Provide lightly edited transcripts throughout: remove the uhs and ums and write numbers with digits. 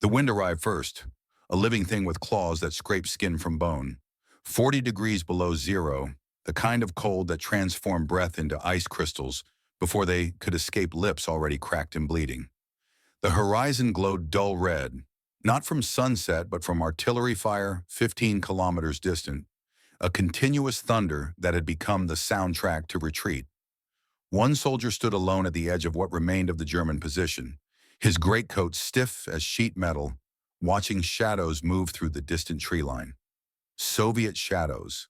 The wind arrived first, a living thing with claws that scraped skin from bone. 40 degrees below zero, the kind of cold that transformed breath into ice crystals before they could escape lips already cracked and bleeding. The horizon glowed dull red, not from sunset but from artillery fire 15 kilometers distant, a continuous thunder that had become the soundtrack to retreat. One soldier stood alone at the edge of what remained of the German position, his greatcoat stiff as sheet metal, watching shadows move through the distant tree line. Soviet shadows,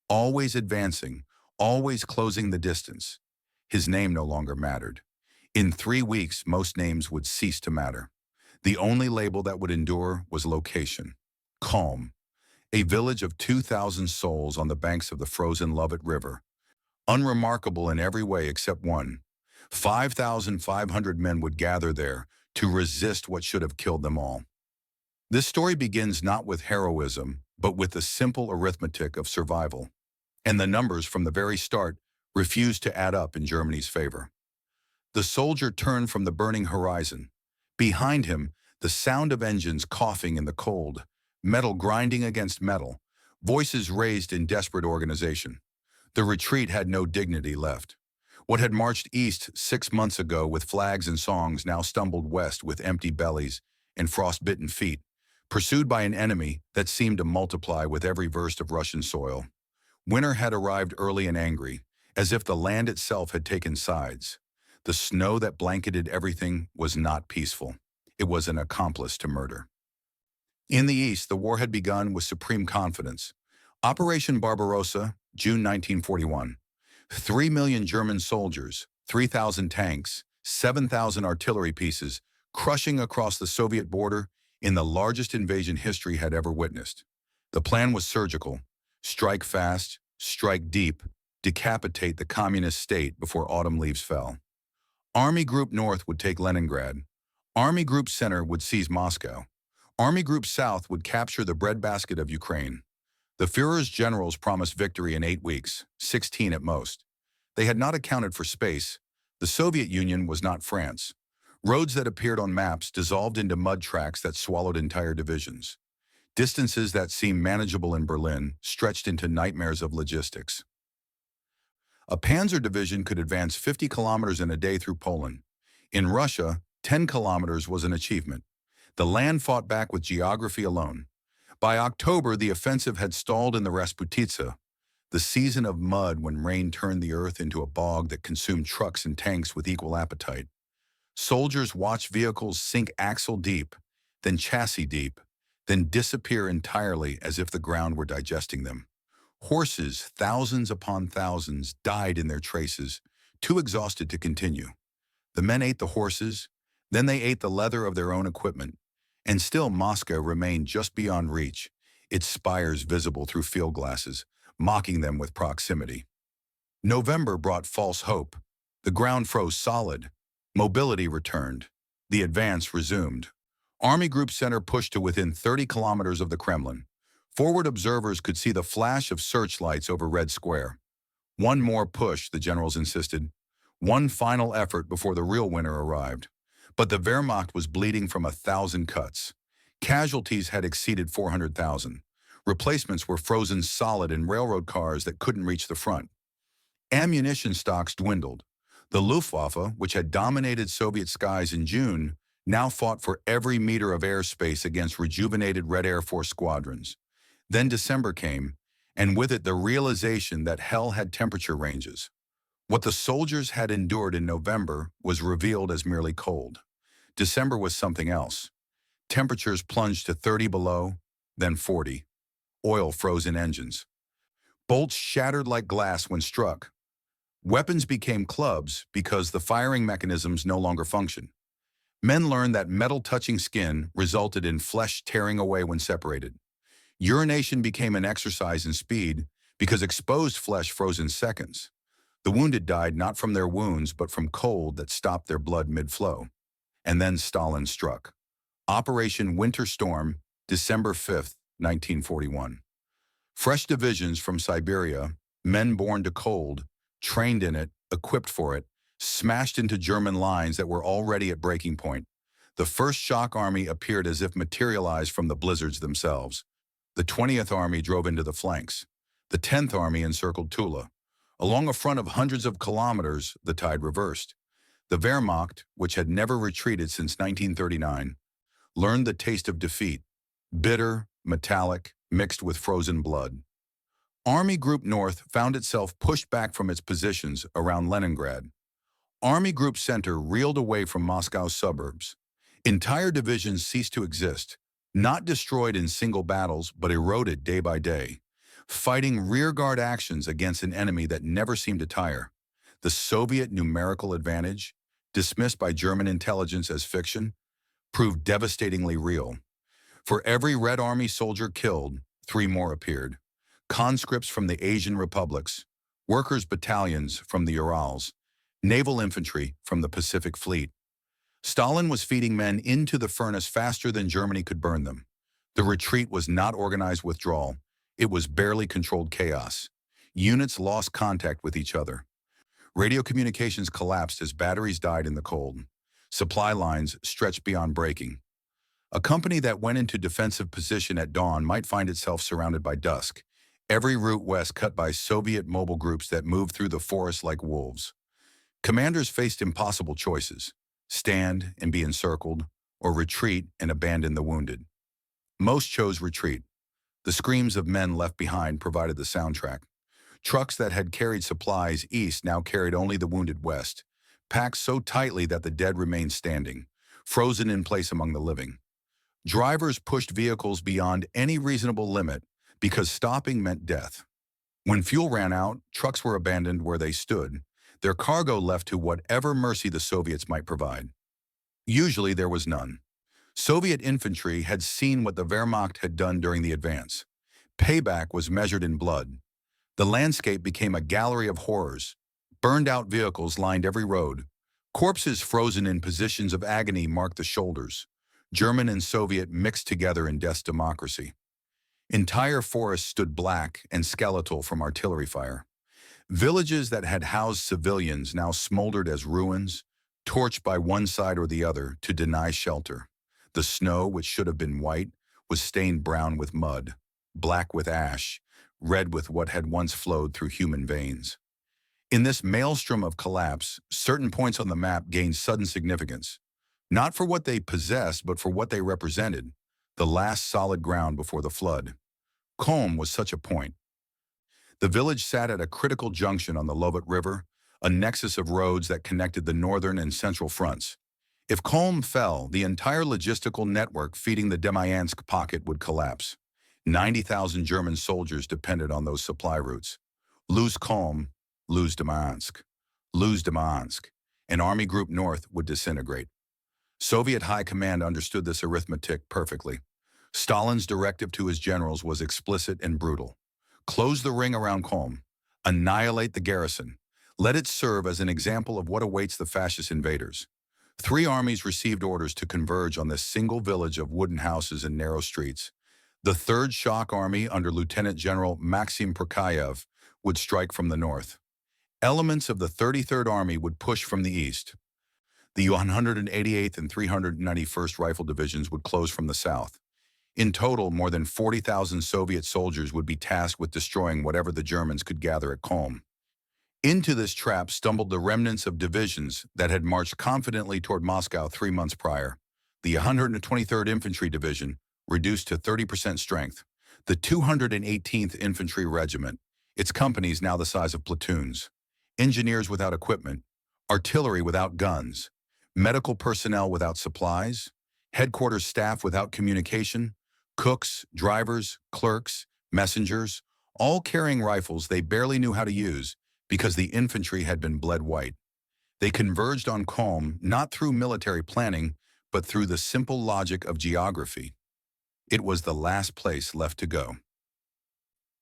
always advancing, always closing the distance. His name no longer mattered. In 3 weeks, most names would cease to matter. The only label that would endure was location. Calm. A village of 2,000 souls on the banks of the frozen Lovett River. Unremarkable in every way except one. 5,500 men would gather there to resist what should have killed them all. This story begins not with heroism, but with the simple arithmetic of survival. And the numbers from the very start refused to add up in Germany's favor. The soldier turned from the burning horizon. Behind him, the sound of engines coughing in the cold, metal grinding against metal, voices raised in desperate organization. The retreat had no dignity left. What had marched east 6 months ago with flags and songs now stumbled west with empty bellies and frostbitten feet, pursued by an enemy that seemed to multiply with every verst of Russian soil. Winter had arrived early and angry, as if the land itself had taken sides. The snow that blanketed everything was not peaceful. It was an accomplice to murder. In the east, the war had begun with supreme confidence. Operation Barbarossa, June 1941. 3 million German soldiers, 3,000 tanks, 7,000 artillery pieces, crushing across the Soviet border in the largest invasion history had ever witnessed. The plan was surgical. Strike fast, strike deep, decapitate the communist state before autumn leaves fell. Army Group North would take Leningrad. Army Group Center would seize Moscow. Army Group South would capture the breadbasket of Ukraine. The Führer's generals promised victory in 8 weeks, 16 at most. They had not accounted for space. The Soviet Union was not France. Roads that appeared on maps dissolved into mud tracks that swallowed entire divisions. Distances that seemed manageable in Berlin stretched into nightmares of logistics. A panzer division could advance 50 kilometers in a day through Poland. In Russia, 10 kilometers was an achievement. The land fought back with geography alone. By October, the offensive had stalled in the Rasputitsa, the season of mud when rain turned the earth into a bog that consumed trucks and tanks with equal appetite. Soldiers watched vehicles sink axle deep, then chassis deep, then disappear entirely as if the ground were digesting them. Horses, thousands upon thousands, died in their traces, too exhausted to continue. The men ate the horses, then they ate the leather of their own equipment, and still Moscow remained just beyond reach, its spires visible through field glasses, mocking them with proximity. November brought false hope. The ground froze solid. Mobility returned. The advance resumed. Army Group Center pushed to within 30 kilometers of the Kremlin. Forward observers could see the flash of searchlights over Red Square. One more push, the generals insisted. One final effort before the real winter arrived. But the Wehrmacht was bleeding from 1,000 cuts. Casualties had exceeded 400,000. Replacements were frozen solid in railroad cars that couldn't reach the front. Ammunition stocks dwindled. The Luftwaffe, which had dominated Soviet skies in June, now fought for every meter of airspace against rejuvenated Red Air Force squadrons. Then December came, and with it the realization that hell had temperature ranges. What the soldiers had endured in November was revealed as merely cold. December was something else. Temperatures plunged to 30 below, then 40. Oil froze in engines. Bolts shattered like glass when struck. Weapons became clubs because the firing mechanisms no longer functioned. Men learned that metal touching skin resulted in flesh tearing away when separated. Urination became an exercise in speed because exposed flesh froze in seconds. The wounded died not from their wounds but from cold that stopped their blood mid-flow. And then Stalin struck. Operation Winter Storm, December 5th, 1941. Fresh divisions from Siberia, men born to cold, trained in it, equipped for it, smashed into German lines that were already at breaking point. The First Shock Army appeared as if materialized from the blizzards themselves. The 20th Army drove into the flanks. The 10th Army encircled Tula. Along a front of hundreds of kilometers, the tide reversed. The Wehrmacht, which had never retreated since 1939, learned the taste of defeat, bitter, metallic, mixed with frozen blood. Army Group North found itself pushed back from its positions around Leningrad. Army Group Center reeled away from Moscow's suburbs. Entire divisions ceased to exist, not destroyed in single battles, but eroded day by day, fighting rearguard actions against an enemy that never seemed to tire. The Soviet numerical advantage, dismissed by German intelligence as fiction, proved devastatingly real. For every Red Army soldier killed, 3 more appeared. Conscripts from the Asian republics, workers' battalions from the Urals, naval infantry from the Pacific Fleet. Stalin was feeding men into the furnace faster than Germany could burn them. The retreat was not organized withdrawal. It was barely controlled chaos. Units lost contact with each other. Radio communications collapsed as batteries died in the cold. Supply lines stretched beyond breaking. A company that went into defensive position at dawn might find itself surrounded by dusk. Every route west cut by Soviet mobile groups that moved through the forest like wolves. Commanders faced impossible choices: stand and be encircled, or retreat and abandon the wounded. Most chose retreat. The screams of men left behind provided the soundtrack. Trucks that had carried supplies east now carried only the wounded west, packed so tightly that the dead remained standing, frozen in place among the living. Drivers pushed vehicles beyond any reasonable limit because stopping meant death. When fuel ran out, trucks were abandoned where they stood, their cargo left to whatever mercy the Soviets might provide. Usually there was none. Soviet infantry had seen what the Wehrmacht had done during the advance. Payback was measured in blood. The landscape became a gallery of horrors. Burned-out vehicles lined every road. Corpses frozen in positions of agony marked the shoulders. German and Soviet mixed together in death's democracy. Entire forests stood black and skeletal from artillery fire. Villages that had housed civilians now smoldered as ruins, torched by one side or the other to deny shelter. The snow, which should have been white, was stained brown with mud, black with ash, red with what had once flowed through human veins. In this maelstrom of collapse, certain points on the map gained sudden significance, not for what they possessed, but for what they represented, the last solid ground before the flood. Kulm was such a point. The village sat at a critical junction on the Lovot River, a nexus of roads that connected the northern and central fronts. If Kulm fell, the entire logistical network feeding the Demyansk pocket would collapse. 90,000 German soldiers depended on those supply routes. Lose Kulm, lose Demyansk. Lose Demyansk, and Army Group North would disintegrate. Soviet High Command understood this arithmetic perfectly. Stalin's directive to his generals was explicit and brutal. Close the ring around Kulm. Annihilate the garrison. Let it serve as an example of what awaits the fascist invaders. 3 armies received orders to converge on this single village of wooden houses and narrow streets. The Third Shock Army under Lieutenant General Maxim Prokofiev would strike from the north. Elements of the 33rd Army would push from the east. The 188th and 391st Rifle Divisions would close from the south. In total, more than 40,000 Soviet soldiers would be tasked with destroying whatever the Germans could gather at Kulm. Into this trap stumbled the remnants of divisions that had marched confidently toward Moscow 3 months prior. The 123rd Infantry Division, reduced to 30% strength. The 218th Infantry Regiment, its companies now the size of platoons. Engineers without equipment, artillery without guns, medical personnel without supplies, headquarters staff without communication, cooks, drivers, clerks, messengers, all carrying rifles they barely knew how to use because the infantry had been bled white. They converged on Kulm not through military planning, but through the simple logic of geography. It was the last place left to go.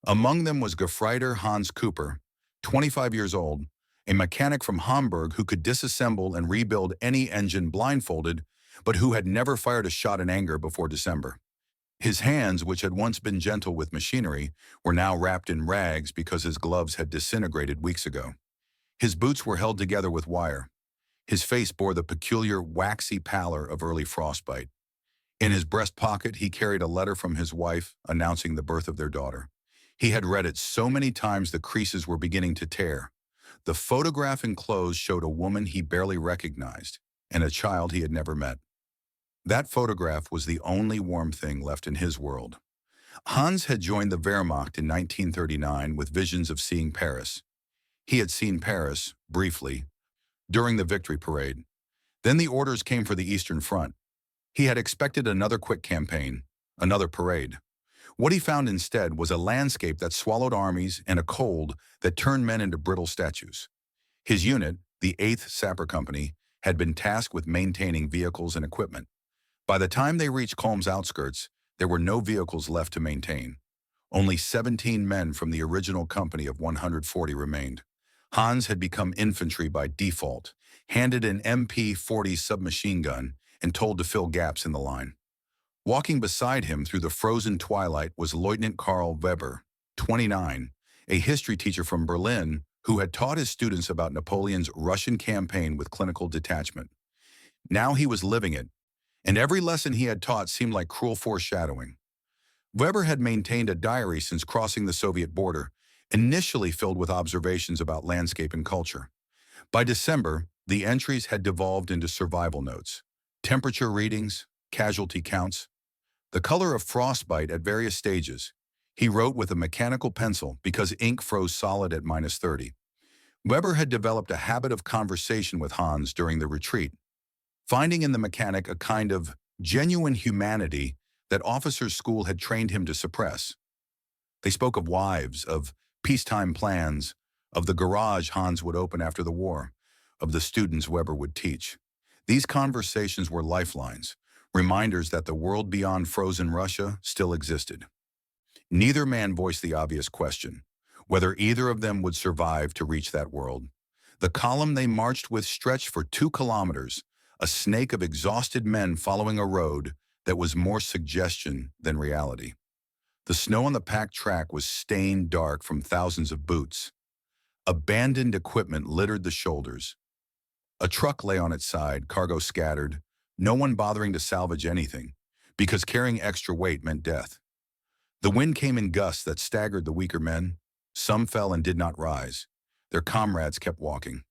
Among them was Gefreiter Hans Cooper, 25 years old, a mechanic from Hamburg who could disassemble and rebuild any engine blindfolded, but who had never fired a shot in anger before December. His hands, which had once been gentle with machinery, were now wrapped in rags because his gloves had disintegrated weeks ago. His boots were held together with wire. His face bore the peculiar waxy pallor of early frostbite. In his breast pocket, he carried a letter from his wife announcing the birth of their daughter. He had read it so many times the creases were beginning to tear. The photograph enclosed showed a woman he barely recognized and a child he had never met. That photograph was the only warm thing left in his world. Hans had joined the Wehrmacht in 1939 with visions of seeing Paris. He had seen Paris, briefly, during the victory parade. Then the orders came for the Eastern Front. He had expected another quick campaign, another parade. What he found instead was a landscape that swallowed armies and a cold that turned men into brittle statues. His unit, the 8th Sapper Company, had been tasked with maintaining vehicles and equipment. By the time they reached Kulm's outskirts, there were no vehicles left to maintain. Only 17 men from the original company of 140 remained. Hans had become infantry by default, handed an MP-40 submachine gun, and told to fill gaps in the line. Walking beside him through the frozen twilight was Lieutenant Karl Weber, 29, a history teacher from Berlin who had taught his students about Napoleon's Russian campaign with clinical detachment. Now he was living it, and every lesson he had taught seemed like cruel foreshadowing. Weber had maintained a diary since crossing the Soviet border, initially filled with observations about landscape and culture. By December, the entries had devolved into survival notes, temperature readings, casualty counts, the color of frostbite at various stages. He wrote with a mechanical pencil because ink froze solid at -30. Weber had developed a habit of conversation with Hans during the retreat, finding in the mechanic a kind of genuine humanity that officers' school had trained him to suppress. They spoke of wives, of peacetime plans, of the garage Hans would open after the war, of the students Weber would teach. These conversations were lifelines, reminders that the world beyond frozen Russia still existed. Neither man voiced the obvious question, whether either of them would survive to reach that world. The column they marched with stretched for 2 kilometers, a snake of exhausted men following a road that was more suggestion than reality. The snow on the packed track was stained dark from thousands of boots. Abandoned equipment littered the shoulders. A truck lay on its side, cargo scattered, no one bothering to salvage anything, because carrying extra weight meant death. The wind came in gusts that staggered the weaker men. Some fell and did not rise. Their comrades kept walking.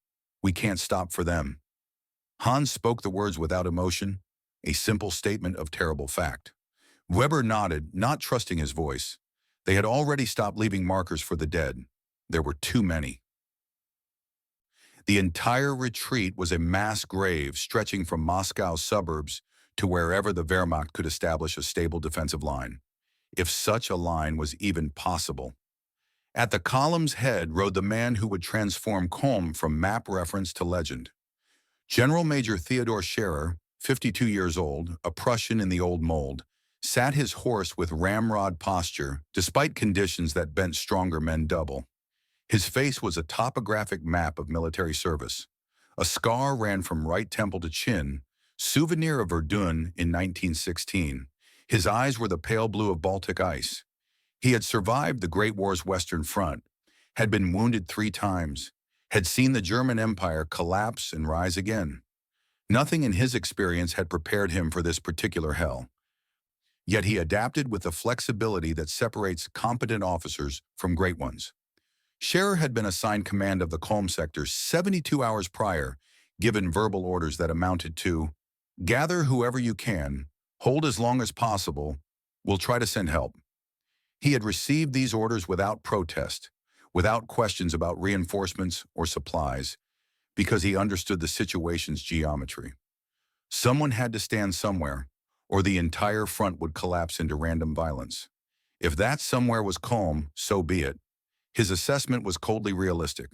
We can't stop for them. Hans spoke the words without emotion, a simple statement of terrible fact. Weber nodded, not trusting his voice. They had already stopped leaving markers for the dead. There were too many. The entire retreat was a mass grave stretching from Moscow's suburbs to wherever the Wehrmacht could establish a stable defensive line, if such a line was even possible. At the column's head rode the man who would transform Kulm from map reference to legend. General Major Theodor Scherer, 52 years old, a Prussian in the old mold, sat his horse with ramrod posture, despite conditions that bent stronger men double. His face was a topographic map of military service. A scar ran from right temple to chin, souvenir of Verdun in 1916. His eyes were the pale blue of Baltic ice. He had survived the Great War's Western Front, had been wounded 3 times, had seen the German Empire collapse and rise again. Nothing in his experience had prepared him for this particular hell. Yet he adapted with the flexibility that separates competent officers from great ones. Scherer had been assigned command of the Kulm sector 72 hours prior, given verbal orders that amounted to, "Gather whoever you can, hold as long as possible, we'll try to send help." He had received these orders without protest, without questions about reinforcements or supplies, because he understood the situation's geometry. Someone had to stand somewhere, or the entire front would collapse into random violence. If that somewhere was Kulm, so be it. His assessment was coldly realistic.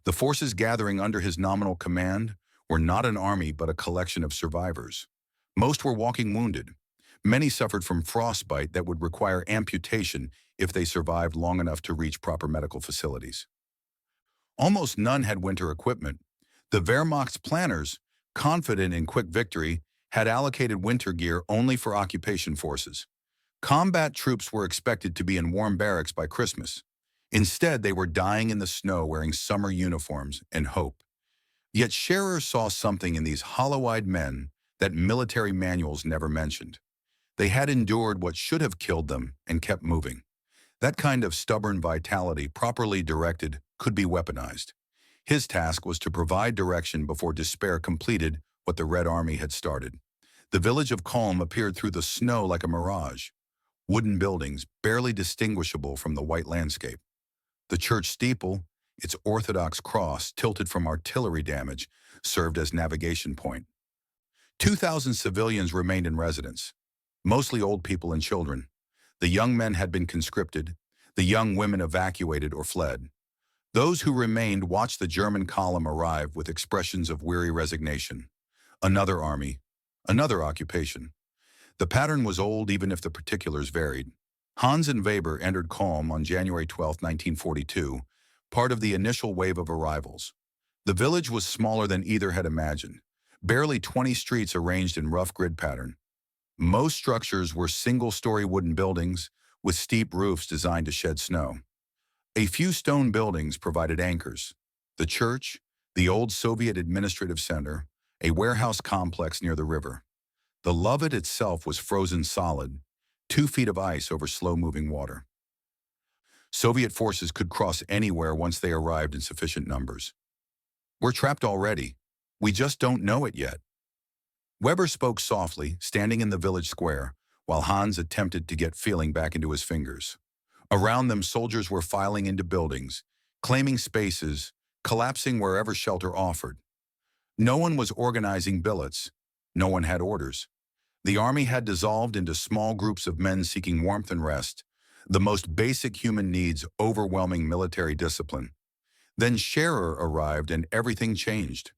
The forces gathering under his nominal command were not an army but a collection of survivors. Most were walking wounded. Many suffered from frostbite that would require amputation if they survived long enough to reach proper medical facilities. Almost none had winter equipment. The Wehrmacht's planners, confident in quick victory, had allocated winter gear only for occupation forces. Combat troops were expected to be in warm barracks by Christmas. Instead, they were dying in the snow wearing summer uniforms and hope. Yet Scherer saw something in these hollow-eyed men that military manuals never mentioned. They had endured what should have killed them and kept moving. That kind of stubborn vitality, properly directed, could be weaponized. His task was to provide direction before despair completed what the Red Army had started. The village of Calm appeared through the snow like a mirage. Wooden buildings, barely distinguishable from the white landscape. The church steeple, its orthodox cross tilted from artillery damage, served as navigation point. 2,000 civilians remained in residence, mostly old people and children. The young men had been conscripted, the young women evacuated or fled. Those who remained watched the German column arrive with expressions of weary resignation. Another army, another occupation. The pattern was old even if the particulars varied. Hans and Weber entered Calm on January 12, 1942, part of the initial wave of arrivals. The village was smaller than either had imagined, barely 20 streets arranged in rough grid pattern. Most structures were single-story wooden buildings with steep roofs designed to shed snow. A few stone buildings provided anchors. The church, the old Soviet administrative center, a warehouse complex near the river. The Lovett itself was frozen solid, 2 feet of ice over slow-moving water. Soviet forces could cross anywhere once they arrived in sufficient numbers. We're trapped already. We just don't know it yet. Weber spoke softly, standing in the village square, while Hans attempted to get feeling back into his fingers. Around them, soldiers were filing into buildings, claiming spaces, collapsing wherever shelter offered. No one was organizing billets. No one had orders. The army had dissolved into small groups of men seeking warmth and rest, the most basic human needs overwhelming military discipline. Then Scherer arrived and everything changed.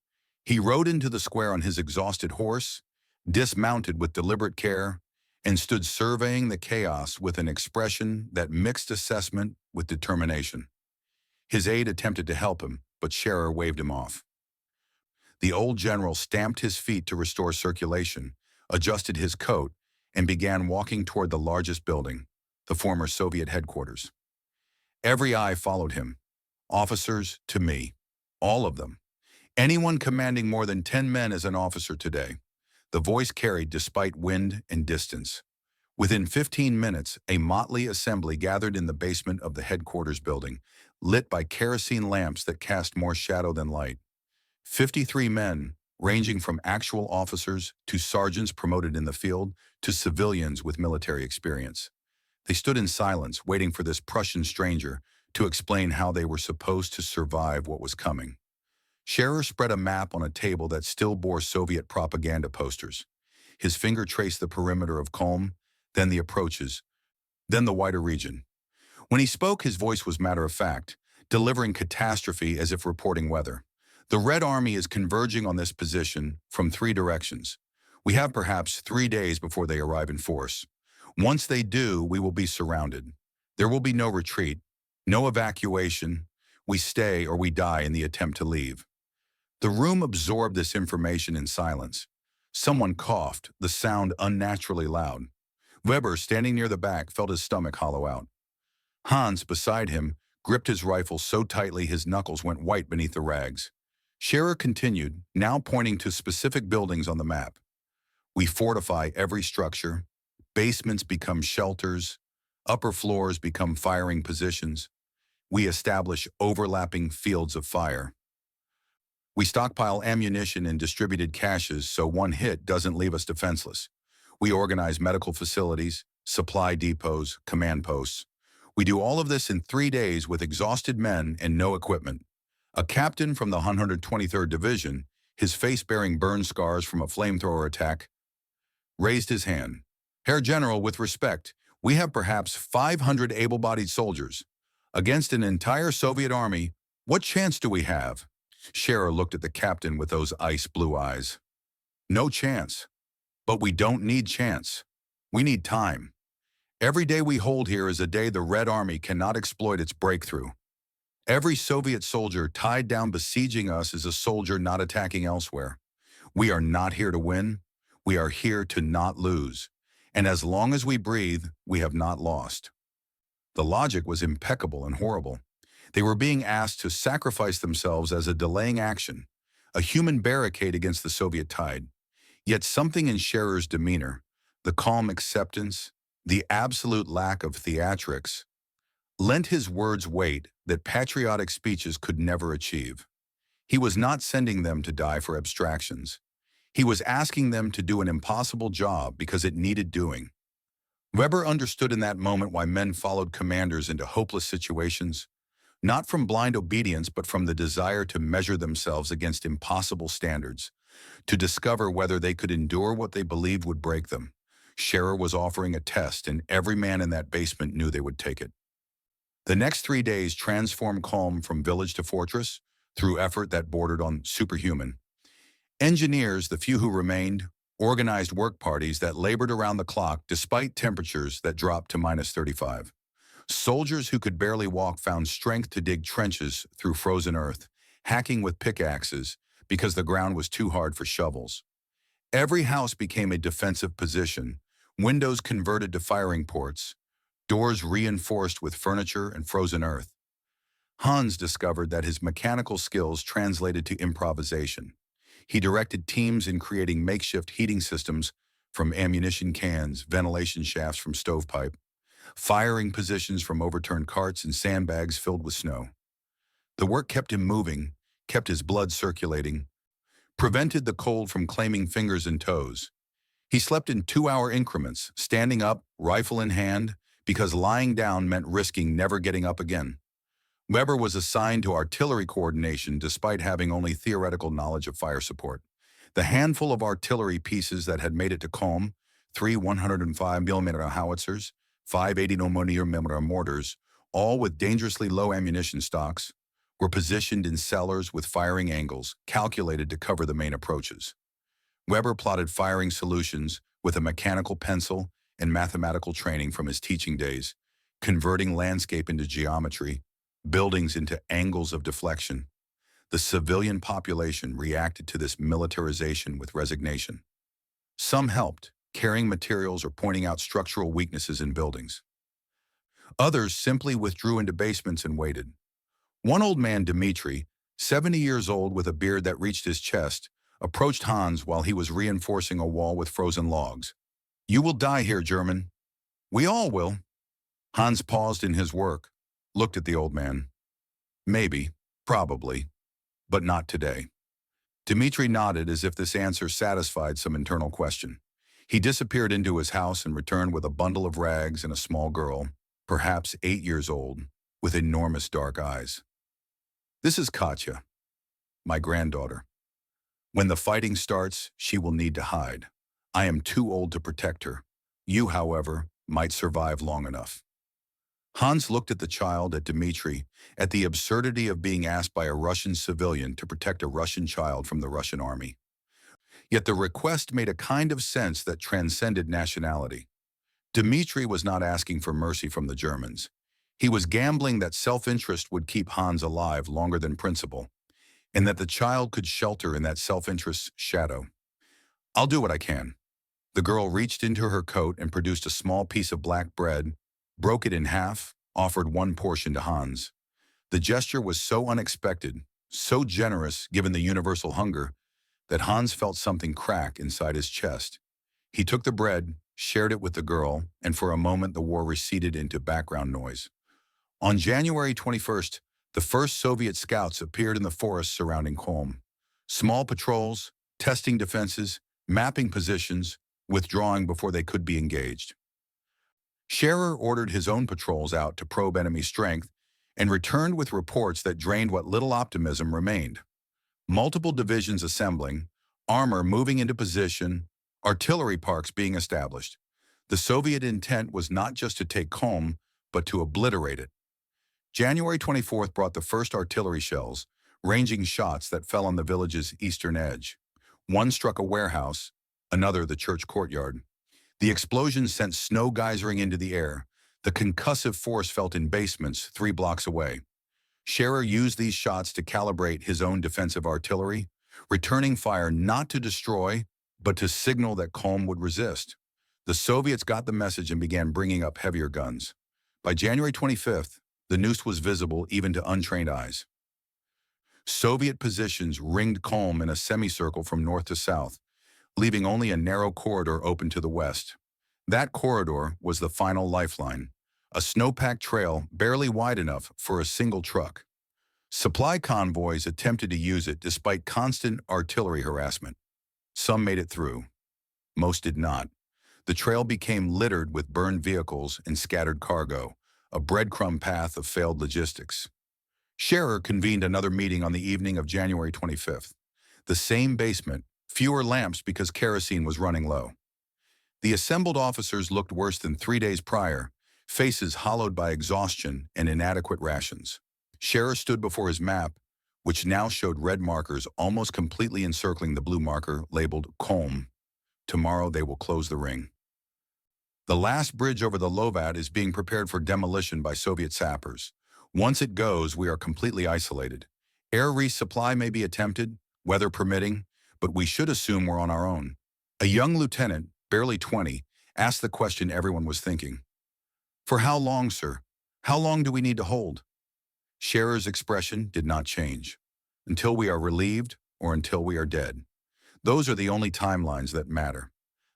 He rode into the square on his exhausted horse, dismounted with deliberate care, and stood surveying the chaos with an expression that mixed assessment with determination. His aide attempted to help him, but Scherer waved him off. The old general stamped his feet to restore circulation, adjusted his coat, and began walking toward the largest building, the former Soviet headquarters. Every eye followed him, officers to me, all of them. Anyone commanding more than 10 men is an officer today. The voice carried despite wind and distance. Within 15 minutes, a motley assembly gathered in the basement of the headquarters building, lit by kerosene lamps that cast more shadow than light. 53 men, ranging from actual officers to sergeants promoted in the field to civilians with military experience. They stood in silence, waiting for this Prussian stranger to explain how they were supposed to survive what was coming. Scherer spread a map on a table that still bore Soviet propaganda posters. His finger traced the perimeter of Calm, then the approaches, then the wider region. When he spoke, his voice was matter-of-fact, delivering catastrophe as if reporting weather. The Red Army is converging on this position from 3 directions. We have perhaps 3 days before they arrive in force. Once they do, we will be surrounded. There will be no retreat, no evacuation. We stay or we die in the attempt to leave. The room absorbed this information in silence. Someone coughed, the sound unnaturally loud. Weber, standing near the back, felt his stomach hollow out. Hans, beside him, gripped his rifle so tightly his knuckles went white beneath the rags. Scherer continued, now pointing to specific buildings on the map. We fortify every structure. Basements become shelters. Upper floors become firing positions. We establish overlapping fields of fire. We stockpile ammunition in distributed caches so one hit doesn't leave us defenseless. We organize medical facilities, supply depots, command posts. We do all of this in 3 days with exhausted men and no equipment. A captain from the 123rd Division, his face bearing burn scars from a flamethrower attack, raised his hand. Herr General, with respect, we have perhaps 500 able-bodied soldiers. Against an entire Soviet army, what chance do we have? Scherer looked at the captain with those ice-blue eyes. No chance. But we don't need chance. We need time. Every day we hold here is a day the Red Army cannot exploit its breakthrough. Every Soviet soldier tied down besieging us is a soldier not attacking elsewhere. We are not here to win. We are here to not lose. And as long as we breathe, we have not lost. The logic was impeccable and horrible. They were being asked to sacrifice themselves as a delaying action, a human barricade against the Soviet tide. Yet something in Scherer's demeanor, the calm acceptance, the absolute lack of theatrics, lent his words weight that patriotic speeches could never achieve. He was not sending them to die for abstractions. He was asking them to do an impossible job because it needed doing. Weber understood in that moment why men followed commanders into hopeless situations, not from blind obedience but from the desire to measure themselves against impossible standards, to discover whether they could endure what they believed would break them. Scherer was offering a test, and every man in that basement knew they would take it. The next 3 days transformed Culm from village to fortress through effort that bordered on superhuman. Engineers, the few who remained, organized work parties that labored around the clock despite temperatures that dropped to -35. Soldiers who could barely walk found strength to dig trenches through frozen earth, hacking with pickaxes because the ground was too hard for shovels. Every house became a defensive position, windows converted to firing ports, doors reinforced with furniture and frozen earth. Hans discovered that his mechanical skills translated to improvisation. He directed teams in creating makeshift heating systems from ammunition cans, ventilation shafts from stovepipe, firing positions from overturned carts and sandbags filled with snow. The work kept him moving, kept his blood circulating, prevented the cold from claiming fingers and toes. He slept in 2-hour increments, standing up, rifle in hand, because lying down meant risking never getting up again. Weber was assigned to artillery coordination despite having only theoretical knowledge of fire support. The handful of artillery pieces that had made it to Culm, 3 105mm howitzers, 5 80mm mortars, all with dangerously low ammunition stocks, were positioned in cellars with firing angles calculated to cover the main approaches. Weber plotted firing solutions with a mechanical pencil and mathematical training from his teaching days, converting landscape into geometry, buildings into angles of deflection. The civilian population reacted to this militarization with resignation. Some helped, carrying materials or pointing out structural weaknesses in buildings. Others simply withdrew into basements and waited. One old man, Dmitri, 70 years old with a beard that reached his chest, approached Hans while he was reinforcing a wall with frozen logs. "You will die here, German." "We all will." Hans paused in his work, looked at the old man. "Maybe, probably, but not today." Dmitri nodded as if this answer satisfied some internal question. He disappeared into his house and returned with a bundle of rags and a small girl, perhaps 8 years old, with enormous dark eyes. "This is Katya, my granddaughter. When the fighting starts, she will need to hide. I am too old to protect her. You, however, might survive long enough." Hans looked at the child, at Dmitri, at the absurdity of being asked by a Russian civilian to protect a Russian child from the Russian army. Yet the request made a kind of sense that transcended nationality. Dmitri was not asking for mercy from the Germans. He was gambling that self-interest would keep Hans alive longer than principle, and that the child could shelter in that self-interest's shadow. "I'll do what I can." The girl reached into her coat and produced a small piece of black bread, broke it in half, offered one portion to Hans. The gesture was so unexpected, so generous given the universal hunger, that Hans felt something crack inside his chest. He took the bread, shared it with the girl, and for a moment the war receded into background noise. On January 21st, the first Soviet scouts appeared in the forests surrounding Culm. Small patrols, testing defenses, mapping positions, withdrawing before they could be engaged. Scherer ordered his own patrols out to probe enemy strength and returned with reports that drained what little optimism remained. Multiple divisions assembling, armor moving into position, artillery parks being established. The Soviet intent was not just to take Culm, but to obliterate it. January 24th brought the first artillery shells, ranging shots that fell on the village's eastern edge. One struck a warehouse, another the church courtyard. The explosion sent snow geysering into the air, the concussive force felt in basements 3 blocks away. Scherer used these shots to calibrate his own defensive artillery, returning fire not to destroy, but to signal that Culm would resist. The Soviets got the message and began bringing up heavier guns. By January 25th, the noose was visible even to untrained eyes. Soviet positions ringed Kulm in a semicircle from north to south, leaving only a narrow corridor open to the west. That corridor was the final lifeline, a snowpacked trail barely wide enough for a single truck. Supply convoys attempted to use it despite constant artillery harassment. Some made it through. Most did not. The trail became littered with burned vehicles and scattered cargo, a breadcrumb path of failed logistics. Scherer convened another meeting on the evening of January 25th. The same basement, fewer lamps because kerosene was running low. The assembled officers looked worse than 3 days prior, faces hollowed by exhaustion and inadequate rations. Scherer stood before his map, which now showed red markers almost completely encircling the blue marker labeled Kulm. Tomorrow they will close the ring. The last bridge over the Lovat is being prepared for demolition by Soviet sappers. Once it goes, we are completely isolated. Air resupply may be attempted, weather permitting, but we should assume we're on our own. A young lieutenant, barely 20, asked the question everyone was thinking. For how long, sir? How long do we need to hold? Scherer's expression did not change. Until we are relieved or until we are dead. Those are the only timelines that matter.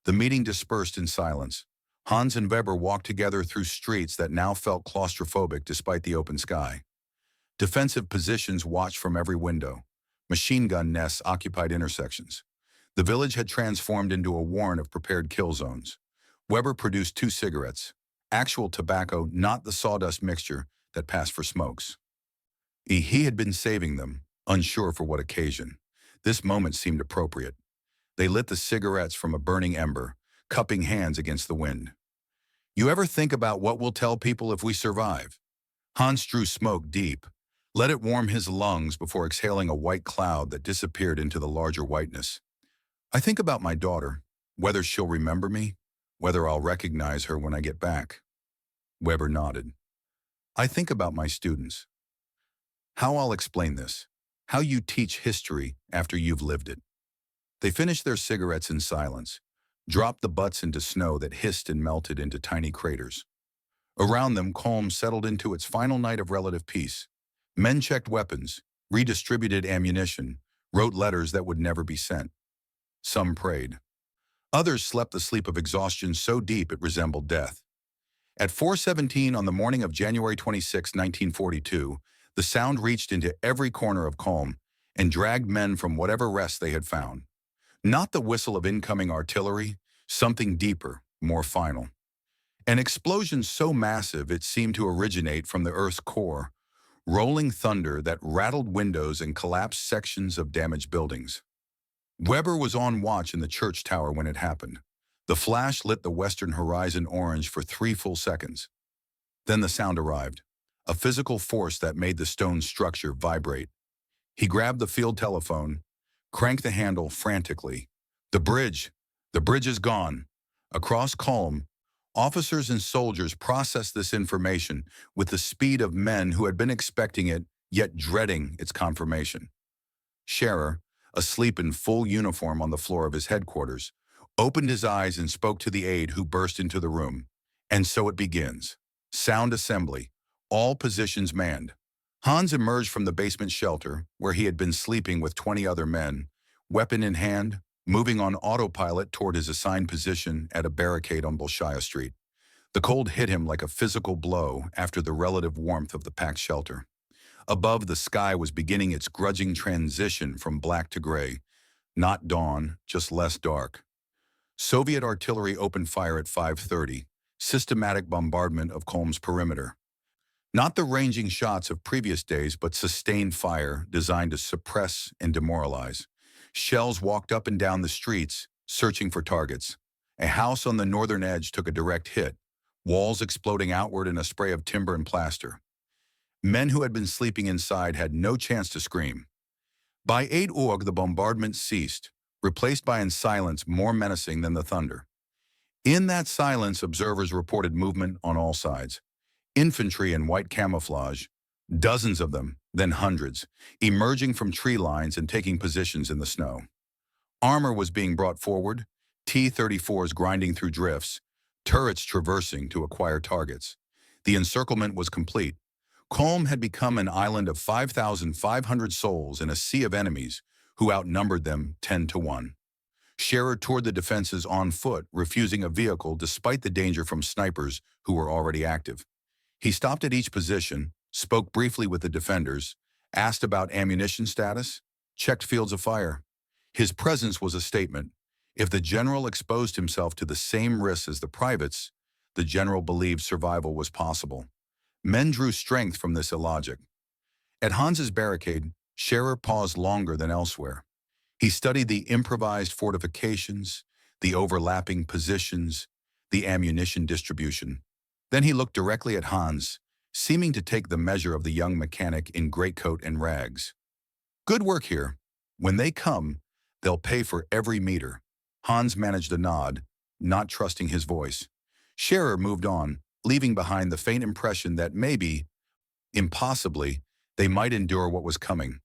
The meeting dispersed in silence. Hans and Weber walked together through streets that now felt claustrophobic despite the open sky. Defensive positions watched from every window. Machine gun nests occupied intersections. The village had transformed into a warren of prepared kill zones. Weber produced 2 cigarettes. Actual tobacco, not the sawdust mixture that passed for smokes. He had been saving them, unsure for what occasion. This moment seemed appropriate. They lit the cigarettes from a burning ember, cupping hands against the wind. You ever think about what we'll tell people if we survive? Hans drew smoke deep, let it warm his lungs before exhaling a white cloud that disappeared into the larger whiteness. I think about my daughter, whether she'll remember me, whether I'll recognize her when I get back. Weber nodded. I think about my students. How I'll explain this. How you teach history after you've lived it. They finished their cigarettes in silence, dropped the butts into snow that hissed and melted into tiny craters. Around them, Kulm settled into its final night of relative peace. Men checked weapons, redistributed ammunition, wrote letters that would never be sent. Some prayed. Others slept the sleep of exhaustion so deep it resembled death. At 4:17 on the morning of January 26, 1942, the sound reached into every corner of Kulm and dragged men from whatever rest they had found. Not the whistle of incoming artillery, something deeper, more final. An explosion so massive it seemed to originate from the Earth's core, rolling thunder that rattled windows and collapsed sections of damaged buildings. Weber was on watch in the church tower when it happened. The flash lit the western horizon orange for 3 full seconds. Then the sound arrived, a physical force that made the stone structure vibrate. He grabbed the field telephone, cranked the handle frantically. The bridge is gone. Across Kulm, officers and soldiers processed this information with the speed of men who had been expecting it, yet dreading its confirmation. Scherer, asleep in full uniform on the floor of his headquarters, opened his eyes and spoke to the aide who burst into the room. And so it begins. Sound assembly. All positions manned. Hans emerged from the basement shelter, where he had been sleeping with 20 other men, weapon in hand, moving on autopilot toward his assigned position at a barricade on Bolshaya Street. The cold hit him like a physical blow after the relative warmth of the packed shelter. Above, the sky was beginning its grudging transition from black to gray. Not dawn, just less dark. Soviet artillery opened fire at 5:30, systematic bombardment of Kulm's perimeter. Not the ranging shots of previous days, but sustained fire designed to suppress and demoralize. Shells walked up and down the streets, searching for targets. A house on the northern edge took a direct hit, walls exploding outward in a spray of timber and plaster. Men who had been sleeping inside had no chance to scream. By 8 the bombardment ceased, replaced by a silence more menacing than the thunder. In that silence, observers reported movement on all sides. Infantry in white camouflage, dozens of them, then hundreds, emerging from tree lines and taking positions in the snow. Armor was being brought forward, T-34s grinding through drifts, turrets traversing to acquire targets. The encirclement was complete. Kulm had become an island of 5,500 souls in a sea of enemies who outnumbered them 10 to 1. Scherer toured the defenses on foot, refusing a vehicle despite the danger from snipers who were already active. He stopped at each position, spoke briefly with the defenders, asked about ammunition status, checked fields of fire. His presence was a statement. If the general exposed himself to the same risks as the privates, the general believed survival was possible. Men drew strength from this illogic. At Hans's barricade, Scherer paused longer than elsewhere. He studied the improvised fortifications, the overlapping positions, the ammunition distribution. Then he looked directly at Hans, seeming to take the measure of the young mechanic in greatcoat and rags. Good work here. When they come, they'll pay for every meter. Hans managed a nod, not trusting his voice. Scherer moved on, leaving behind the faint impression that maybe, impossibly, they might endure what was coming.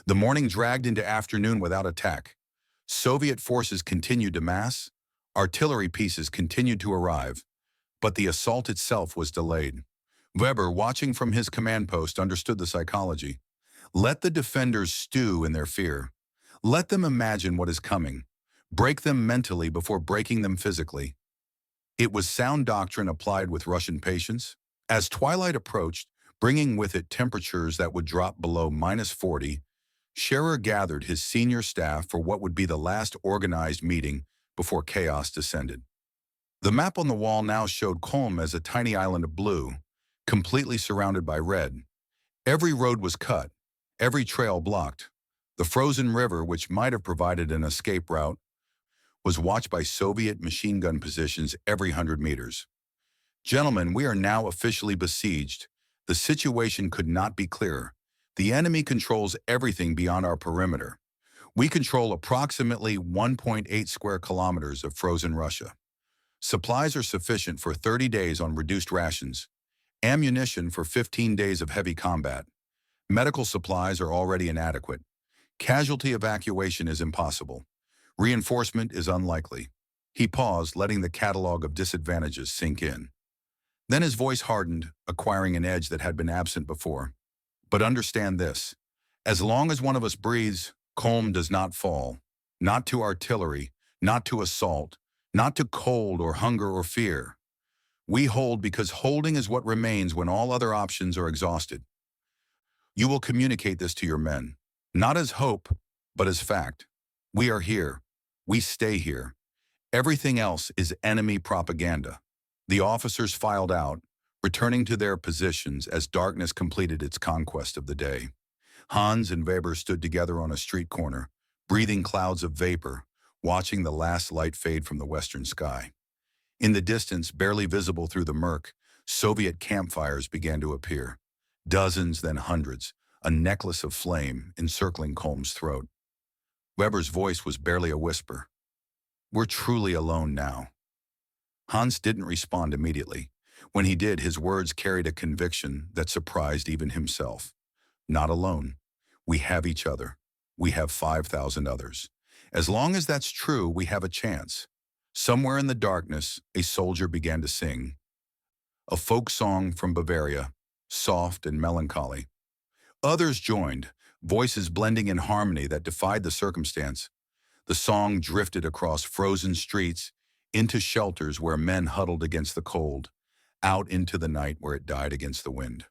The morning dragged into afternoon without attack. Soviet forces continued to mass, artillery pieces continued to arrive, but the assault itself was delayed. Weber, watching from his command post, understood the psychology. Let the defenders stew in their fear. Let them imagine what is coming. Break them mentally before breaking them physically. It was sound doctrine applied with Russian patience. As twilight approached, bringing with it temperatures that would drop below -40, Scherer gathered his senior staff for what would be the last organized meeting before chaos descended. The map on the wall now showed Kulm as a tiny island of blue, completely surrounded by red. Every road was cut, every trail blocked. The frozen river, which might have provided an escape route, was watched by Soviet machine gun positions every 100 meters. Gentlemen, we are now officially besieged. The situation could not be clearer. The enemy controls everything beyond our perimeter. We control approximately 1.8 square kilometers of frozen Russia. Supplies are sufficient for 30 days on reduced rations. Ammunition for 15 days of heavy combat. Medical supplies are already inadequate. Casualty evacuation is impossible. Reinforcement is unlikely. He paused, letting the catalog of disadvantages sink in. Then his voice hardened, acquiring an edge that had been absent before. But understand this. As long as one of us breathes, Kulm does not fall. Not to artillery, not to assault, not to cold or hunger or fear. We hold because holding is what remains when all other options are exhausted. You will communicate this to your men, not as hope, but as fact. We are here. We stay here. Everything else is enemy propaganda. The officers filed out, returning to their positions as darkness completed its conquest of the day. Hans and Weber stood together on a street corner, breathing clouds of vapor, watching the last light fade from the western sky. In the distance, barely visible through the murk, Soviet campfires began to appear. Dozens, then hundreds, a necklace of flame encircling Kulm's throat. Weber's voice was barely a whisper. We're truly alone now. Hans didn't respond immediately. When he did, his words carried a conviction that surprised even himself. Not alone. We have each other. We have 5,000 others. As long as that's true, we have a chance. Somewhere in the darkness, a soldier began to sing. A folk song from Bavaria, soft and melancholy. Others joined, voices blending in harmony that defied the circumstance. The song drifted across frozen streets, into shelters where men huddled against the cold, out into the night where it died against the wind.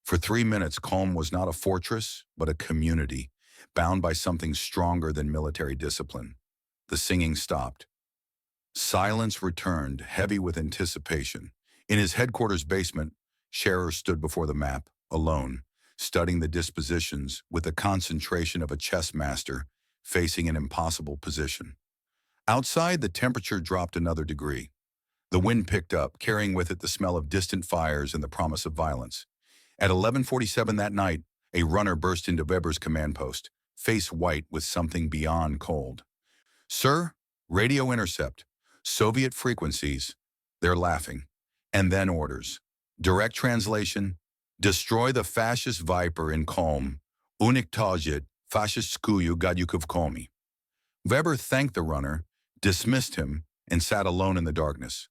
For 3 minutes, Kulm was not a fortress, but a community, bound by something stronger than military discipline. The singing stopped. Silence returned, heavy with anticipation. In his headquarters basement, Scherer stood before the map, alone, studying the dispositions with the concentration of a chess master facing an impossible position. Outside, the temperature dropped another degree. The wind picked up, carrying with it the smell of distant fires and the promise of violence. At 11:47 that night, a runner burst into Weber's command post, face white with something beyond cold. Sir, radio intercept. Soviet frequencies. They're laughing. And then orders. Direct translation. Destroy the fascist viper in Kulm. Untold fascistskую gadюку в Kulmi. Weber thanked the runner, dismissed him, and sat alone in the darkness.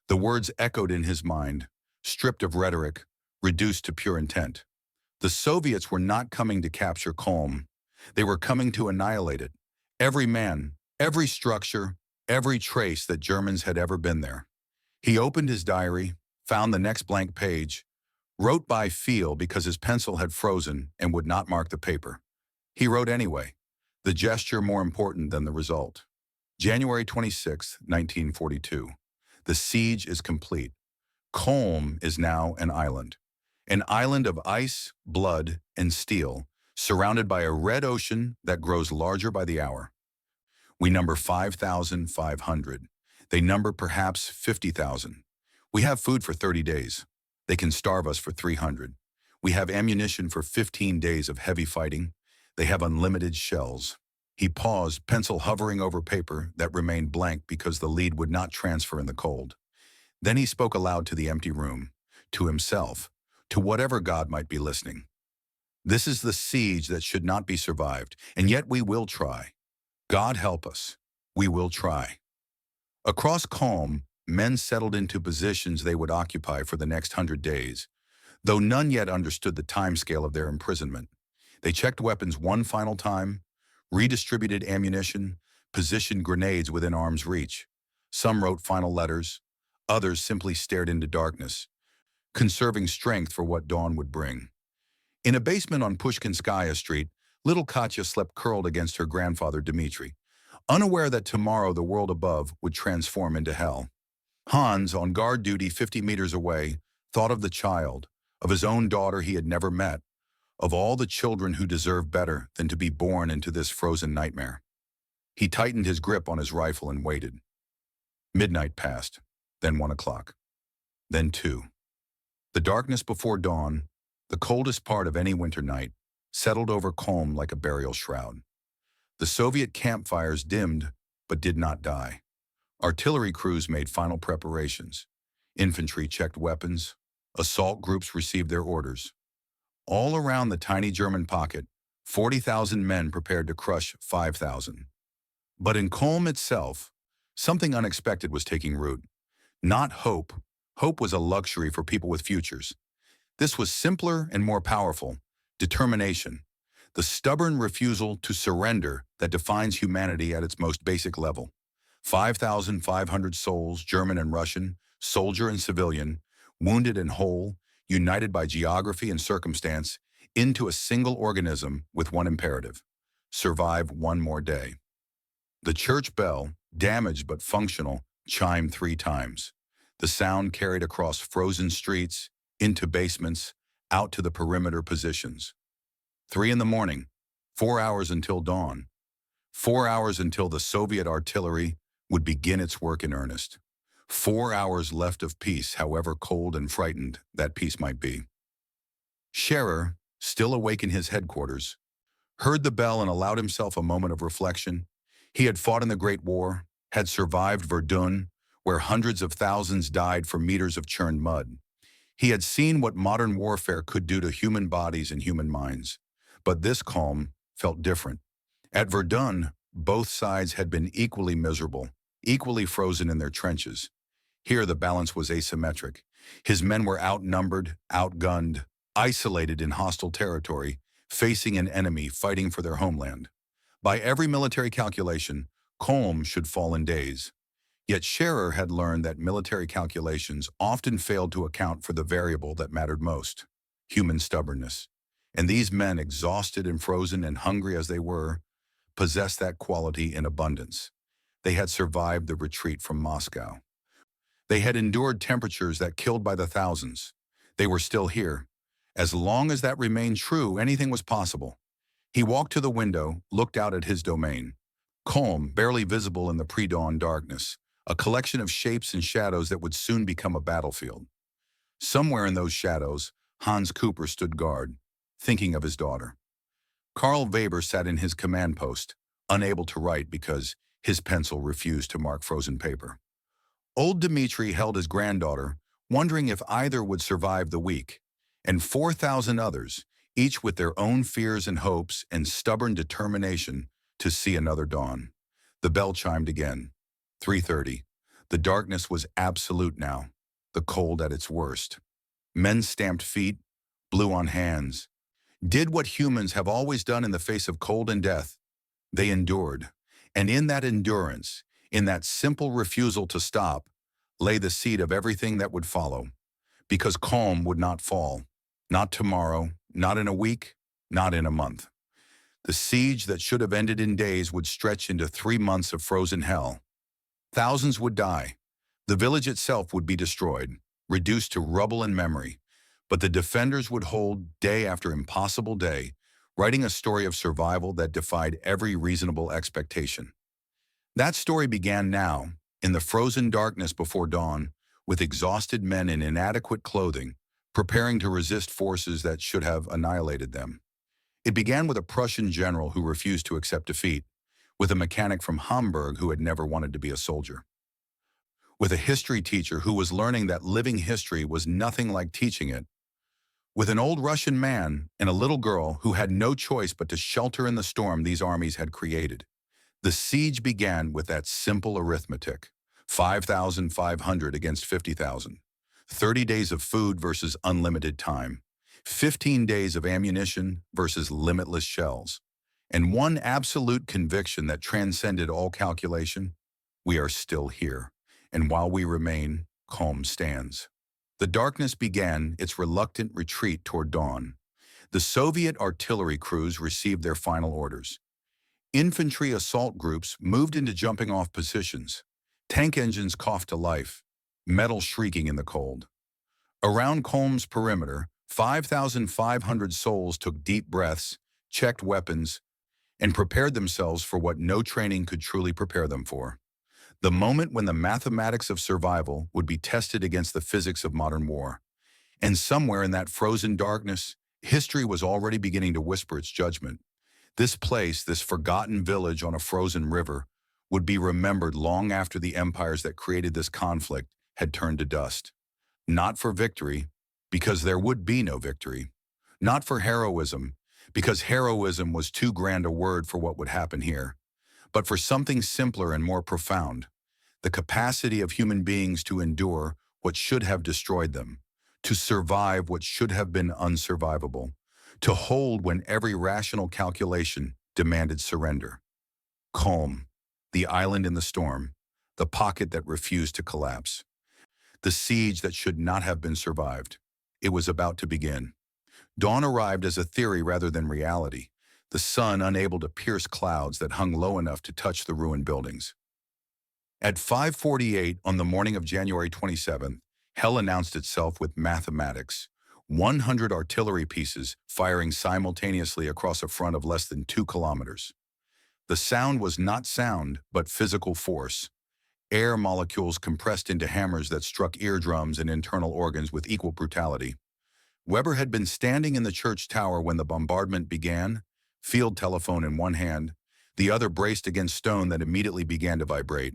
The words echoed in his mind, stripped of rhetoric, reduced to pure intent. The Soviets were not coming to capture Kulm. They were coming to annihilate it. Every man, every structure, every trace that Germans had ever been there. He opened his diary, found the next blank page, wrote by feel because his pencil had frozen and would not mark the paper. He wrote anyway, the gesture more important than the result. January 26, 1942. The siege is complete. Kulm is now an island of ice, blood, and steel, surrounded by a red ocean that grows larger by the hour. We number 5,500. They number perhaps 50,000. We have food for 30 days. They can starve us for 300. We have ammunition for 15 days of heavy fighting. They have unlimited shells. He paused, pencil hovering over paper that remained blank because the lead would not transfer in the cold. Then he spoke aloud to the empty room, to himself, to whatever God might be listening. This is the siege that should not be survived, and yet we will try. God help us. We will try. Across Kulm, men settled into positions they would occupy for the next 100 days, though none yet understood the timescale of their imprisonment. They checked weapons one final time, redistributed ammunition, positioned grenades within arm's reach. Some wrote final letters, others simply stared into darkness, conserving strength for what dawn would bring. In a basement on Pushkinskaya Street, little Katya slept curled against her grandfather Dmitri, unaware that tomorrow the world above would transform into hell. Hans, on guard duty 50 meters away, thought of the child, of his own daughter he had never met, of all the children who deserve better than to be born into this frozen nightmare. He tightened his grip on his rifle and waited. Midnight passed, then 1 o'clock, then 2. The darkness before dawn, the coldest part of any winter night, settled over Kulm like a burial shroud. The Soviet campfires dimmed, but did not die. Artillery crews made final preparations. Infantry checked weapons. Assault groups received their orders. All around the tiny German pocket, 40,000 men prepared to crush 5,000. But in Kulm itself, something unexpected was taking root. Not hope. Hope was a luxury for people with futures. This was simpler and more powerful. Determination. The stubborn refusal to surrender that defines humanity at its most basic level. 5,500 souls, German and Russian, soldier and civilian, wounded and whole, united by geography and circumstance, into a single organism with one imperative: survive one more day. The church bell, damaged but functional, chimed 3 times. The sound carried across frozen streets, into basements, out to the perimeter positions. 3 in the morning, 4 hours until dawn. 4 hours until the Soviet artillery would begin its work in earnest. 4 hours left of peace, however cold and frightened that peace might be. Scherer, still awake in his headquarters, heard the bell and allowed himself a moment of reflection. He had fought in the Great War, had survived Verdun, where hundreds of thousands died for meters of churned mud. He had seen what modern warfare could do to human bodies and human minds. But this Kulm felt different. At Verdun, both sides had been equally miserable, equally frozen in their trenches. Here the balance was asymmetric. His men were outnumbered, outgunned, isolated in hostile territory, facing an enemy fighting for their homeland. By every military calculation, Kulm should fall in days. Yet Scherer had learned that military calculations often failed to account for the variable that mattered most: human stubbornness. And these men, exhausted and frozen and hungry as they were, possessed that quality in abundance. They had survived the retreat from Moscow. They had endured temperatures that killed by the thousands. They were still here. As long as that remained true, anything was possible. He walked to the window, looked out at his domain. Kulm, barely visible in the pre-dawn darkness, a collection of shapes and shadows that would soon become a battlefield. Somewhere in those shadows, Hans Cooper stood guard, thinking of his daughter. Karl Weber sat in his command post, unable to write because his pencil refused to mark frozen paper. Old Dmitri held his granddaughter, wondering if either would survive the week, and 4,000 others, each with their own fears and hopes and stubborn determination to see another dawn. The bell chimed again. 3:30. The darkness was absolute now, the cold at its worst. Men stamped feet, blew on hands. did what humans have always done in the face of cold and death. They endured. And in that endurance, in that simple refusal to stop, lay the seed of everything that would follow. Because calm would not fall. Not tomorrow, not in a week, not in a month. The siege that should have ended in days would stretch into 3 months of frozen hell. Thousands would die. The village itself would be destroyed, reduced to rubble and memory. But the defenders would hold day after impossible day, writing a story of survival that defied every reasonable expectation. That story began now, in the frozen darkness before dawn, with exhausted men in inadequate clothing, preparing to resist forces that should have annihilated them. It began with a Prussian general who refused to accept defeat, with a mechanic from Hamburg who had never wanted to be a soldier, with a history teacher who was learning that living history was nothing like teaching it, with an old Russian man and a little girl who had no choice but to shelter in the storm these armies had created. The siege began with that simple arithmetic: 5,500 against 50,000. 30 days of food versus unlimited time. 15 days of ammunition versus limitless shells. And one absolute conviction that transcended all calculation: we are still here. And while we remain, calm stands. The darkness began its reluctant retreat toward dawn. The Soviet artillery crews received their final orders. Infantry assault groups moved into jumping-off positions. Tank engines coughed to life, metal shrieking in the cold. Around Kulm's perimeter, 5,500 souls took deep breaths, checked weapons, and prepared themselves for what no training could truly prepare them for. The moment when the mathematics of survival would be tested against the physics of modern war. And somewhere in that frozen darkness, history was already beginning to whisper its judgment. This place, this forgotten village on a frozen river, would be remembered long after the empires that created this conflict had turned to dust. Not for victory, because there would be no victory. Not for heroism, because heroism was too grand a word for what would happen here. But for something simpler and more profound: the capacity of human beings to endure what should have destroyed them, to survive what should have been unsurvivable, to hold when every rational calculation demanded surrender. Calm, the island in the storm, the pocket that refused to collapse. The siege that should not have been survived. It was about to begin. Dawn arrived as a theory rather than reality, the sun unable to pierce clouds that hung low enough to touch the ruined buildings. At 5:48 on the morning of January 27th, hell announced itself with mathematics. 100 artillery pieces firing simultaneously across a front of less than 2 kilometers. The sound was not sound, but physical force. Air molecules compressed into hammers that struck eardrums and internal organs with equal brutality. Weber had been standing in the church tower when the bombardment began, field telephone in one hand, the other braced against stone that immediately began to vibrate.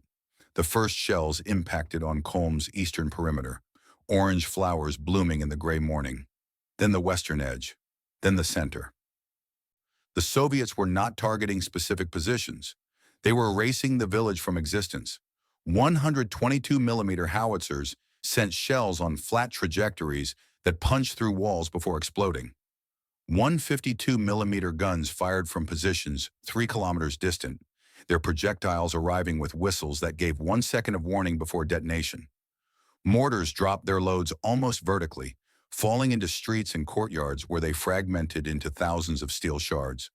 The first shells impacted on Kulm's eastern perimeter, orange flowers blooming in the gray morning. Then the western edge, then the center. The Soviets were not targeting specific positions. They were erasing the village from existence. 122mm howitzers sent shells on flat trajectories that punched through walls before exploding. 152mm guns fired from positions 3 kilometers distant, their projectiles arriving with whistles that gave 1 second of warning before detonation. Mortars dropped their loads almost vertically, falling into streets and courtyards where they fragmented into thousands of steel shards.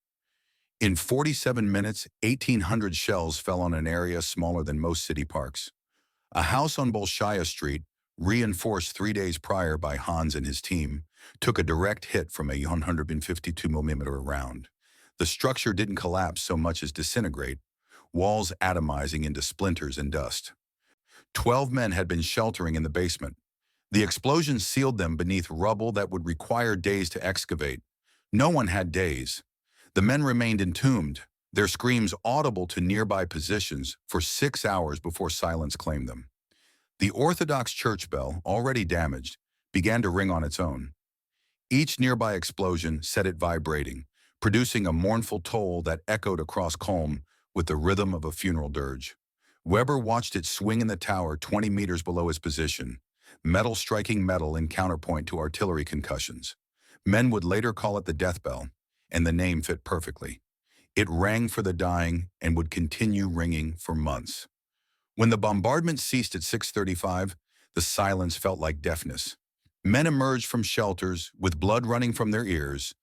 In 47 minutes, 1,800 shells fell on an area smaller than most city parks. A house on Bolshaya Street, reinforced 3 days prior by Hans and his team, took a direct hit from a 152mm round. The structure didn't collapse so much as disintegrate, walls atomizing into splinters and dust. 12 men had been sheltering in the basement. The explosion sealed them beneath rubble that would require days to excavate. No one had days. The men remained entombed, their screams audible to nearby positions for 6 hours before silence claimed them. The Orthodox church bell, already damaged, began to ring on its own. Each nearby explosion set it vibrating, producing a mournful toll that echoed across Kulm with the rhythm of a funeral dirge. Weber watched it swing in the tower 20 meters below his position, metal striking metal in counterpoint to artillery concussions. Men would later call it the death bell, and the name fit perfectly. It rang for the dying and would continue ringing for months. When the bombardment ceased at 6:35, the silence felt like deafness. Men emerged from shelters with blood running from their ears.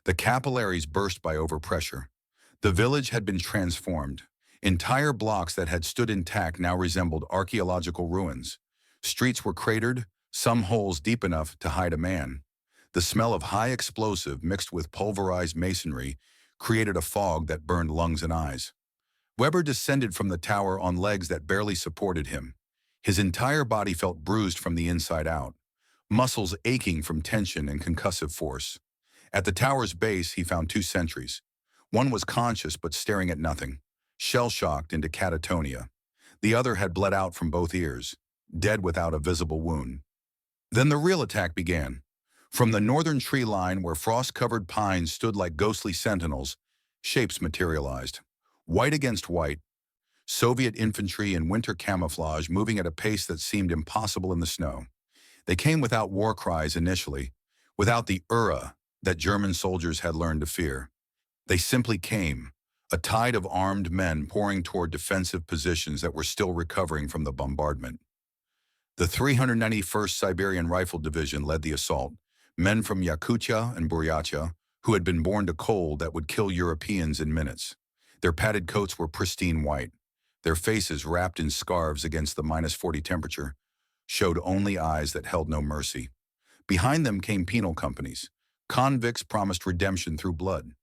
The capillaries burst by overpressure. The village had been transformed. Entire blocks that had stood intact now resembled archaeological ruins. Streets were cratered, some holes deep enough to hide a man. The smell of high explosive mixed with pulverized masonry created a fog that burned lungs and eyes. Weber descended from the tower on legs that barely supported him. His entire body felt bruised from the inside out, muscles aching from tension and concussive force. At the tower's base, he found two sentries. One was conscious but staring at nothing, shell-shocked into catatonia. The other had bled out from both ears, dead without a visible wound. Then the real attack began. From the northern tree line where frost-covered pines stood like ghostly sentinels, shapes materialized. White against white, Soviet infantry in winter camouflage moving at a pace that seemed impossible in the snow. They came without war cries initially, without the "Ura" that German soldiers had learned to fear. They simply came, a tide of armed men pouring toward defensive positions that were still recovering from the bombardment. The 391st Siberian Rifle Division led the assault, men from Yakutia and Buryatia, who had been born to cold that would kill Europeans in minutes. Their padded coats were pristine white. Their faces, wrapped in scarves against the -40 temperature, showed only eyes that held no mercy. Behind them came penal companies. Convicts promised redemption through blood.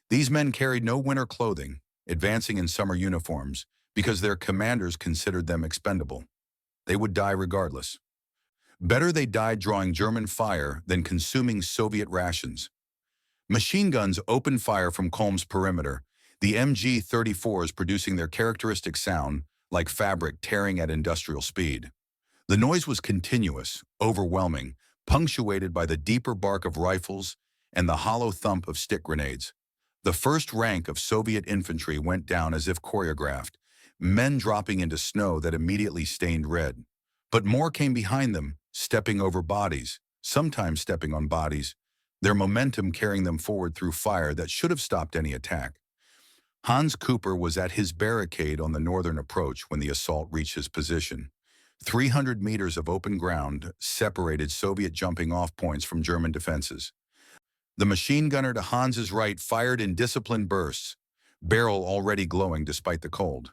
These men carried no winter clothing, advancing in summer uniforms, because their commanders considered them expendable. They would die regardless. Better they died drawing German fire than consuming Soviet rations. Machine guns opened fire from Kulm's perimeter, the MG-34s producing their characteristic sound, like fabric tearing at industrial speed. The noise was continuous, overwhelming, punctuated by the deeper bark of rifles and the hollow thump of stick grenades. The first rank of Soviet infantry went down as if choreographed, men dropping into snow that immediately stained red. But more came behind them, stepping over bodies, sometimes stepping on bodies, their momentum carrying them forward through fire that should have stopped any attack. Hans Cooper was at his barricade on the northern approach when the assault reached his position. 300 meters of open ground separated Soviet jumping-off points from German defenses. The machine gunner to Hans's right fired in disciplined bursts, barrel already glowing despite the cold.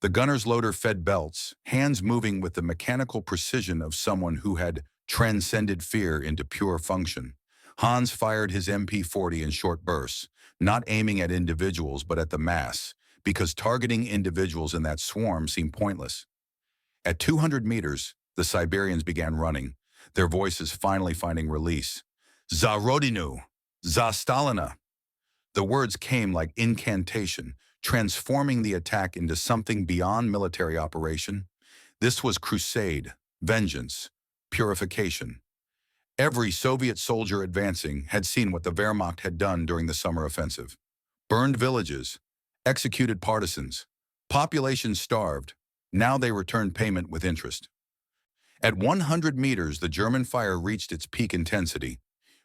The gunner's loader fed belts, hands moving with the mechanical precision of someone who had transcended fear into pure function. Hans fired his MP-40 in short bursts, not aiming at individuals but at the mass, because targeting individuals in that swarm seemed pointless. At 200 meters, the Siberians began running, their voices finally finding release. "Za Rodinu! Za Stalina!" The words came like incantation, transforming the attack into something beyond military operation. This was crusade, vengeance, purification. Every Soviet soldier advancing had seen what the Wehrmacht had done during the summer offensive. Burned villages, executed partisans, populations starved. Now they returned payment with interest. At 100 meters, the German fire reached its peak intensity.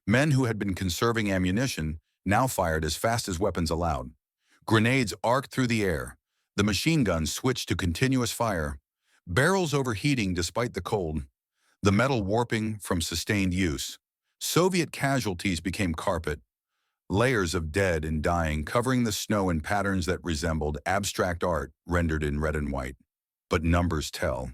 Men who had been conserving ammunition now fired as fast as weapons allowed. Grenades arced through the air. The machine guns switched to continuous fire. Barrels overheating despite the cold. The metal warping from sustained use. Soviet casualties became carpet, layers of dead and dying covering the snow in patterns that resembled abstract art rendered in red and white. But numbers tell.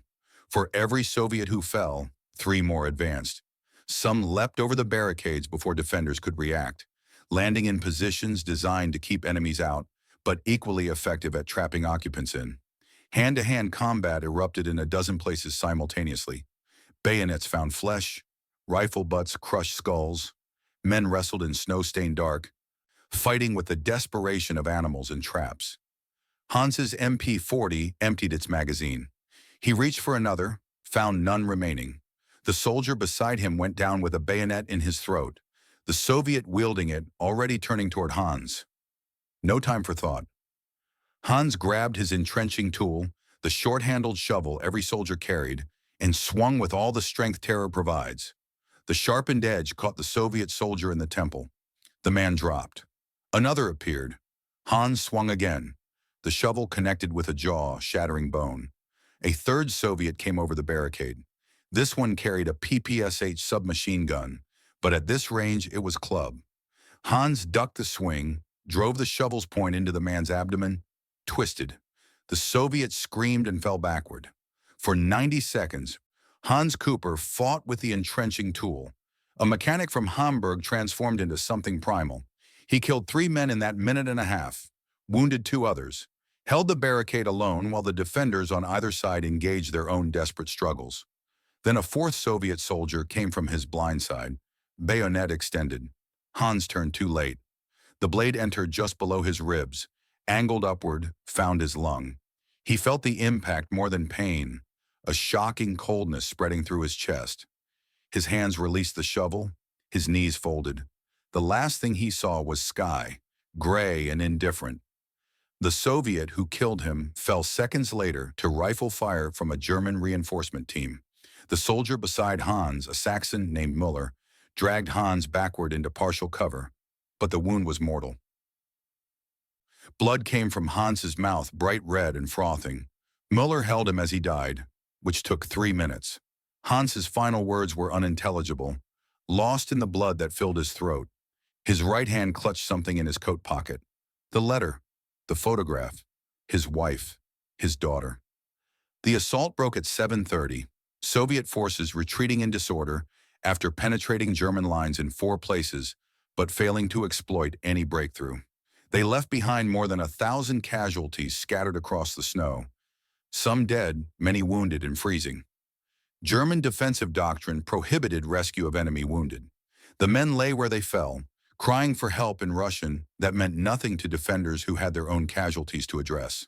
For every Soviet who fell, 3 more advanced. Some leapt over the barricades before defenders could react, landing in positions designed to keep enemies out, but equally effective at trapping occupants in. Hand-to-hand combat erupted in a dozen places simultaneously. Bayonets found flesh, rifle butts crushed skulls. Men wrestled in snow-stained dark, fighting with the desperation of animals in traps. Hans's MP-40 emptied its magazine. He reached for another, found none remaining. The soldier beside him went down with a bayonet in his throat, the Soviet wielding it, already turning toward Hans. No time for thought. Hans grabbed his entrenching tool, the short-handled shovel every soldier carried, and swung with all the strength terror provides. The sharpened edge caught the Soviet soldier in the temple. The man dropped. Another appeared. Hans swung again. The shovel connected with a jaw, shattering bone. A third Soviet came over the barricade. This one carried a PPSH submachine gun, but at this range it was club. Hans ducked the swing, drove the shovel's point into the man's abdomen, twisted. The Soviet screamed and fell backward. For 90 seconds, Hans Cooper fought with the entrenching tool. A mechanic from Hamburg transformed into something primal. He killed 3 men in that minute and a half, wounded 2 others, held the barricade alone while the defenders on either side engaged their own desperate struggles. Then a 4th Soviet soldier came from his blind side, bayonet extended. Hans turned too late. The blade entered just below his ribs, angled upward, found his lung. He felt the impact more than pain, a shocking coldness spreading through his chest. His hands released the shovel, his knees folded. The last thing he saw was sky, gray and indifferent. The Soviet who killed him fell seconds later to rifle fire from a German reinforcement team. The soldier beside Hans, a Saxon named Müller, dragged Hans backward into partial cover, but the wound was mortal. Blood came from Hans's mouth, bright red and frothing. Müller held him as he died, which took 3 minutes. Hans's final words were unintelligible, lost in the blood that filled his throat. His right hand clutched something in his coat pocket. The letter, the photograph, his wife, his daughter. The assault broke at 7:30, Soviet forces retreating in disorder after penetrating German lines in 4 places, but failing to exploit any breakthrough. They left behind more than 1,000 casualties scattered across the snow, some dead, many wounded and freezing. German defensive doctrine prohibited rescue of enemy wounded. The men lay where they fell, crying for help in Russian that meant nothing to defenders who had their own casualties to address.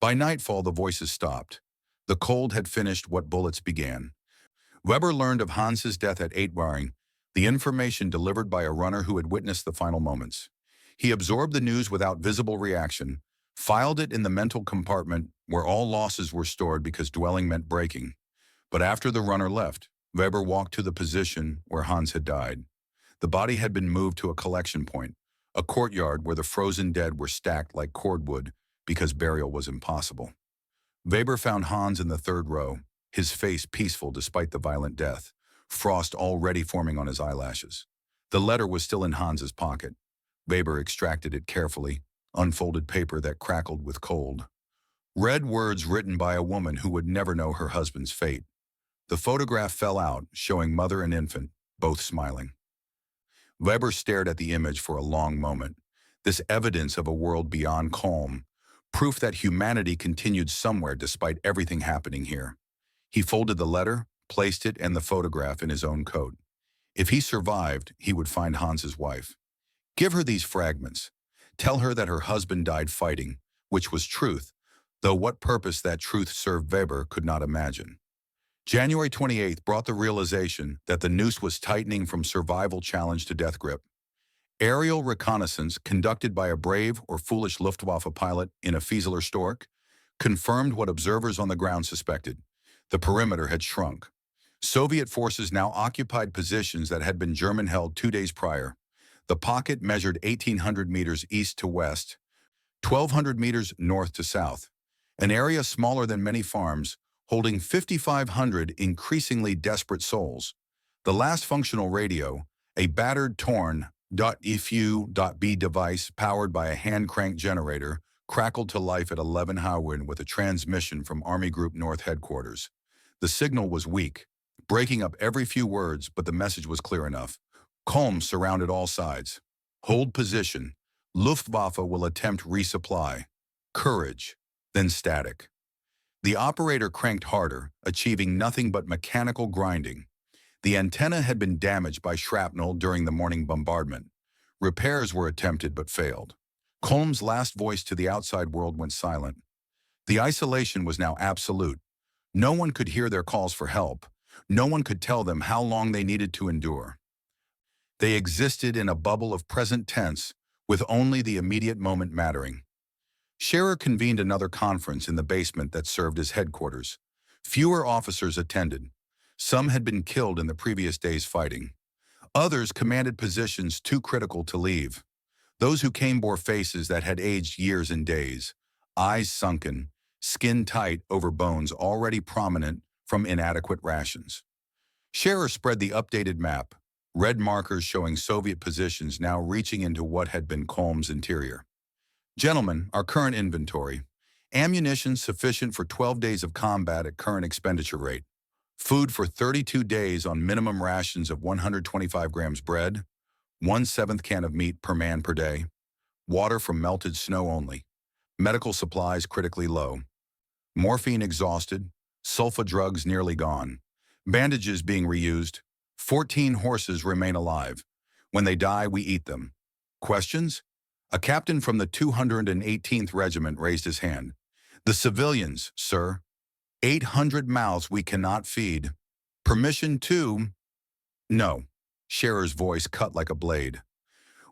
By nightfall, the voices stopped. The cold had finished what bullets began. Weber learned of Hans's death at 8 Waring, the information delivered by a runner who had witnessed the final moments. He absorbed the news without visible reaction, filed it in the mental compartment where all losses were stored because dwelling meant breaking. But after the runner left, Weber walked to the position where Hans had died. The body had been moved to a collection point, a courtyard where the frozen dead were stacked like cordwood because burial was impossible. Weber found Hans in the 3rd row, his face peaceful despite the violent death, frost already forming on his eyelashes. The letter was still in Hans's pocket. Weber extracted it carefully, unfolded paper that crackled with cold. Read words written by a woman who would never know her husband's fate. The photograph fell out, showing mother and infant, both smiling. Weber stared at the image for a long moment, this evidence of a world beyond calm, proof that humanity continued somewhere despite everything happening here. He folded the letter, placed it and the photograph in his own coat. If he survived, he would find Hans's wife. Give her these fragments. Tell her that her husband died fighting, which was truth, though what purpose that truth served Weber could not imagine. January 28th brought the realization that the noose was tightening from survival challenge to death grip. Aerial reconnaissance conducted by a brave or foolish Luftwaffe pilot in a Fieseler Stork confirmed what observers on the ground suspected. The perimeter had shrunk. Soviet forces now occupied positions that had been German-held 2 days prior. The pocket measured 1,800 meters east to west, 1,200 meters north to south, an area smaller than many farms, holding 5,500 increasingly desperate souls. The last functional radio, a battered, torn .efu.b device powered by a hand-cranked generator, crackled to life at 11 Howin with a transmission from Army Group North headquarters. The signal was weak, breaking up every few words, but the message was clear enough. Calm surrounded all sides. Hold position. Luftwaffe will attempt resupply. Courage, then static. The operator cranked harder, achieving nothing but mechanical grinding. The antenna had been damaged by shrapnel during the morning bombardment. Repairs were attempted but failed. Colm's last voice to the outside world went silent. The isolation was now absolute. No one could hear their calls for help. No one could tell them how long they needed to endure. They existed in a bubble of present tense, with only the immediate moment mattering. Scherer convened another conference in the basement that served as headquarters. Fewer officers attended. Some had been killed in the previous day's fighting. Others commanded positions too critical to leave. Those who came bore faces that had aged years and days, eyes sunken, skin tight over bones already prominent from inadequate rations. Scherer spread the updated map, red markers showing Soviet positions now reaching into what had been Kulm's interior. Gentlemen, our current inventory. Ammunition sufficient for 12 days of combat at current expenditure rate. Food for 32 days on minimum rations of 125 grams bread, 1/7 can of meat per man per day. Water from melted snow only. Medical supplies critically low. Morphine exhausted. Sulfa drugs nearly gone. Bandages being reused. 14 horses remain alive. When they die, we eat them. Questions? A captain from the 218th Regiment raised his hand. The civilians, sir. 800 mouths we cannot feed. Permission to... No. Scherer's voice cut like a blade.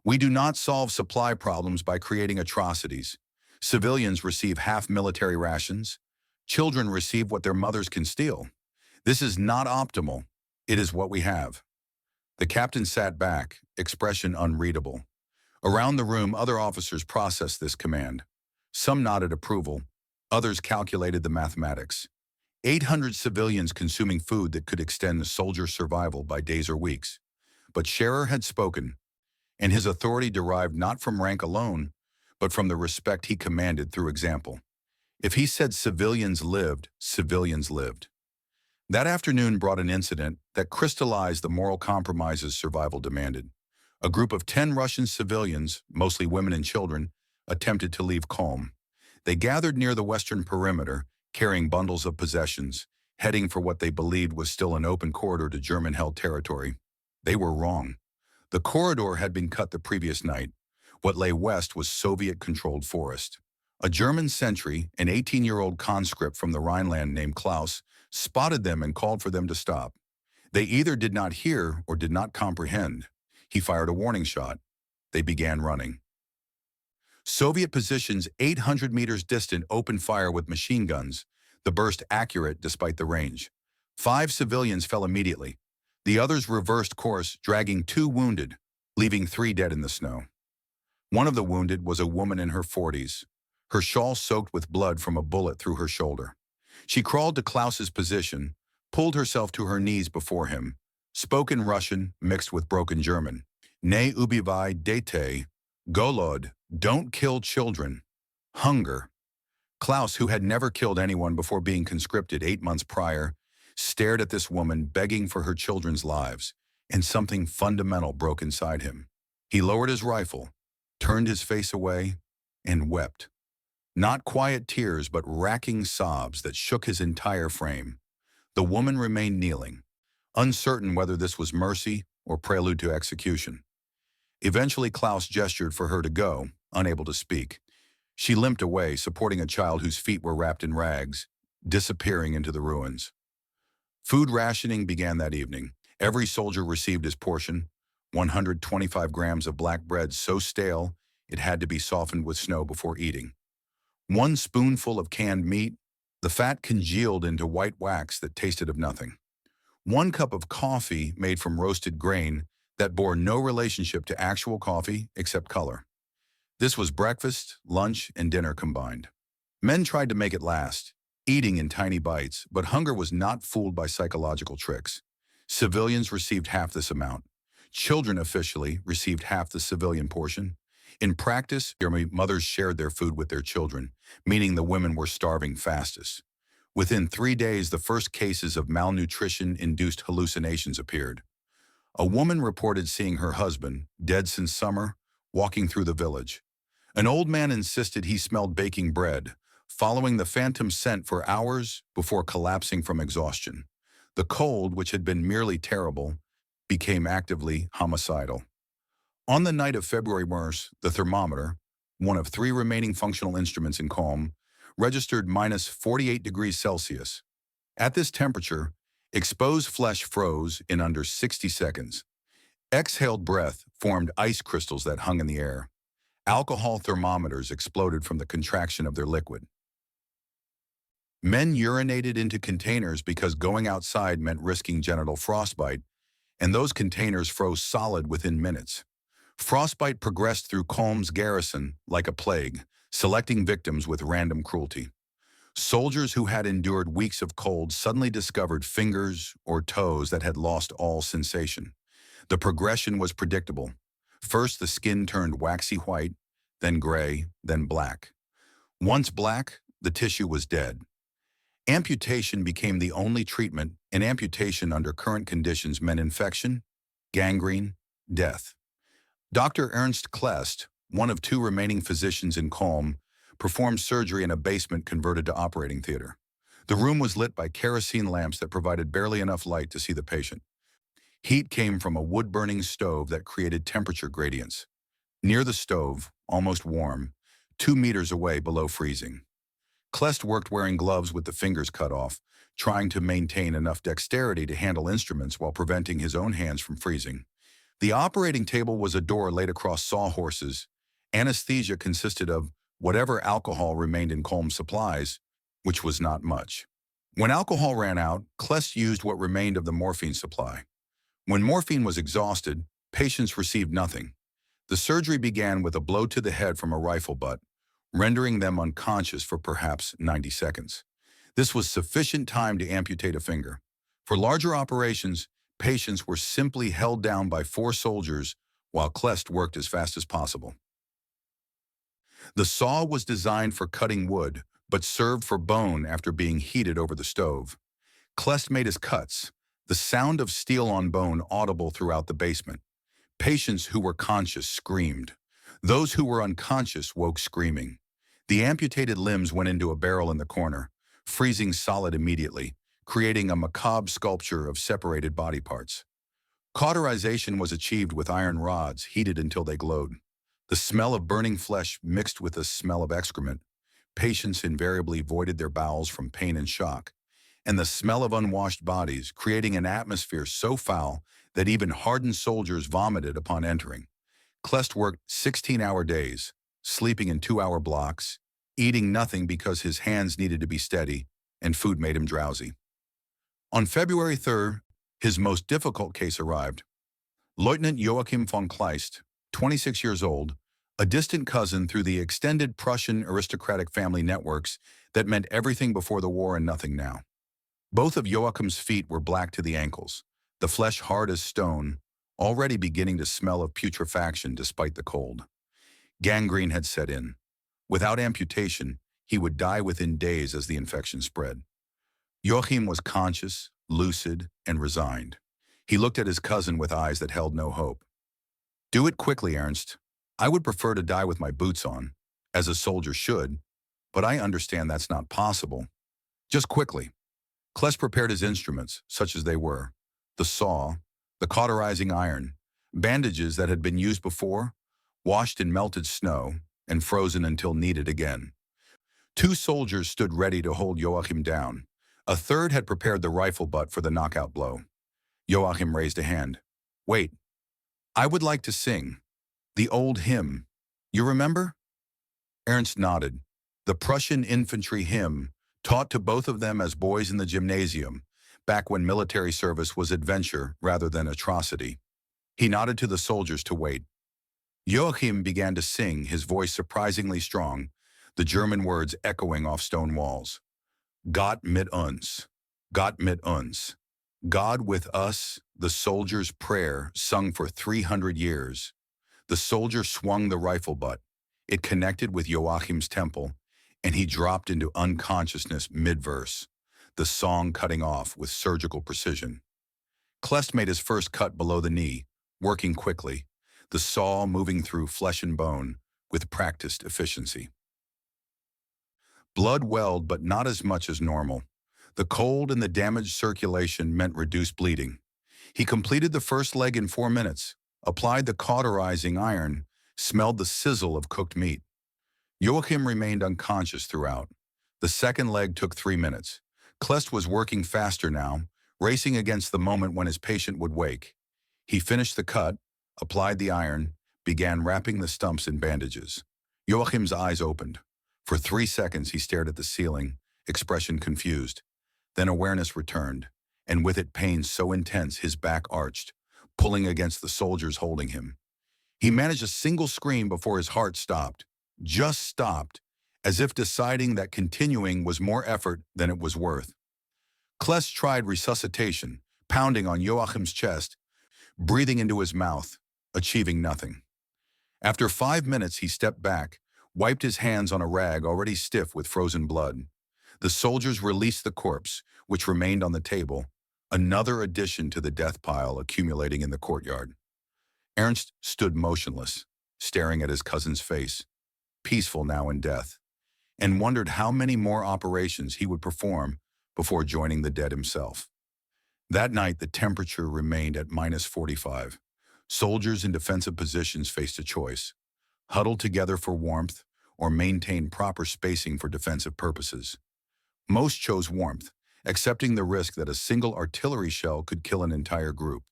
We do not solve supply problems by creating atrocities. Civilians receive half military rations. Children receive what their mothers can steal. This is not optimal. It is what we have. The captain sat back, expression unreadable. Around the room, other officers processed this command. Some nodded approval. Others calculated the mathematics. 800 civilians consuming food that could extend the soldier's survival by days or weeks. But Scherer had spoken, and his authority derived not from rank alone, but from the respect he commanded through example. If he said civilians lived, civilians lived. That afternoon brought an incident that crystallized the moral compromises survival demanded. A group of 10 Russian civilians, mostly women and children, attempted to leave Kulm. They gathered near the western perimeter, carrying bundles of possessions, heading for what they believed was still an open corridor to German-held territory. They were wrong. The corridor had been cut the previous night. What lay west was Soviet-controlled forest. A German sentry, an 18-year-old conscript from the Rhineland named Klaus, spotted them and called for them to stop. They either did not hear or did not comprehend. He fired a warning shot. They began running. Soviet positions 800 meters distant opened fire with machine guns, the burst accurate despite the range. 5 civilians fell immediately. The others reversed course, dragging 2 wounded, leaving 3 dead in the snow. One of the wounded was a woman in her 40s, her shawl soaked with blood from a bullet through her shoulder. She crawled to Klaus's position, pulled herself to her knees before him, spoke in Russian mixed with broken German. Ne ubivai dete, golod, don't kill children. Hunger. Klaus, who had never killed anyone before being conscripted 8 months prior, stared at this woman begging for her children's lives, and something fundamental broke inside him. He lowered his rifle, turned his face away, and wept. Not quiet tears, but racking sobs that shook his entire frame. The woman remained kneeling, uncertain whether this was mercy or prelude to execution. Eventually, Klaus gestured for her to go, unable to speak. She limped away, supporting a child whose feet were wrapped in rags, disappearing into the ruins. Food rationing began that evening. Every soldier received his portion, 125 grams of black bread so stale it had to be softened with snow before eating. 1 spoonful of canned meat, the fat congealed into white wax that tasted of nothing. 1 cup of coffee made from roasted grain that bore no relationship to actual coffee except color. This was breakfast, lunch, and dinner combined. Men tried to make it last, eating in tiny bites, but hunger was not fooled by psychological tricks. Civilians received half this amount. Children officially received half the civilian portion. In practice, mothers shared their food with their children, meaning the women were starving fastest. Within 3 days, the first cases of malnutrition-induced hallucinations appeared. A woman reported seeing her husband, dead since summer, walking through the village. An old man insisted he smelled baking bread, following the phantom scent for hours before collapsing from exhaustion. The cold, which had been merely terrible, became actively homicidal. On the night of February 1st, the thermometer, one of 3 remaining functional instruments in Kulm, registered minus 48 degrees Celsius. At this temperature, exposed flesh froze in under 60 seconds. Exhaled breath formed ice crystals that hung in the air. Alcohol thermometers exploded from the contraction of their liquid. Men urinated into containers because going outside meant risking genital frostbite, and those containers froze solid within minutes. Frostbite progressed through Culm's garrison like a plague, selecting victims with random cruelty. Soldiers who had endured weeks of cold suddenly discovered fingers or toes that had lost all sensation. The progression was predictable. First, the skin turned waxy white, then gray, then black. Once black, the tissue was dead. Amputation became the only treatment, and amputation under current conditions meant infection, gangrene, death. Dr. Ernst Klest, one of two remaining physicians in Culm, performed surgery in a basement converted to operating theater. The room was lit by kerosene lamps that provided barely enough light to see the patient. Heat came from a wood-burning stove that created temperature gradients. Near the stove, almost warm, 2 meters away below freezing. Klest worked wearing gloves with the fingers cut off, trying to maintain enough dexterity to handle instruments while preventing his own hands from freezing. The operating table was a door laid across sawhorses. Anesthesia consisted of whatever alcohol remained in Culm's supplies, which was not much. When alcohol ran out, Klest used what remained of the morphine supply. When morphine was exhausted, patients received nothing. The surgery began with a blow to the head from a rifle butt, rendering them unconscious for perhaps 90 seconds. This was sufficient time to amputate a finger. For larger operations, patients were simply held down by 4 soldiers while Klest worked as fast as possible. The saw was designed for cutting wood, but served for bone after being heated over the stove. Klest made his cuts, the sound of steel on bone audible throughout the basement. Patients who were conscious screamed. Those who were unconscious woke screaming. The amputated limbs went into a barrel in the corner, freezing solid immediately, creating a macabre sculpture of separated body parts. Cauterization was achieved with iron rods heated until they glowed. The smell of burning flesh mixed with the smell of excrement. Patients invariably voided their bowels from pain and shock, and the smell of unwashed bodies, creating an atmosphere so foul that even hardened soldiers vomited upon entering. Klest worked 16-hour days, sleeping in 2-hour blocks, eating nothing because his hands needed to be steady, and food made him drowsy. On February 3rd, his most difficult case arrived. Lieutenant Joachim von Kleist, 26 years old, a distant cousin through the extended Prussian aristocratic family networks that meant everything before the war and nothing now. Both of Joachim's feet were black to the ankles, the flesh hard as stone, already beginning to smell of putrefaction despite the cold. Gangrene had set in. Without amputation, he would die within days as the infection spread. Joachim was conscious, lucid, and resigned. He looked at his cousin with eyes that held no hope. "Do it quickly, Ernst. I would prefer to die with my boots on, as a soldier should, but I understand that's not possible. Just quickly." Klest prepared his instruments, such as they were: the saw, the cauterizing iron, bandages that had been used before, washed in melted snow, and frozen until needed again. 2 soldiers stood ready to hold Joachim down. A third had prepared the rifle butt for the knockout blow. Joachim raised a hand. "Wait, I would like to sing. The old hymn. You remember?" Ernst nodded. The Prussian infantry hymn, taught to both of them as boys in the gymnasium, back when military service was adventure rather than atrocity. He nodded to the soldiers to wait. Joachim began to sing, his voice surprisingly strong, the German words echoing off stone walls. "Gott mit uns, Gott mit uns. God with us," the soldier's prayer sung for 300 years. The soldier swung the rifle butt. It connected with Joachim's temple, and he dropped into unconsciousness mid-verse, the song cutting off with surgical precision. Klest made his first cut below the knee, working quickly, the saw moving through flesh and bone with practiced efficiency. Blood welled, but not as much as normal. The cold and the damaged circulation meant reduced bleeding. He completed the first leg in 4 minutes, applied the cauterizing iron, smelled the sizzle of cooked meat. Joachim remained unconscious throughout. The second leg took 3 minutes. Klest was working faster now, racing against the moment when his patient would wake. He finished the cut, applied the iron, began wrapping the stumps in bandages. Joachim's eyes opened. For 3 seconds he stared at the ceiling, expression confused. Then awareness returned, and with it pain so intense his back arched, pulling against the soldiers holding him. He managed a single scream before his heart stopped. Just stopped, as if deciding that continuing was more effort than it was worth. Kless tried resuscitation, pounding on Joachim's chest, breathing into his mouth, achieving nothing. After 5 minutes, he stepped back, wiped his hands on a rag already stiff with frozen blood. The soldiers released the corpse, which remained on the table, another addition to the death pile accumulating in the courtyard. Ernst stood motionless, staring at his cousin's face, peaceful now in death, and wondered how many more operations he would perform before joining the dead himself. That night, the temperature remained at -45. Soldiers in defensive positions faced a choice: huddle together for warmth or maintain proper spacing for defensive purposes. Most chose warmth, accepting the risk that a single artillery shell could kill an entire group.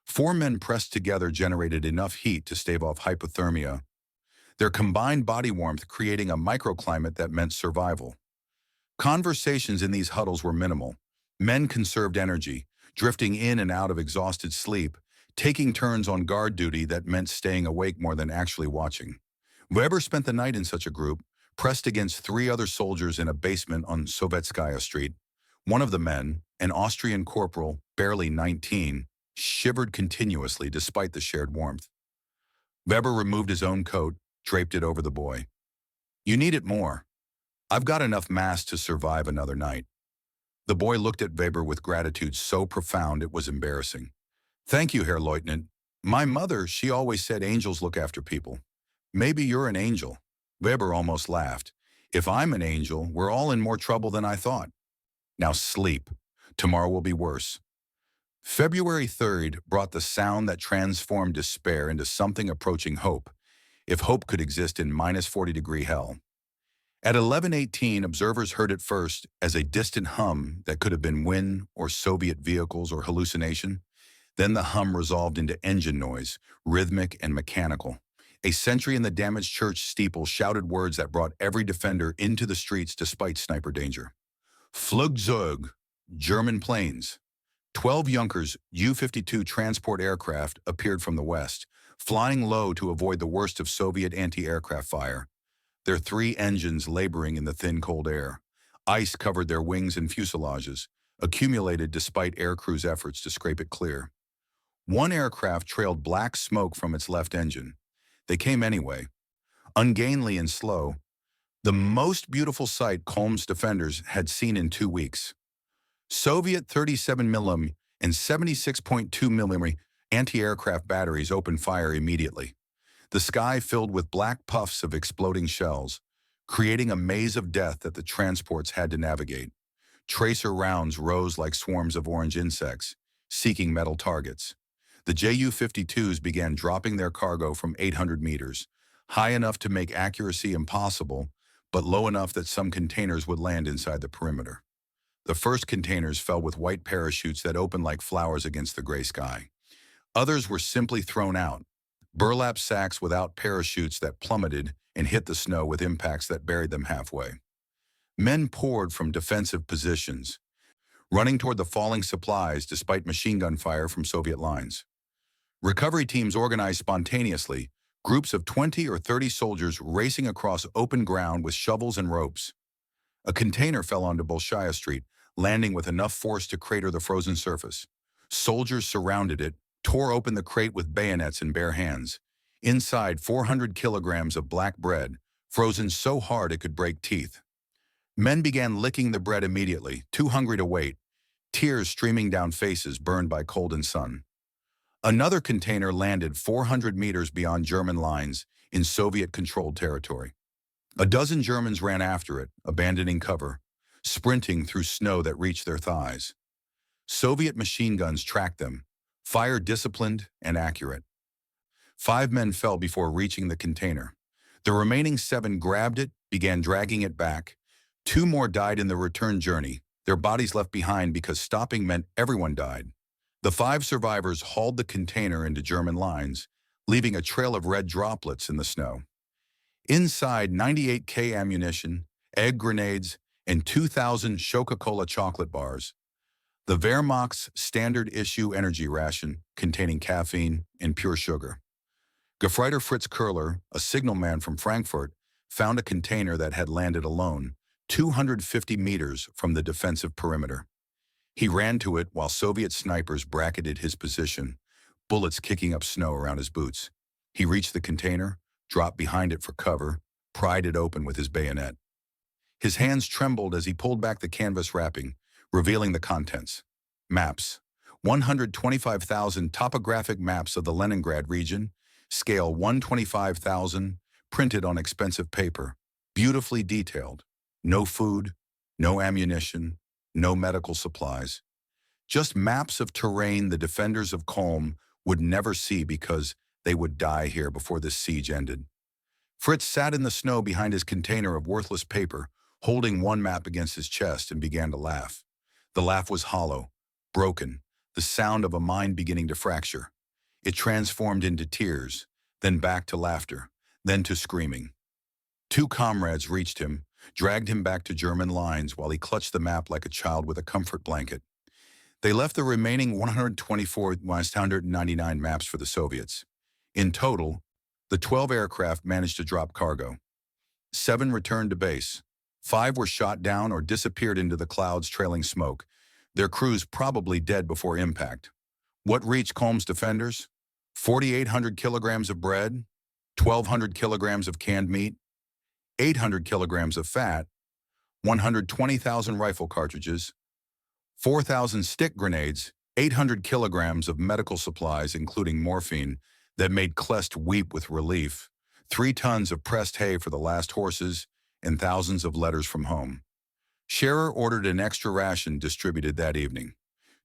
4 men pressed together generated enough heat to stave off hypothermia, their combined body warmth creating a microclimate that meant survival. Conversations in these huddles were minimal. Men conserved energy, drifting in and out of exhausted sleep, taking turns on guard duty that meant staying awake more than actually watching. Weber spent the night in such a group, pressed against 3 other soldiers in a basement on Sovetskaya Street. One of the men, an Austrian corporal, barely 19, shivered continuously despite the shared warmth. Weber removed his own coat, draped it over the boy. "You need it more. I've got enough mass to survive another night." The boy looked at Weber with gratitude so profound it was embarrassing. "Thank you, Herr Leutnant. My mother, she always said angels look after people. Maybe you're an angel." Weber almost laughed. "If I'm an angel, we're all in more trouble than I thought. Now sleep. Tomorrow will be worse." February 3rd brought the sound that transformed despair into something approaching hope, if hope could exist in -40-degree hell. At 11:18, observers heard it first as a distant hum that could have been wind or Soviet vehicles or hallucination. Then the hum resolved into engine noise, rhythmic and mechanical. A sentry in the damaged church steeple shouted words that brought every defender into the streets despite sniper danger. Flugzeug, German planes. 12 Junkers U-52 transport aircraft appeared from the west, flying low to avoid the worst of Soviet anti-aircraft fire. Their 3 engines laboring in the thin, cold air. Ice covered their wings and fuselages, accumulated despite aircrew's efforts to scrape it clear. One aircraft trailed black smoke from its left engine. They came anyway, ungainly and slow, the most beautiful sight Kolm's defenders had seen in 2 weeks. Soviet 37mm and 76.2mm anti-aircraft batteries opened fire immediately. The sky filled with black puffs of exploding shells, creating a maze of death that the transports had to navigate. Tracer rounds rose like swarms of orange insects, seeking metal targets. The Ju-52s began dropping their cargo from 800 meters, high enough to make accuracy impossible, but low enough that some containers would land inside the perimeter. The first containers fell with white parachutes that opened like flowers against the gray sky. Others were simply thrown out, burlap sacks without parachutes that plummeted and hit the snow with impacts that buried them halfway. Men poured from defensive positions, running toward the falling supplies despite machine gun fire from Soviet lines. Recovery teams organized spontaneously, groups of 20 or 30 soldiers racing across open ground with shovels and ropes. A container fell onto Bolshaya Street, landing with enough force to crater the frozen surface. Soldiers surrounded it, tore open the crate with bayonets in bare hands. Inside, 400 kilograms of black bread, frozen so hard it could break teeth. Men began licking the bread immediately, too hungry to wait, tears streaming down faces burned by cold and sun. Another container landed 400 meters beyond German lines in Soviet-controlled territory. A dozen Germans ran after it, abandoning cover, sprinting through snow that reached their thighs. Soviet machine guns tracked them, fire disciplined and accurate. 5 men fell before reaching the container. The remaining 7 grabbed it, began dragging it back. 2 more died in the return journey, their bodies left behind because stopping meant everyone died. The 5 survivors hauled the container into German lines, leaving a trail of red droplets in the snow. Inside, 98K ammunition, egg grenades, and 2,000 Coca-Cola chocolate bars. The Wehrmacht's standard issue energy ration containing caffeine and pure sugar. Gefreiter Fritz Kurler, a signalman from Frankfurt, found a container that had landed alone, 250 meters from the defensive perimeter. He ran to it while Soviet snipers bracketed his position, bullets kicking up snow around his boots. He reached the container, dropped behind it for cover, pried it open with his bayonet. His hands trembled as he pulled back the canvas wrapping, revealing the contents. Maps. 125,000 topographic maps of the Leningrad region, scale 125,000, printed on expensive paper, beautifully detailed. No food, no ammunition, no medical supplies. Just maps of terrain the defenders of Kulm would never see because they would die here before this siege ended. Fritz sat in the snow behind his container of worthless paper, holding one map against his chest, and began to laugh. The laugh was hollow, broken, the sound of a mind beginning to fracture. It transformed into tears, then back to laughter, then to screaming. Two comrades reached him, dragged him back to German lines while he clutched the map like a child with a comfort blanket. They left the remaining 199 maps for the Soviets. In total, the 12 aircraft managed to drop cargo. 7 returned to base. 5 were shot down or disappeared into the clouds trailing smoke, their crews probably dead before impact. What reached Kulm's defenders? 4,800 kilograms of bread, 1,200 kilograms of canned meat, 800 kilograms of fat, 120,000 rifle cartridges, 4,000 stick grenades, 800 kilograms of medical supplies including morphine that made Kleist weep with relief, 3 tons of pressed hay for the last horses, and thousands of letters from home. Scherer ordered an extra ration distributed that evening.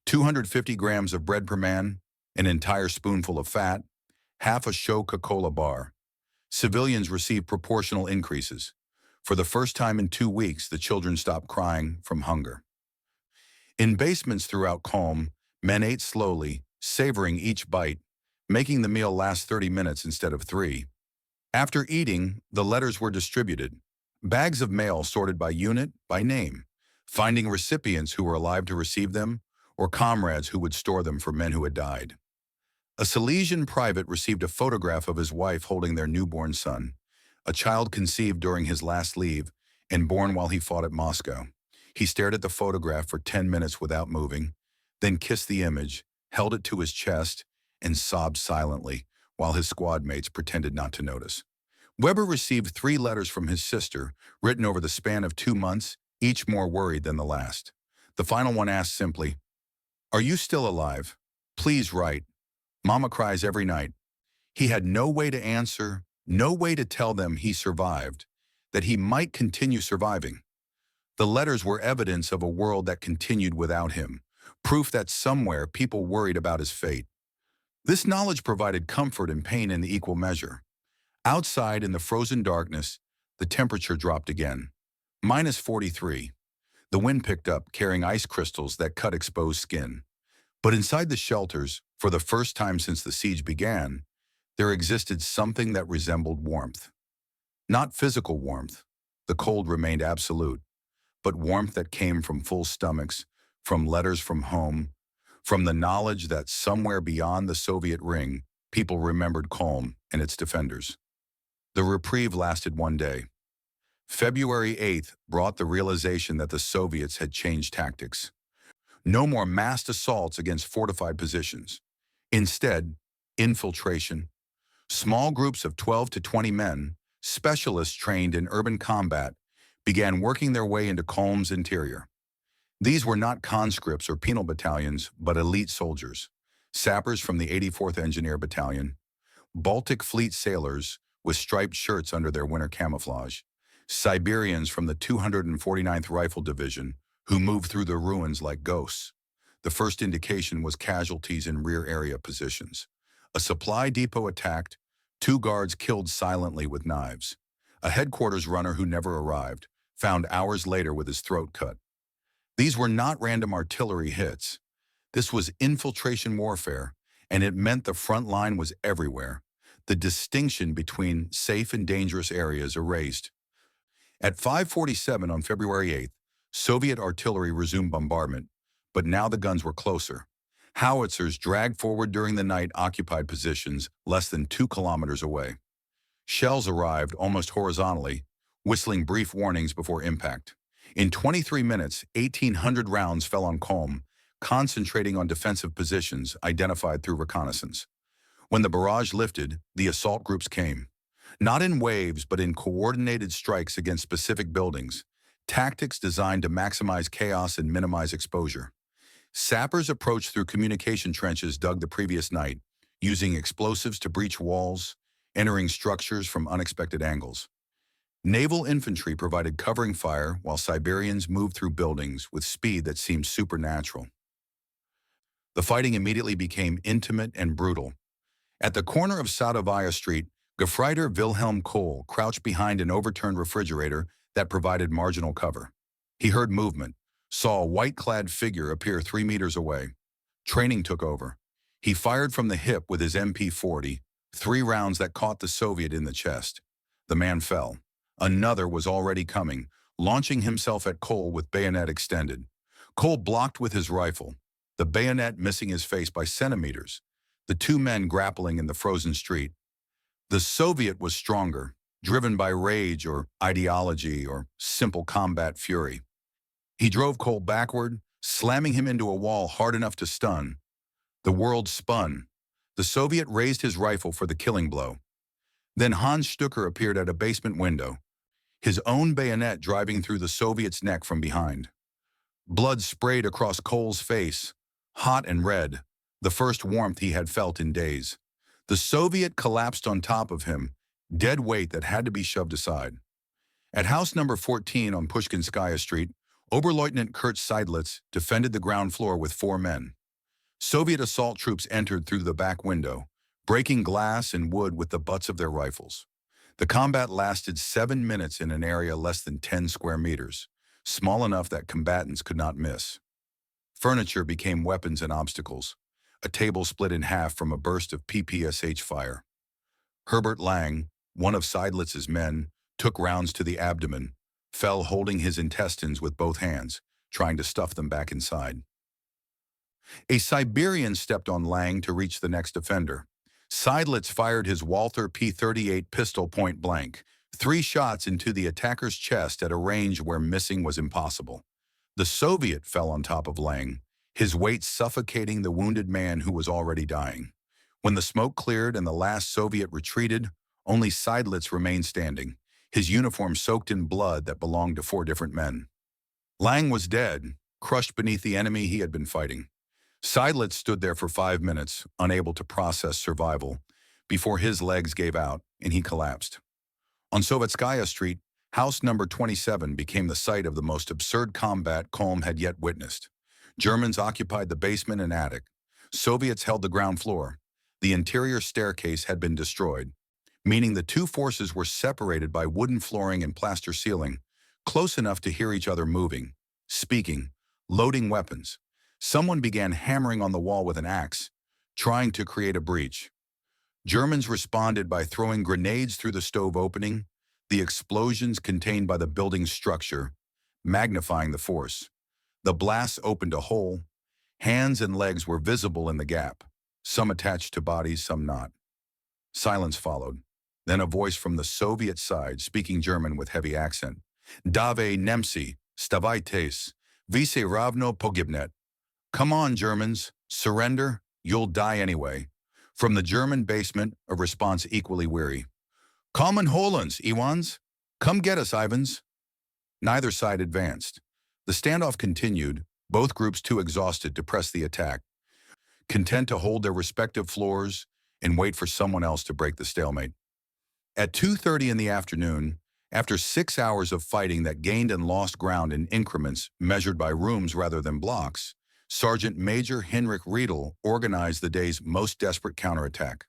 250 grams of bread per man, an entire spoonful of fat, half a Coca-Cola bar. Civilians received proportional increases. For the first time in 2 weeks, the children stopped crying from hunger. In basements throughout Kulm, men ate slowly, savoring each bite, making the meal last 30 minutes instead of 3. After eating, the letters were distributed. Bags of mail sorted by unit, by name, finding recipients who were alive to receive them, or comrades who would store them for men who had died. A Silesian private received a photograph of his wife holding their newborn son, a child conceived during his last leave and born while he fought at Moscow. He stared at the photograph for 10 minutes without moving, then kissed the image, held it to his chest, and sobbed silently while his squad mates pretended not to notice. Weber received 3 letters from his sister, written over the span of 2 months, each more worried than the last. The final one asked simply, "Are you still alive? Please write. Mama cries every night." He had no way to answer, no way to tell them he survived, that he might continue surviving. The letters were evidence of a world that continued without him, proof that somewhere people worried about his fate. This knowledge provided comfort and pain in the equal measure. Outside in the frozen darkness, the temperature dropped again. -43. The wind picked up, carrying ice crystals that cut exposed skin. But inside the shelters, for the first time since the siege began, there existed something that resembled warmth. Not physical warmth, the cold remained absolute, but warmth that came from full stomachs, from letters from home, from the knowledge that somewhere beyond the Soviet ring, people remembered Kulm and its defenders. The reprieve lasted 1 day. February 8th brought the realization that the Soviets had changed tactics. No more massed assaults against fortified positions. Instead, infiltration. Small groups of 12 to 20 men, specialists trained in urban combat, began working their way into Kulm's interior. These were not conscripts or penal battalions, but elite soldiers. Sappers from the 84th Engineer Battalion, Baltic Fleet sailors with striped shirts under their winter camouflage, Siberians from the 249th Rifle Division, who moved through the ruins like ghosts. The first indication was casualties in rear area positions. A supply depot attacked, 2 guards killed silently with knives. A headquarters runner who never arrived, found hours later with his throat cut. These were not random artillery hits. This was infiltration warfare, and it meant the front line was everywhere. The distinction between safe and dangerous areas erased. At 5:47 on February 8th, Soviet artillery resumed bombardment, but now the guns were closer. Howitzers dragged forward during the night occupied positions less than 2 kilometers away. Shells arrived almost horizontally, whistling brief warnings before impact. In 23 minutes, 1,800 rounds fell on Kulm, concentrating on defensive positions identified through reconnaissance. When the barrage lifted, the assault groups came. Not in waves, but in coordinated strikes against specific buildings, tactics designed to maximize chaos and minimize exposure. Sappers approached through communication trenches dug the previous night, using explosives to breach walls, entering structures from unexpected angles. Naval infantry provided covering fire while Siberians moved through buildings with speed that seemed supernatural. The fighting immediately became intimate and brutal. At the corner of Sadovaya Street, Gefreiter Wilhelm Kohl crouched behind an overturned refrigerator that provided marginal cover. He heard movement, saw a white-clad figure appear 3 meters away. Training took over. He fired from the hip with his MP-40, 3 rounds that caught the Soviet in the chest. The man fell. Another was already coming, launching himself at Kohl with bayonet extended. Kohl blocked with his rifle, the bayonet missing his face by centimeters. The 2 men grappling in the frozen street. The Soviet was stronger, driven by rage or ideology or simple combat fury. He drove Kohl backward, slamming him into a wall hard enough to stun. The world spun. The Soviet raised his rifle for the killing blow. Then Hans Stucker appeared at a basement window, his own bayonet driving through the Soviet's neck from behind. Blood sprayed across Kohl's face, hot and red, the first warmth he had felt in days. The Soviet collapsed on top of him, dead weight that had to be shoved aside. At house number 14 on Pushkinskaya Street, Oberleutnant Kurt Seidlitz defended the ground floor with 4 men. Soviet assault troops entered through the back window, breaking glass and wood with the butts of their rifles. The combat lasted 7 minutes in an area less than 10 square meters, small enough that combatants could not miss. Furniture became weapons and obstacles. A table split in half from a burst of PPSH fire. Herbert Lang, one of Seidlitz's men, took rounds to the abdomen, fell holding his intestines with both hands, trying to stuff them back inside. A Siberian stepped on Lang to reach the next offender. Seidlitz fired his Walther P-38 pistol point blank, 3 shots into the attacker's chest at a range where missing was impossible. The Soviet fell on top of Lang, his weight suffocating the wounded man who was already dying. When the smoke cleared and the last Soviet retreated, only Seidlitz remained standing, his uniform soaked in blood that belonged to 4 different men. Lang was dead, crushed beneath the enemy he had been fighting. Seidlitz stood there for 5 minutes, unable to process survival, before his legs gave out and he collapsed. On Sovetskaya Street, house number 27 became the site of the most absurd combat Kulm had yet witnessed. Germans occupied the basement and attic. Soviets held the ground floor. The interior staircase had been destroyed, meaning the 2 forces were separated by wooden flooring and plaster ceiling, close enough to hear each other moving, speaking, loading weapons. Someone began hammering on the wall with an axe, trying to create a breach. Germans responded by throwing grenades through the stove opening, the explosions contained by the building's structure, magnifying the force. The blasts opened a hole. Hands and legs were visible in the gap, some attached to bodies, some not. Silence followed. Then a voice from the Soviet side, speaking German with heavy accent. Dave Nemci, stavaites, vise ravno pogibnet. Come on, Germans, surrender, you'll die anyway. From the German basement, a response equally weary. Come and Hollands, Iwans. Come get us, Ivans. Neither side advanced. The standoff continued, both groups too exhausted to press the attack, content to hold their respective floors and wait for someone else to break the stalemate. At 2:30 in the afternoon, after 6 hours of fighting that gained and lost ground in increments measured by rooms rather than blocks, Sergeant Major Heinrich Riedel organized the day's most desperate counterattack.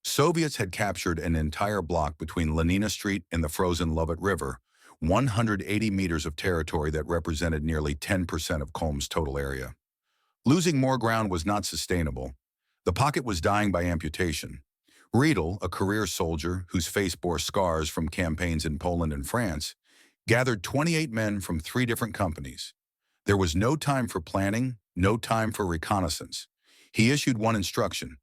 Soviets had captured an entire block between Lenina Street and the frozen Lovett River, 180 meters of territory that represented nearly 10% of Kulm's total area. Losing more ground was not sustainable. The pocket was dying by amputation. Riedel, a career soldier whose face bore scars from campaigns in Poland and France, gathered 28 men from 3 different companies. There was no time for planning, no time for reconnaissance. He issued one instruction: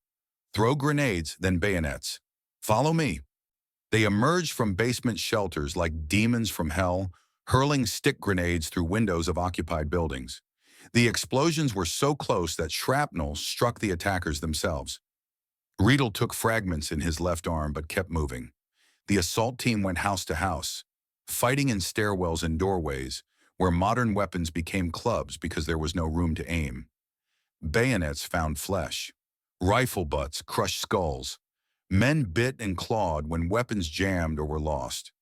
throw grenades, then bayonets. Follow me. They emerged from basement shelters like demons from hell, hurling stick grenades through windows of occupied buildings. The explosions were so close that shrapnel struck the attackers themselves. Riedel took fragments in his left arm but kept moving. The assault team went house to house, fighting in stairwells and doorways, where modern weapons became clubs because there was no room to aim. Bayonets found flesh. Rifle butts crushed skulls. Men bit and clawed when weapons jammed or were lost.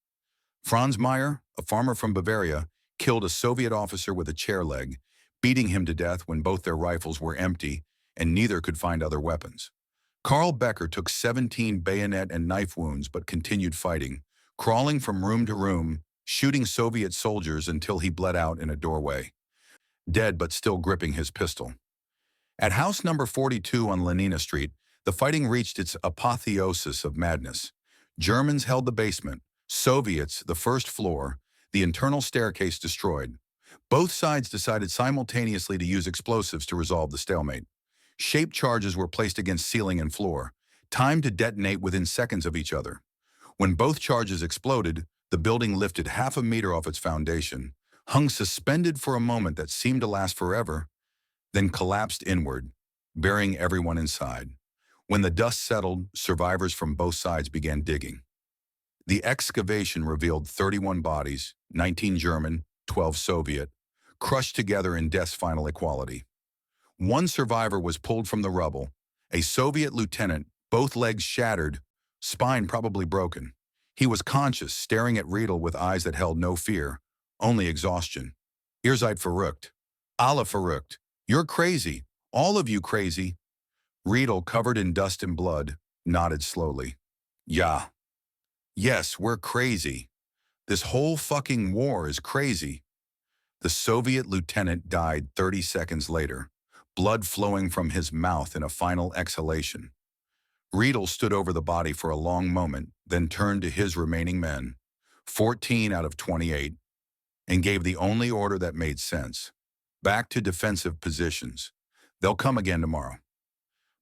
Franz Meyer, a farmer from Bavaria, killed a Soviet officer with a chair leg, beating him to death when both their rifles were empty and neither could find other weapons. Karl Becker took 17 bayonet and knife wounds but continued fighting, crawling from room to room, shooting Soviet soldiers until he bled out in a doorway, dead but still gripping his pistol. At house number 42 on Lenina Street, the fighting reached its apotheosis of madness. Germans held the basement, Soviets the first floor, the internal staircase destroyed. Both sides decided simultaneously to use explosives to resolve the stalemate. Shaped charges were placed against ceiling and floor, timed to detonate within seconds of each other. When both charges exploded, the building lifted half a meter off its foundation, hung suspended for a moment that seemed to last forever, then collapsed inward, burying everyone inside. When the dust settled, survivors from both sides began digging. The excavation revealed 31 bodies, 19 German, 12 Soviet, crushed together in death's final equality. One survivor was pulled from the rubble, a Soviet lieutenant, both legs shattered, spine probably broken. He was conscious, staring at Riedel with eyes that held no fear, only exhaustion. Ihr seid verrückt. Alle verrückt. You're crazy. All of you crazy. Riedel, covered in dust and blood, nodded slowly. Yeah. Yes, we're crazy. This whole fucking war is crazy. The Soviet lieutenant died 30 seconds later, blood flowing from his mouth in a final exhalation. Riedel stood over the body for a long moment, then turned to his remaining men, 14 out of 28, and gave the only order that made sense. Back to defensive positions. They'll come again tomorrow.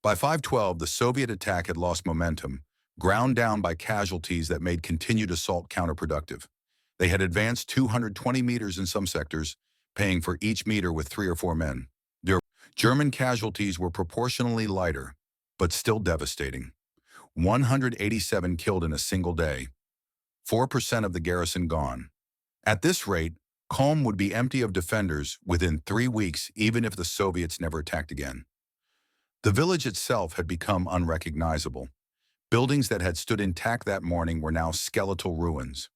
By 5:12, the Soviet attack had lost momentum, ground down by casualties that made continued assault counterproductive. They had advanced 220 meters in some sectors, paying for each meter with 3 or 4 men. Their German casualties were proportionally lighter, but still devastating. 187 killed in a single day, 4% of the garrison gone. At this rate, Culm would be empty of defenders within 3 weeks, even if the Soviets never attacked again. The village itself had become unrecognizable. Buildings that had stood intact that morning were now skeletal ruins.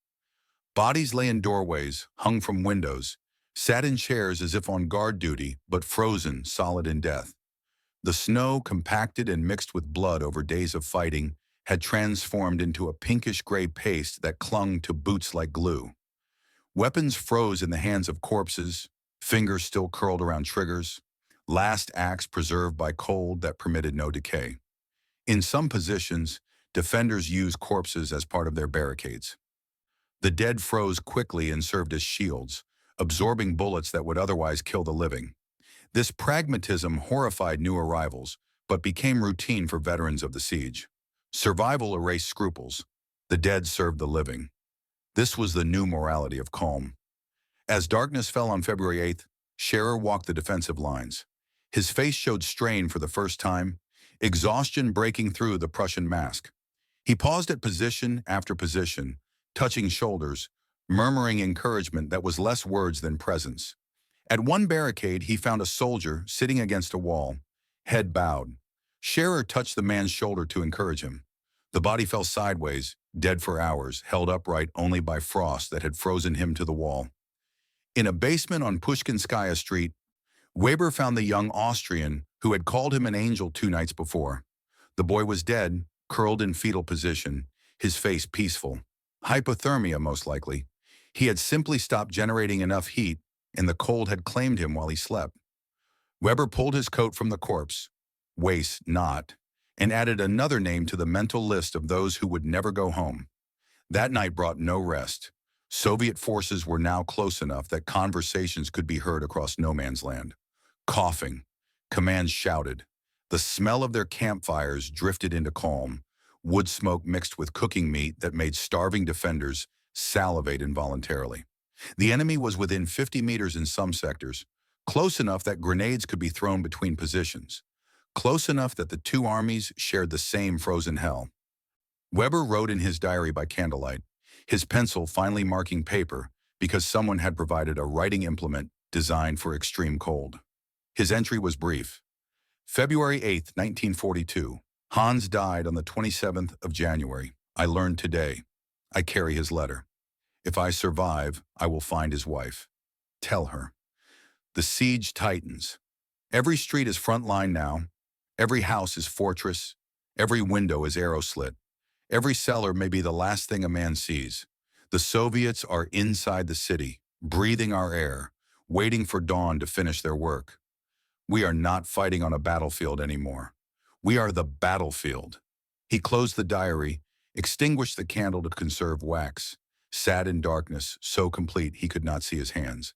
Bodies lay in doorways, hung from windows, sat in chairs as if on guard duty, but frozen, solid in death. The snow, compacted and mixed with blood over days of fighting, had transformed into a pinkish-gray paste that clung to boots like glue. Weapons froze in the hands of corpses, fingers still curled around triggers, last acts preserved by cold that permitted no decay. In some positions, defenders used corpses as part of their barricades. The dead froze quickly and served as shields, absorbing bullets that would otherwise kill the living. This pragmatism horrified new arrivals, but became routine for veterans of the siege. Survival erased scruples. The dead served the living. This was the new morality of Culm. As darkness fell on February 8th, Scherer walked the defensive lines. His face showed strain for the first time, exhaustion breaking through the Prussian mask. He paused at position after position, touching shoulders, murmuring encouragement that was less words than presence. At one barricade, he found a soldier sitting against a wall, head bowed. Scherer touched the man's shoulder to encourage him. The body fell sideways, dead for hours, held upright only by frost that had frozen him to the wall. In a basement on Pushkinskaya Street, Weber found the young Austrian who had called him an angel 2 nights before. The boy was dead, curled in fetal position, his face peaceful. Hypothermia, most likely. He had simply stopped generating enough heat, and the cold had claimed him while he slept. Weber pulled his coat from the corpse, waist not, and added another name to the mental list of those who would never go home. That night brought no rest. Soviet forces were now close enough that conversations could be heard across no man's land. Coughing, commands shouted. The smell of their campfires drifted into calm, wood smoke mixed with cooking meat that made starving defenders salivate involuntarily. The enemy was within 50 meters in some sectors, close enough that grenades could be thrown between positions, close enough that the two armies shared the same frozen hell. Weber wrote in his diary by candlelight, his pencil finally marking paper because someone had provided a writing implement designed for extreme cold. His entry was brief. February 8, 1942. Hans died on the 27th of January. I learned today. I carry his letter. If I survive, I will find his wife. Tell her. The siege tightens. Every street is front line now. Every house is fortress. Every window is arrow slit. Every cellar may be the last thing a man sees. The Soviets are inside the city, breathing our air, waiting for dawn to finish their work. We are not fighting on a battlefield anymore. We are the battlefield. He closed the diary, extinguished the candle to conserve wax, sat in darkness, so complete he could not see his hands.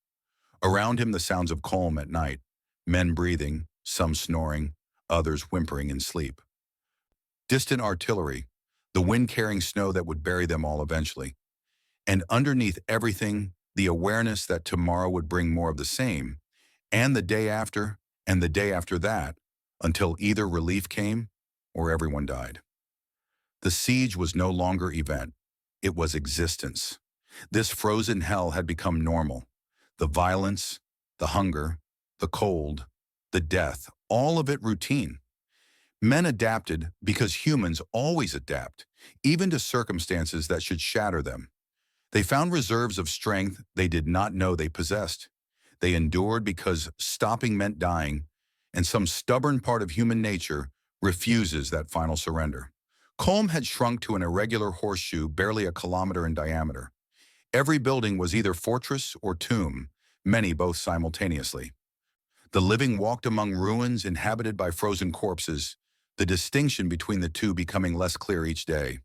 Around him the sounds of calm at night, men breathing, some snoring, others whimpering in sleep. Distant artillery, the wind carrying snow that would bury them all eventually. And underneath everything, the awareness that tomorrow would bring more of the same, and the day after that, until either relief came or everyone died. The siege was no longer event. It was existence. This frozen hell had become normal. The violence, the hunger, the cold, the death, all of it routine. Men adapted because humans always adapt, even to circumstances that should shatter them. They found reserves of strength they did not know they possessed. They endured because stopping meant dying, and some stubborn part of human nature refuses that final surrender. Culm had shrunk to an irregular horseshoe barely a kilometer in diameter. Every building was either fortress or tomb, many both simultaneously. The living walked among ruins inhabited by frozen corpses, the distinction between the two becoming less clear each day.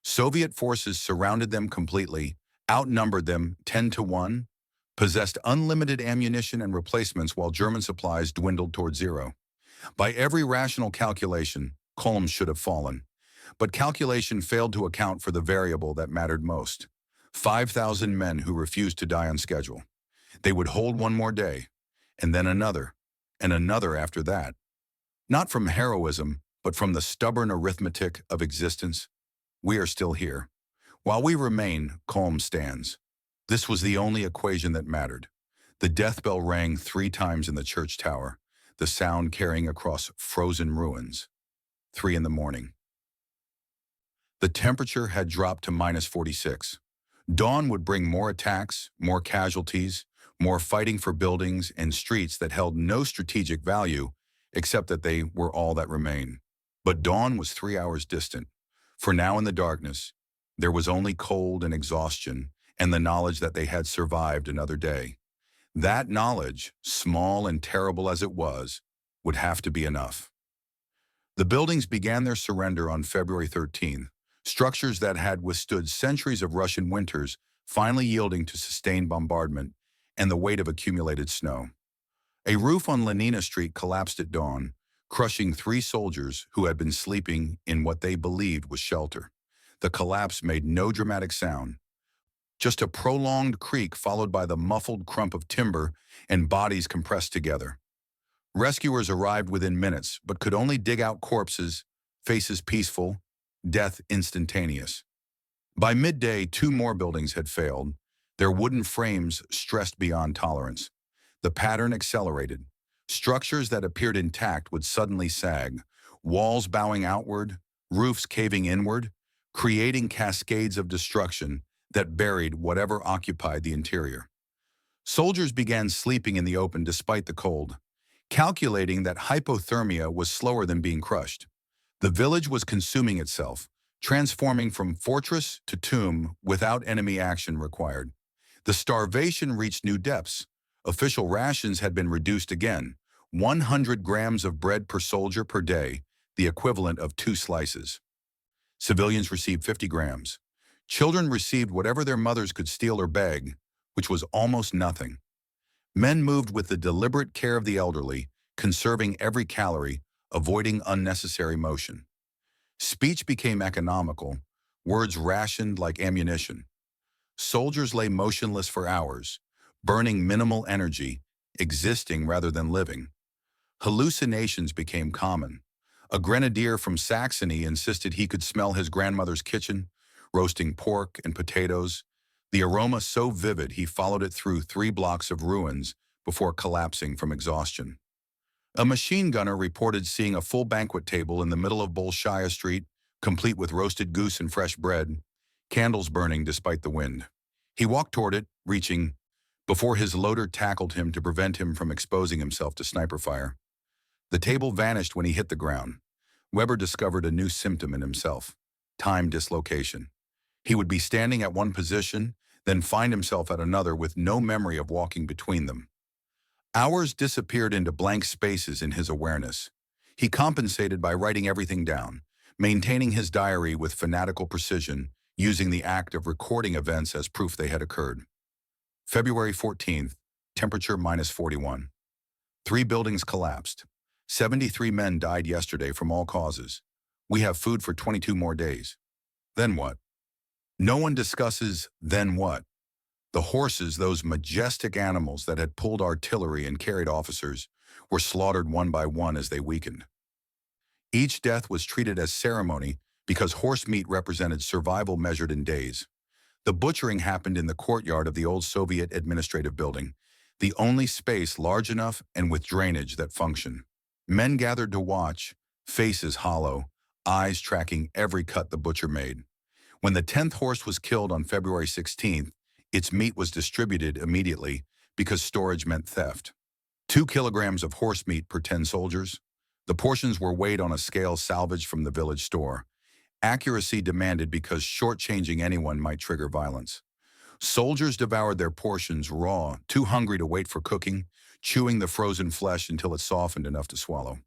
Soviet forces surrounded them completely, outnumbered them 10-1, possessed unlimited ammunition and replacements while German supplies dwindled toward zero. By every rational calculation, Culm should have fallen. But calculation failed to account for the variable that mattered most. 5,000 men who refused to die on schedule. They would hold one more day, and then another, and another after that. Not from heroism, but from the stubborn arithmetic of existence. We are still here. While we remain, Culm stands. This was the only equation that mattered. The death bell rang 3 times in the church tower, the sound carrying across frozen ruins. 3 in the morning. The temperature had dropped to -46. Dawn would bring more attacks, more casualties, more fighting for buildings and streets that held no strategic value, except that they were all that remained. But dawn was 3 hours distant. For now in the darkness, there was only cold and exhaustion and the knowledge that they had survived another day. That knowledge, small and terrible as it was, would have to be enough. The buildings began their surrender on February 13th, structures that had withstood centuries of Russian winters finally yielding to sustained bombardment and the weight of accumulated snow. A roof on Lenina Street collapsed at dawn, crushing 3 soldiers who had been sleeping in what they believed was shelter. The collapse made no dramatic sound, just a prolonged creak followed by the muffled crump of timber and bodies compressed together. Rescuers arrived within minutes, but could only dig out corpses, faces peaceful, death instantaneous. By midday, 2 more buildings had failed, their wooden frames stressed beyond tolerance. The pattern accelerated. Structures that appeared intact would suddenly sag, walls bowing outward, roofs caving inward, creating cascades of destruction that buried whatever occupied the interior. Soldiers began sleeping in the open despite the cold, calculating that hypothermia was slower than being crushed. The village was consuming itself, transforming from fortress to tomb without enemy action required. The starvation reached new depths. Official rations had been reduced again, 100 grams of bread per soldier per day, the equivalent of 2 slices. Civilians received 50 grams. Children received whatever their mothers could steal or beg, which was almost nothing. Men moved with the deliberate care of the elderly, conserving every calorie, avoiding unnecessary motion. Speech became economical, words rationed like ammunition. Soldiers lay motionless for hours, burning minimal energy, existing rather than living. Hallucinations became common. A grenadier from Saxony insisted he could smell his grandmother's kitchen, roasting pork and potatoes, the aroma so vivid he followed it through 3 blocks of ruins before collapsing from exhaustion. A machine gunner reported seeing a full banquet table in the middle of Bolshaya Street, complete with roasted goose and fresh bread, candles burning despite the wind. He walked toward it, reaching, before his loader tackled him to prevent him from exposing himself to sniper fire. The table vanished when he hit the ground. Weber discovered a new symptom in himself: time dislocation. He would be standing at one position, then find himself at another with no memory of walking between them. Hours disappeared into blank spaces in his awareness. He compensated by writing everything down, maintaining his diary with fanatical precision, using the act of recording events as proof they had occurred. February 14th, temperature -41. 3 buildings collapsed. 73 men died yesterday from all causes. We have food for 22 more days. Then what? No one discusses then what. The horses, those majestic animals that had pulled artillery and carried officers, were slaughtered one by one as they weakened. Each death was treated as ceremony because horse meat represented survival measured in days. The butchering happened in the courtyard of the old Soviet administrative building, the only space large enough and with drainage that functioned. Men gathered to watch, faces hollow, eyes tracking every cut the butcher made. When the 10th horse was killed on February 16th, its meat was distributed immediately because storage meant theft. 2 kilograms of horse meat per 10 soldiers. The portions were weighed on a scale salvaged from the village store. Accuracy demanded because shortchanging anyone might trigger violence. Soldiers devoured their portions raw, too hungry to wait for cooking, chewing the frozen flesh until it softened enough to swallow.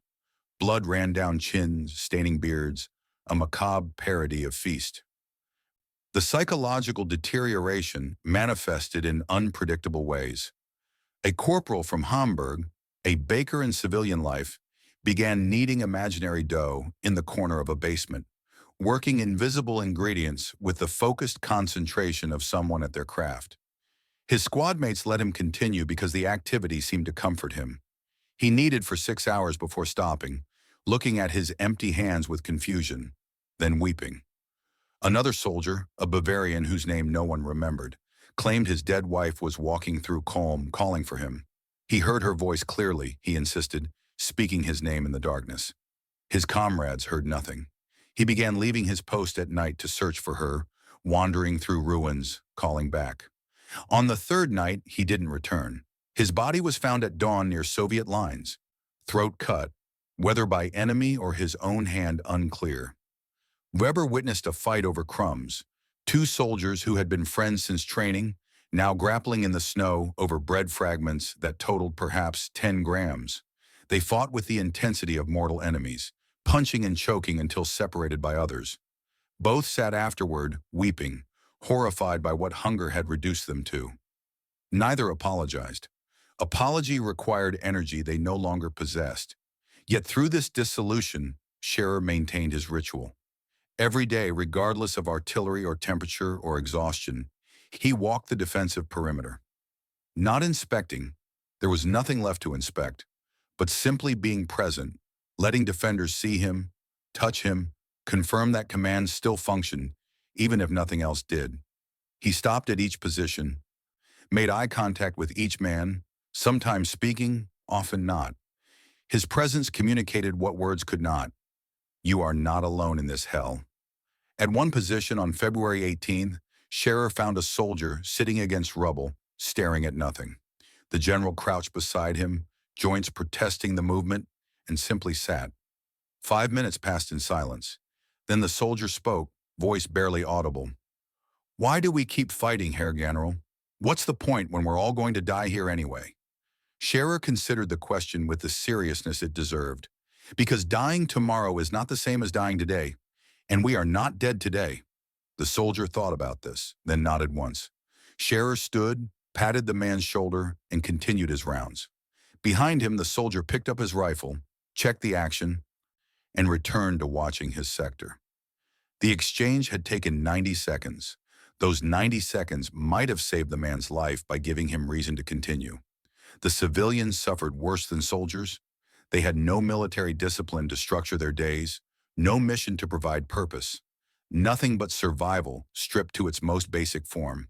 Blood ran down chins, staining beards, a macabre parody of feast. The psychological deterioration manifested in unpredictable ways. A corporal from Hamburg, a baker in civilian life, began kneading imaginary dough in the corner of a basement, working invisible ingredients with the focused concentration of someone at their craft. His squad mates let him continue because the activity seemed to comfort him. He kneaded for 6 hours before stopping, looking at his empty hands with confusion, then weeping. Another soldier, a Bavarian whose name no one remembered, claimed his dead wife was walking through Culm, calling for him. He heard her voice clearly, he insisted, speaking his name in the darkness. His comrades heard nothing. He began leaving his post at night to search for her, wandering through ruins, calling back. On the 3rd night, he didn't return. His body was found at dawn near Soviet lines, throat cut, whether by enemy or his own hand unclear. Weber witnessed a fight over crumbs. 2 soldiers who had been friends since training, now grappling in the snow over bread fragments that totaled perhaps 10 grams. They fought with the intensity of mortal enemies, punching and choking until separated by others. Both sat afterward, weeping, horrified by what hunger had reduced them to. Neither apologized. Apology required energy they no longer possessed. Yet through this dissolution, Scherer maintained his ritual. Every day, regardless of artillery or temperature or exhaustion, he walked the defensive perimeter. Not inspecting, there was nothing left to inspect, but simply being present, letting defenders see him, touch him, confirm that commands still functioned, even if nothing else did. He stopped at each position, made eye contact with each man, sometimes speaking, often not. His presence communicated what words could not. You are not alone in this hell. At one position on February 18th, Scherer found a soldier sitting against rubble, staring at nothing. The general crouched beside him, joints protesting the movement, and simply sat. 5 minutes passed in silence. Then the soldier spoke, voice barely audible. Why do we keep fighting, Herr General? What's the point when we're all going to die here anyway? Scherer considered the question with the seriousness it deserved. Because dying tomorrow is not the same as dying today, and we are not dead today. The soldier thought about this, then nodded once. Scherer stood, patted the man's shoulder, and continued his rounds. Behind him, the soldier picked up his rifle, checked the action, and returned to watching his sector. The exchange had taken 90 seconds. Those 90 seconds might have saved the man's life by giving him reason to continue. The civilians suffered worse than soldiers. They had no military discipline to structure their days, no mission to provide purpose, nothing but survival stripped to its most basic form.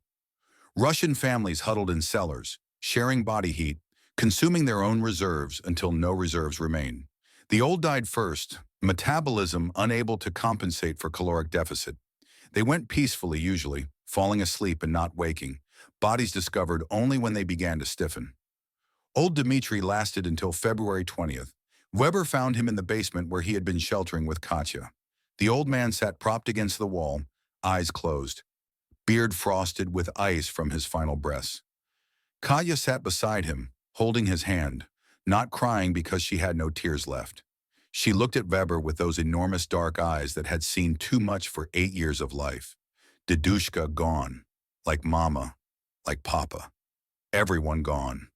Russian families huddled in cellars, sharing body heat, consuming their own reserves until no reserves remained. The old died first, metabolism unable to compensate for caloric deficit. They went peacefully usually, falling asleep and not waking, bodies discovered only when they began to stiffen. Old Dmitri lasted until February 20th. Weber found him in the basement where he had been sheltering with Katya. The old man sat propped against the wall, eyes closed, beard frosted with ice from his final breaths. Katya sat beside him, holding his hand, not crying because she had no tears left. She looked at Weber with those enormous dark eyes that had seen too much for 8 years of life. Dedushka gone, like Mama, like Papa. Everyone gone.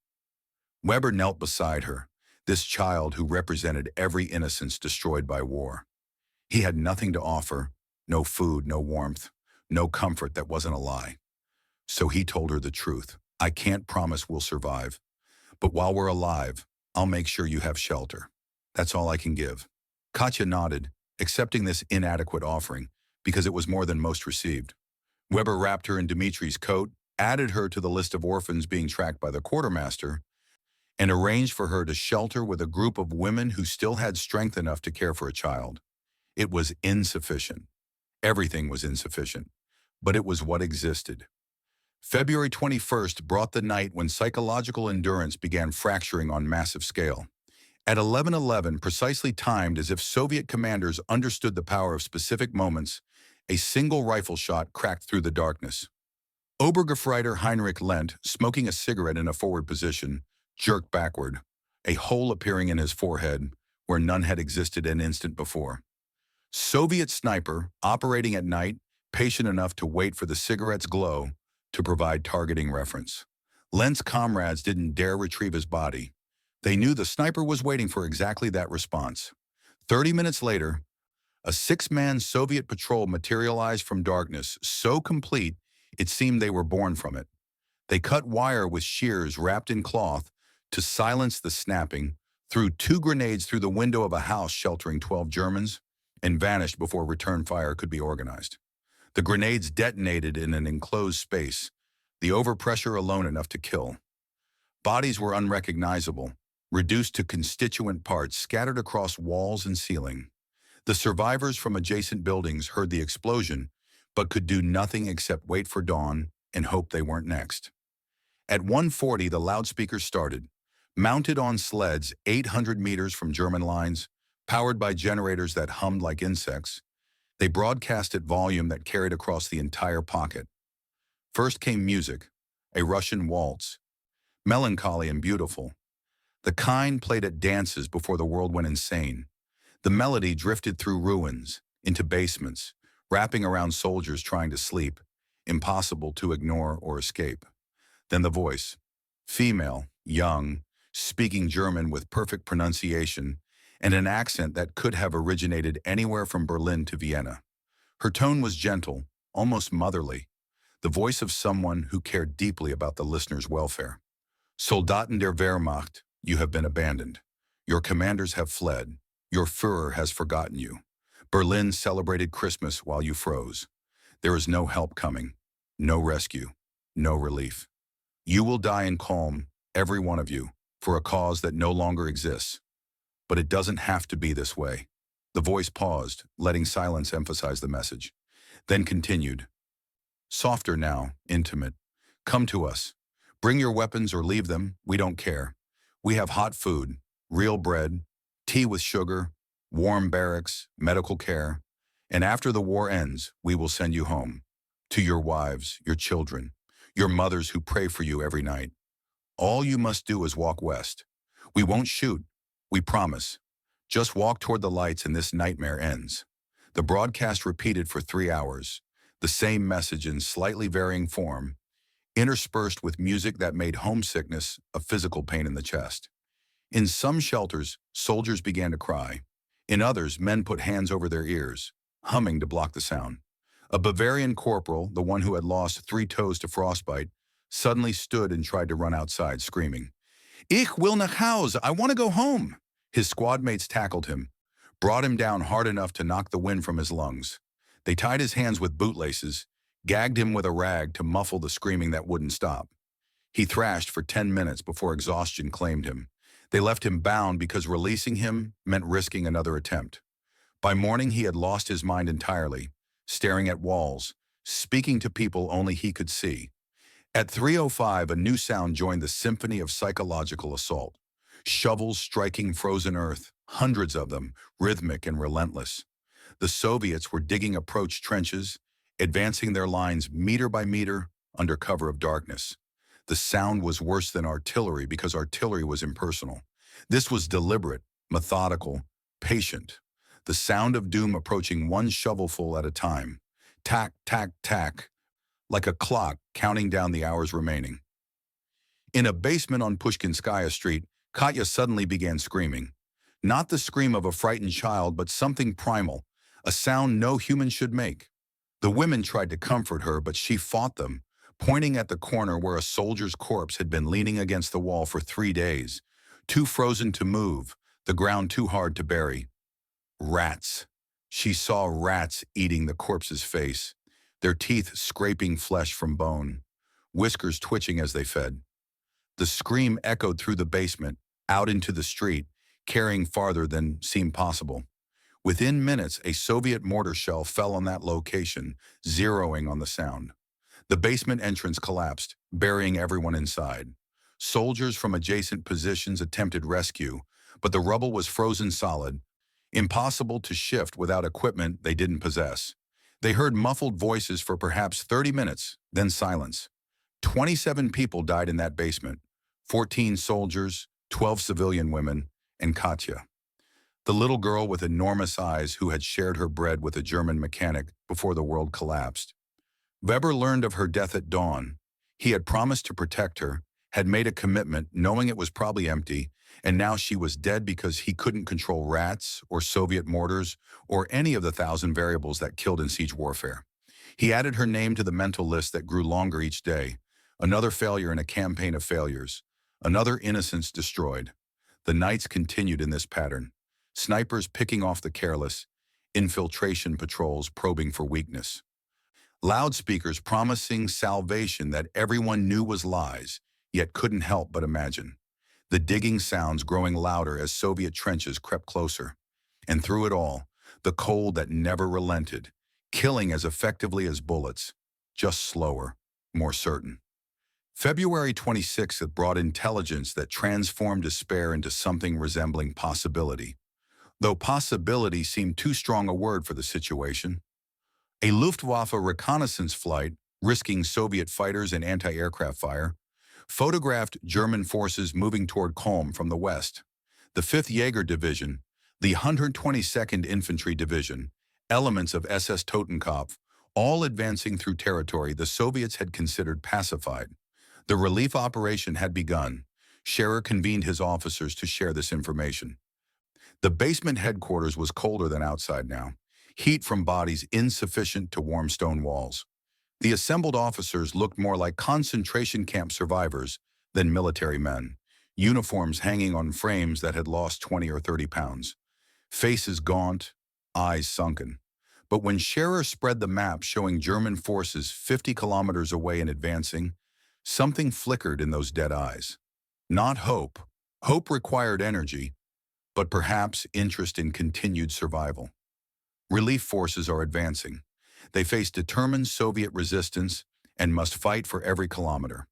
Weber knelt beside her, this child who represented every innocence destroyed by war. He had nothing to offer, no food, no warmth, no comfort that wasn't a lie. So he told her the truth. I can't promise we'll survive, but while we're alive, I'll make sure you have shelter. That's all I can give. Katya nodded, accepting this inadequate offering, because it was more than most received. Weber wrapped her in Dmitri's coat, added her to the list of orphans being tracked by the quartermaster, and arranged for her to shelter with a group of women who still had strength enough to care for a child. It was insufficient. Everything was insufficient, but it was what existed. February 21st brought the night when psychological endurance began fracturing on massive scale. At 11:11, precisely timed as if Soviet commanders understood the power of specific moments, a single rifle shot cracked through the darkness. Obergefreiter Heinrich Lent, smoking a cigarette in a forward position, jerked backward, a hole appearing in his forehead where none had existed an instant before. Soviet sniper, operating at night, patient enough to wait for the cigarette's glow to provide targeting reference. Lent's comrades didn't dare retrieve his body. They knew the sniper was waiting for exactly that response. 30 minutes later, a 6-man Soviet patrol materialized from darkness, so complete it seemed they were born from it. They cut wire with shears wrapped in cloth to silence the snapping, threw 2 grenades through the window of a house sheltering 12 Germans, and vanished before return fire could be organized. The grenades detonated in an enclosed space, the overpressure alone enough to kill. Bodies were unrecognizable, reduced to constituent parts scattered across walls and ceiling. The survivors from adjacent buildings heard the explosion, but could do nothing except wait for dawn and hope they weren't next. At 1:40, the loudspeakers started, mounted on sleds 800 meters from German lines, powered by generators that hummed like insects. They broadcast at volume that carried across the entire pocket. First came music, a Russian waltz, melancholy and beautiful. The kind played at dances before the world went insane. The melody drifted through ruins, into basements, wrapping around soldiers trying to sleep, impossible to ignore or escape. Then the voice, female, young, speaking German with perfect pronunciation, and an accent that could have originated anywhere from Berlin to Vienna. Her tone was gentle, almost motherly, the voice of someone who cared deeply about the listener's welfare. Soldaten der Wehrmacht, you have been abandoned. Your commanders have fled. Your Führer has forgotten you. Berlin celebrated Christmas while you froze. There is no help coming, no rescue, no relief. You will die in calm, every one of you, for a cause that no longer exists. But it doesn't have to be this way. The voice paused, letting silence emphasize the message, then continued. Softer now, intimate. Come to us. Bring your weapons or leave them, we don't care. We have hot food, real bread, tea with sugar, warm barracks, medical care. And after the war ends, we will send you home. To your wives, your children, your mothers who pray for you every night. All you must do is walk west. We won't shoot. We promise. Just walk toward the lights and this nightmare ends. The broadcast repeated for 3 hours. The same message in slightly varying form, interspersed with music that made homesickness a physical pain in the chest. In some shelters, soldiers began to cry. In others, men put hands over their ears, humming to block the sound. A Bavarian corporal, the one who had lost 3 toes to frostbite, suddenly stood and tried to run outside, screaming, "Ich will nach Hause, I want to go home." His squad mates tackled him, brought him down hard enough to knock the wind from his lungs. They tied his hands with bootlaces, gagged him with a rag to muffle the screaming that wouldn't stop. He thrashed for 10 minutes before exhaustion claimed him. They left him bound because releasing him meant risking another attempt. By morning, he had lost his mind entirely, staring at walls, speaking to people only he could see. At 3:05, a new sound joined the symphony of psychological assault. Shovels striking frozen earth, hundreds of them, rhythmic and relentless. The Soviets were digging approach trenches, advancing their lines meter by meter under cover of darkness. The sound was worse than artillery because artillery was impersonal. This was deliberate, methodical, patient. The sound of doom approaching one shovelful at a time. Tack, tack, tack, like a clock counting down the hours remaining. In a basement on Pushkinskaya Street, Katya suddenly began screaming. Not the scream of a frightened child, but something primal, a sound no human should make. The women tried to comfort her, but she fought them, pointing at the corner where a soldier's corpse had been leaning against the wall for 3 days, too frozen to move, the ground too hard to bury. Rats. She saw rats eating the corpse's face, their teeth scraping flesh from bone, whiskers twitching as they fed. The scream echoed through the basement, out into the street, carrying farther than seemed possible. Within minutes, a Soviet mortar shell fell on that location, zeroing on the sound. The basement entrance collapsed, burying everyone inside. Soldiers from adjacent positions attempted rescue, but the rubble was frozen solid, impossible to shift without equipment they didn't possess. They heard muffled voices for perhaps 30 minutes, then silence. 27 people died in that basement, 14 soldiers, 12 civilian women, and Katya, the little girl with enormous eyes who had shared her bread with a German mechanic before the world collapsed. Weber learned of her death at dawn. He had promised to protect her, had made a commitment knowing it was probably empty, and now she was dead because he couldn't control rats or Soviet mortars or any of the 1,000 variables that killed in siege warfare. He added her name to the mental list that grew longer each day. Another failure in a campaign of failures. Another innocence destroyed. The nights continued in this pattern. Snipers picking off the careless, infiltration patrols probing for weakness. Loudspeakers promising salvation that everyone knew was lies, yet couldn't help but imagine. The digging sounds growing louder as Soviet trenches crept closer. And through it all, the cold that never relented, killing as effectively as bullets, just slower, more certain. February 26th brought intelligence that transformed despair into something resembling possibility. Though possibility seemed too strong a word for the situation. A Luftwaffe reconnaissance flight, risking Soviet fighters and anti-aircraft fire, photographed German forces moving toward Kulm from the west. The 5th Jaeger Division, the 122nd Infantry Division, elements of SS Totenkopf, all advancing through territory the Soviets had considered pacified. The relief operation had begun. Scherer convened his officers to share this information. The basement headquarters was colder than outside now, heat from bodies insufficient to warm stone walls. The assembled officers looked more like concentration camp survivors than military men, uniforms hanging on frames that had lost 20 or 30 pounds, faces gaunt, eyes sunken. But when Scherer spread the map showing German forces 50 kilometers away and advancing, something flickered in those dead eyes. Not hope. Hope required energy, but perhaps interest in continued survival. Relief forces are advancing. They face determined Soviet resistance and must fight for every kilometer.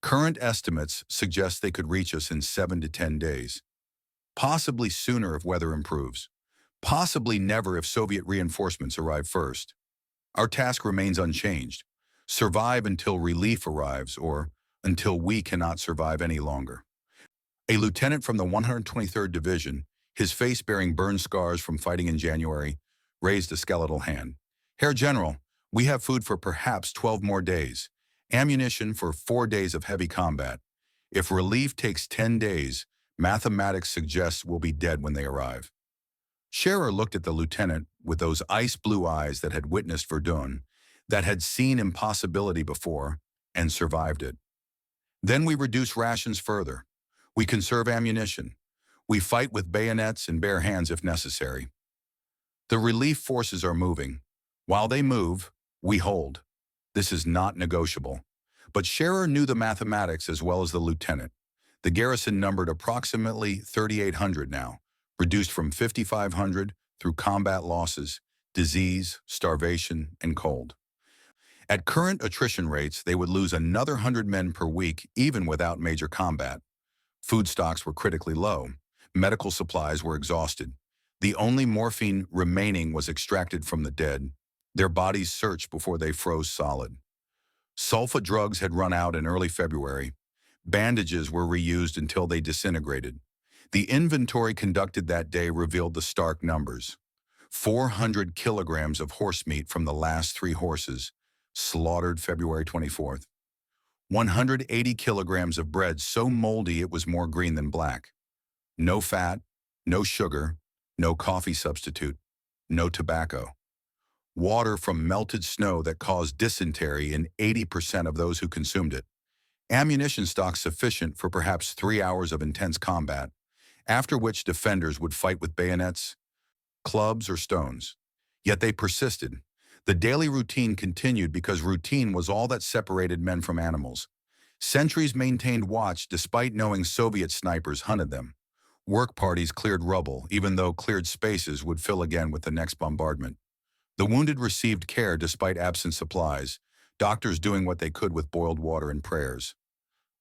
Current estimates suggest they could reach us in 7 to 10 days. Possibly sooner if weather improves. Possibly never if Soviet reinforcements arrive first. Our task remains unchanged. Survive until relief arrives or until we cannot survive any longer. A lieutenant from the 123rd Division, his face bearing burn scars from fighting in January, raised a skeletal hand. Herr General, We have food for perhaps 12 more days, ammunition for 4 days of heavy combat. If relief takes 10 days, mathematics suggests we'll be dead when they arrive. Scherer looked at the lieutenant with those ice-blue eyes that had witnessed Verdun, that had seen impossibility before, and survived it. Then we reduce rations further. We conserve ammunition. We fight with bayonets and bare hands if necessary. The relief forces are moving. While they move, we hold. This is not negotiable. But Scherer knew the mathematics as well as the lieutenant. The garrison numbered approximately 3,800 now, reduced from 5,500 through combat losses, disease, starvation, and cold. At current attrition rates, they would lose another 100 men per week even without major combat. Food stocks were critically low. Medical supplies were exhausted. The only morphine remaining was extracted from the dead. Their bodies searched before they froze solid. Sulfa drugs had run out in early February. Bandages were reused until they disintegrated. The inventory conducted that day revealed the stark numbers. 400 kilograms of horse meat from the last 3 horses, slaughtered February 24th. 180 kilograms of bread so moldy it was more green than black. No fat, no sugar, no coffee substitute, no tobacco. Water from melted snow that caused dysentery in 80% of those who consumed it. Ammunition stocks sufficient for perhaps 3 hours of intense combat, after which defenders would fight with bayonets, clubs, or stones. Yet they persisted. The daily routine continued because routine was all that separated men from animals. Sentries maintained watch despite knowing Soviet snipers hunted them. Work parties cleared rubble, even though cleared spaces would fill again with the next bombardment. The wounded received care despite absent supplies, doctors doing what they could with boiled water and prayers.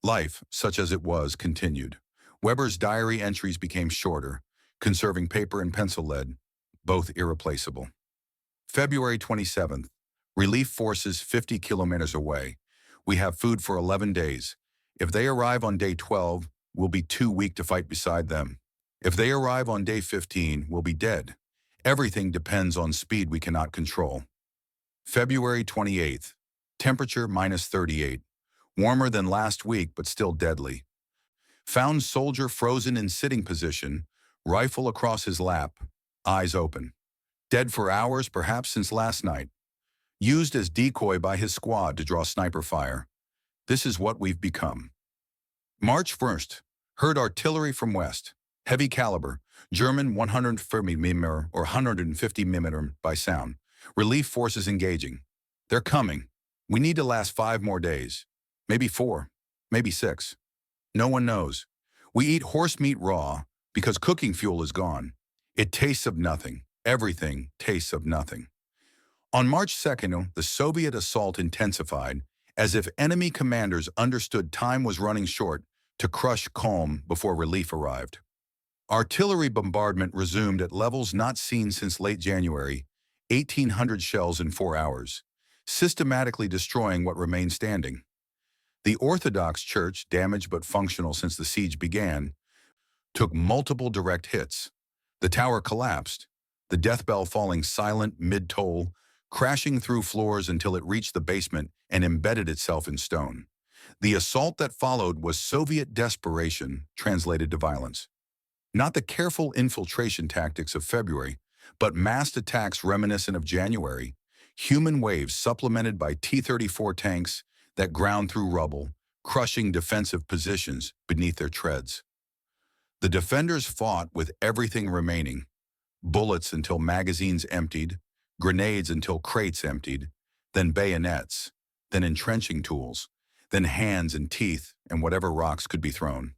Life, such as it was, continued. Weber's diary entries became shorter, conserving paper and pencil lead, both irreplaceable. February 27th. Relief forces 50 kilometers away. We have food for 11 days. If they arrive on day 12, we'll be too weak to fight beside them. If they arrive on day 15, we'll be dead. Everything depends on speed we cannot control. February 28th. Temperature -38. Warmer than last week, but still deadly. Found soldier frozen in sitting position, rifle across his lap, eyes open. Dead for hours, perhaps since last night. Used as decoy by his squad to draw sniper fire. This is what we've become. March 1st. Heard artillery from west. Heavy caliber, German 150 mm or 150 mm by sound. Relief forces engaging. They're coming. We need to last 5 more days. Maybe 4, maybe 6. No one knows. We eat horse meat raw because cooking fuel is gone. It tastes of nothing. Everything tastes of nothing. On March 2nd, the Soviet assault intensified, as if enemy commanders understood time was running short to crush calm before relief arrived. Artillery bombardment resumed at levels not seen since late January, 1,800 shells in 4 hours, systematically destroying what remained standing. The Orthodox Church, damaged but functional since the siege began, took multiple direct hits. The tower collapsed, the death bell falling silent mid-toll, crashing through floors until it reached the basement and embedded itself in stone. The assault that followed was Soviet desperation translated to violence. Not the careful infiltration tactics of February, but massed attacks reminiscent of January, human waves supplemented by T-34 tanks that ground through rubble, crushing defensive positions beneath their treads. The defenders fought with everything remaining: bullets until magazines emptied, grenades until crates emptied, then bayonets, then entrenching tools, then hands and teeth and whatever rocks could be thrown.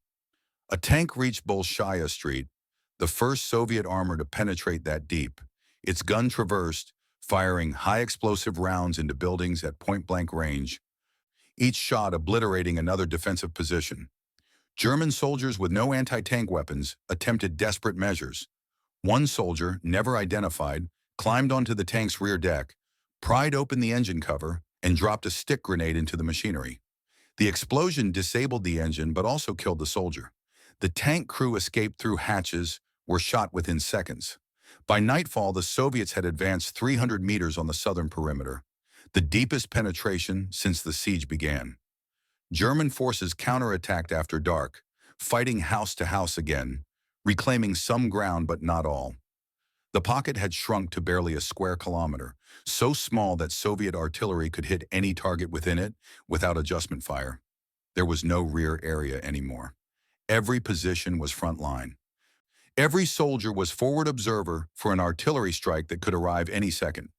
A tank reached Bolshaya Street, the first Soviet armor to penetrate that deep. Its gun traversed, firing high-explosive rounds into buildings at point-blank range, each shot obliterating another defensive position. German soldiers with no anti-tank weapons attempted desperate measures. One soldier, never identified, climbed onto the tank's rear deck, pried open the engine cover, and dropped a stick grenade into the machinery. The explosion disabled the engine but also killed the soldier. The tank crew escaped through hatches, were shot within seconds. By nightfall, the Soviets had advanced 300 meters on the southern perimeter. the deepest penetration since the siege began. German forces counterattacked after dark, fighting house to house again, reclaiming some ground but not all. The pocket had shrunk to barely a square kilometer, so small that Soviet artillery could hit any target within it without adjustment fire. There was no rear area anymore. Every position was front line. Every soldier was forward observer for an artillery strike that could arrive any second.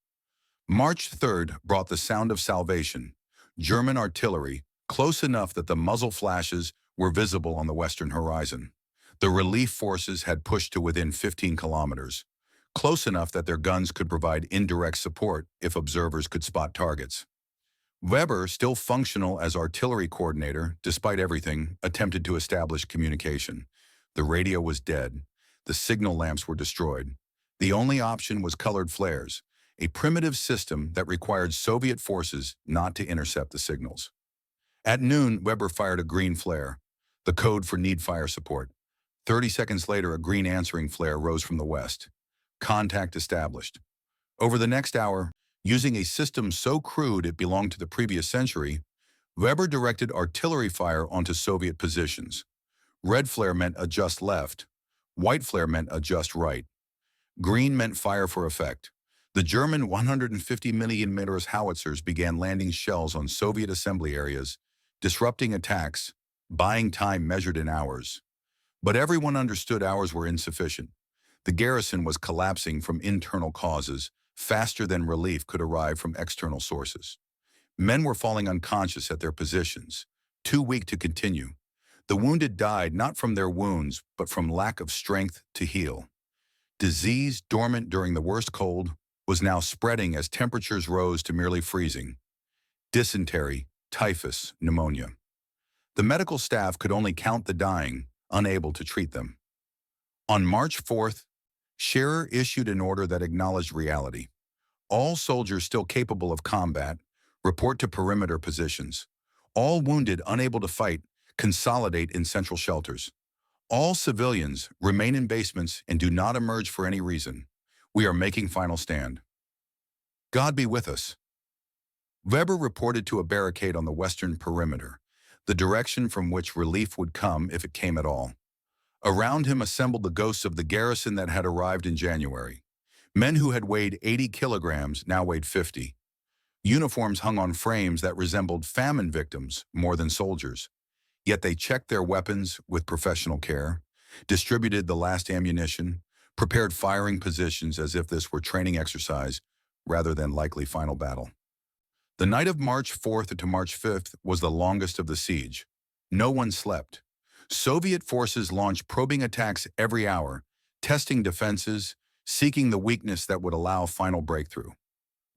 March 3rd brought the sound of salvation. German artillery, close enough that the muzzle flashes were visible on the western horizon. The relief forces had pushed to within 15 kilometers, close enough that their guns could provide indirect support if observers could spot targets. Weber, still functional as artillery coordinator, despite everything, attempted to establish communication. The radio was dead. The signal lamps were destroyed. The only option was colored flares, a primitive system that required Soviet forces not to intercept the signals. At noon, Weber fired a green flare, the code for need fire support. 30 seconds later, a green answering flare rose from the west. Contact established. Over the next hour, using a system so crude it belonged to the previous century, Weber directed artillery fire onto Soviet positions. Red flare meant adjust left. White flare meant adjust right. Green meant fire for effect. The German 150 mm howitzers began landing shells on Soviet assembly areas, disrupting attacks, buying time measured in hours. But everyone understood hours were insufficient. The garrison was collapsing from internal causes, faster than relief could arrive from external sources. Men were falling unconscious at their positions, too weak to continue. The wounded died not from their wounds, but from lack of strength to heal. Disease, dormant during the worst cold, was now spreading as temperatures rose to merely freezing. Dysentery, typhus, pneumonia. The medical staff could only count the dying, unable to treat them. On March 4th, Scherer issued an order that acknowledged reality. All soldiers still capable of combat report to perimeter positions. All wounded unable to fight consolidate in central shelters. All civilians remain in basements and do not emerge for any reason. We are making final stand. God be with us. Weber reported to a barricade on the western perimeter, the direction from which relief would come if it came at all. Around him assembled the ghosts of the garrison that had arrived in January. Men who had weighed 80 kilograms now weighed 50. Uniforms hung on frames that resembled famine victims more than soldiers. Yet they checked their weapons with professional care, distributed the last ammunition, prepared firing positions as if this were training exercise rather than likely final battle. The night of March 4th to March 5th was the longest of the siege. No one slept. Soviet forces launched probing attacks every hour, testing defenses, seeking the weakness that would allow final breakthrough.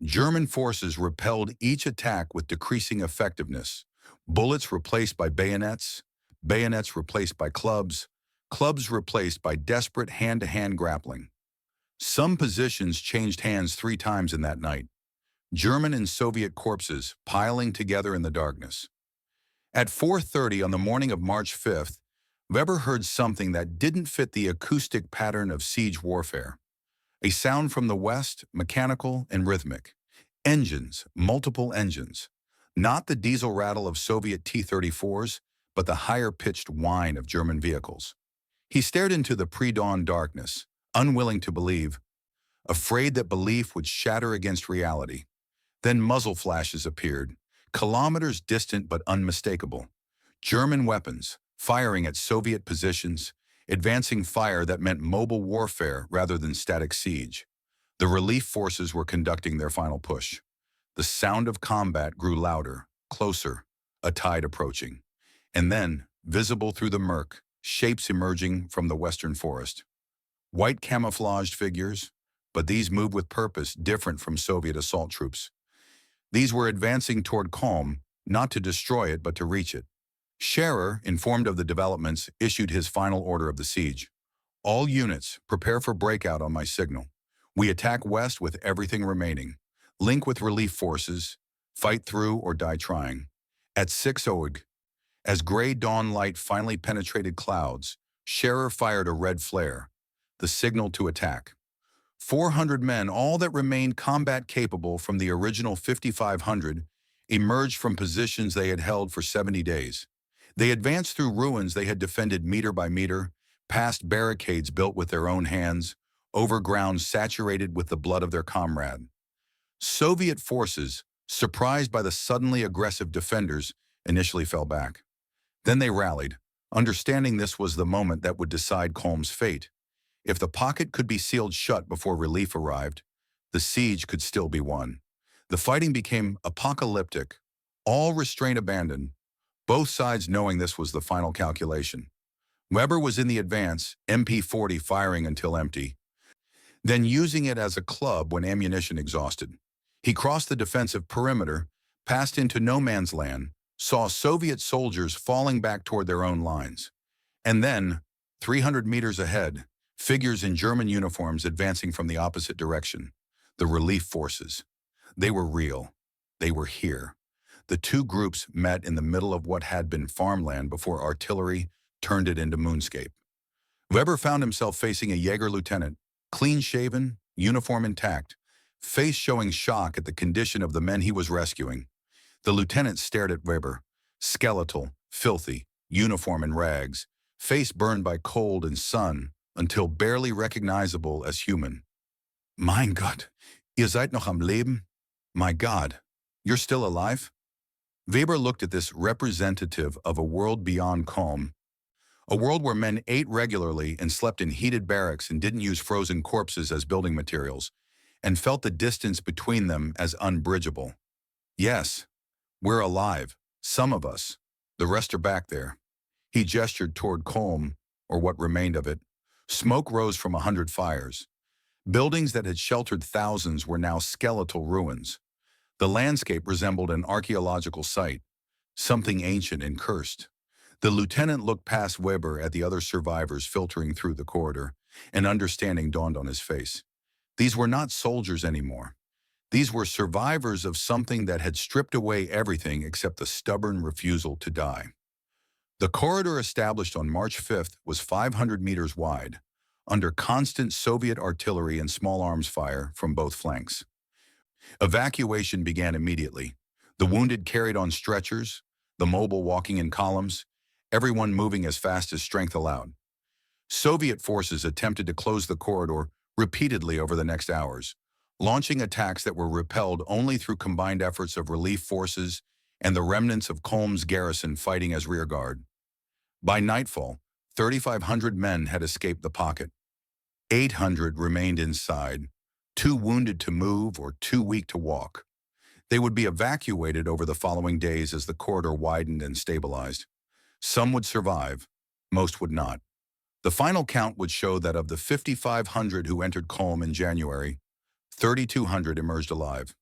German forces repelled each attack with decreasing effectiveness. Bullets replaced by bayonets, bayonets replaced by clubs, clubs replaced by desperate hand-to-hand grappling. Some positions changed hands 3 times in that night. German and Soviet corpses piling together in the darkness. At 4:30 on the morning of March 5th, Weber heard something that didn't fit the acoustic pattern of siege warfare. A sound from the west, mechanical and rhythmic. Engines, multiple engines. Not the diesel rattle of Soviet T-34s, but the higher-pitched whine of German vehicles. He stared into the pre-dawn darkness, unwilling to believe, afraid that belief would shatter against reality. Then muzzle flashes appeared, kilometers distant but unmistakable. German weapons, firing at Soviet positions, advancing fire that meant mobile warfare rather than static siege. The relief forces were conducting their final push. The sound of combat grew louder, closer, a tide approaching. And then, visible through the murk, shapes emerging from the western forest. White camouflaged figures, but these moved with purpose different from Soviet assault troops. These were advancing toward calm, not to destroy it but to reach it. Scherer, informed of the developments, issued his final order of the siege. All units, prepare for breakout on my signal. We attack west with everything remaining. Link with relief forces, fight through or die trying. At 6 OIG, as gray dawn light finally penetrated clouds, Scherer fired a red flare, the signal to attack. 400 men, all that remained combat-capable from the original 5,500, emerged from positions they had held for 70 days. They advanced through ruins they had defended meter by meter, past barricades built with their own hands, over ground saturated with the blood of their comrade. Soviet forces, surprised by the suddenly aggressive defenders, initially fell back. Then they rallied, understanding this was the moment that would decide Kulm's fate. If the pocket could be sealed shut before relief arrived, the siege could still be won. The fighting became apocalyptic, all restraint abandoned, both sides knowing this was the final calculation. Weber was in the advance, MP-40 firing until empty, then using it as a club when ammunition exhausted. He crossed the defensive perimeter, passed into no man's land, saw Soviet soldiers falling back toward their own lines. And then, 300 meters ahead, figures in German uniforms advancing from the opposite direction. The relief forces. They were real. They were here. The two groups met in the middle of what had been farmland before artillery turned it into moonscape. Weber found himself facing a Jaeger lieutenant, clean-shaven, uniform intact, face showing shock at the condition of the men he was rescuing. The lieutenant stared at Weber, skeletal, filthy, uniform in rags, face burned by cold and sun, until barely recognizable as human. Mein Gott, ihr seid noch am Leben? My God, you're still alive? Weber looked at this representative of a world beyond calm, a world where men ate regularly and slept in heated barracks and didn't use frozen corpses as building materials, and felt the distance between them as unbridgeable. Yes, we're alive, some of us. The rest are back there. He gestured toward Kulm, or what remained of it. Smoke rose from 100 fires. Buildings that had sheltered thousands were now skeletal ruins. The landscape resembled an archaeological site, something ancient and cursed. The lieutenant looked past Weber at the other survivors filtering through the corridor, and understanding dawned on his face. These were not soldiers anymore. These were survivors of something that had stripped away everything except the stubborn refusal to die. The corridor established on March 5th was 500 meters wide, under constant Soviet artillery and small arms fire from both flanks. Evacuation began immediately. The wounded carried on stretchers, the mobile walking in columns, everyone moving as fast as strength allowed. Soviet forces attempted to close the corridor repeatedly over the next hours, launching attacks that were repelled only through combined efforts of relief forces and the remnants of Kulm's garrison fighting as rearguard. By nightfall, 3,500 men had escaped the pocket. 800 remained inside, too wounded to move or too weak to walk. They would be evacuated over the following days as the corridor widened and stabilized. Some would survive, most would not. The final count would show that of the 5,500 who entered Kulm in January, 3,200 emerged alive.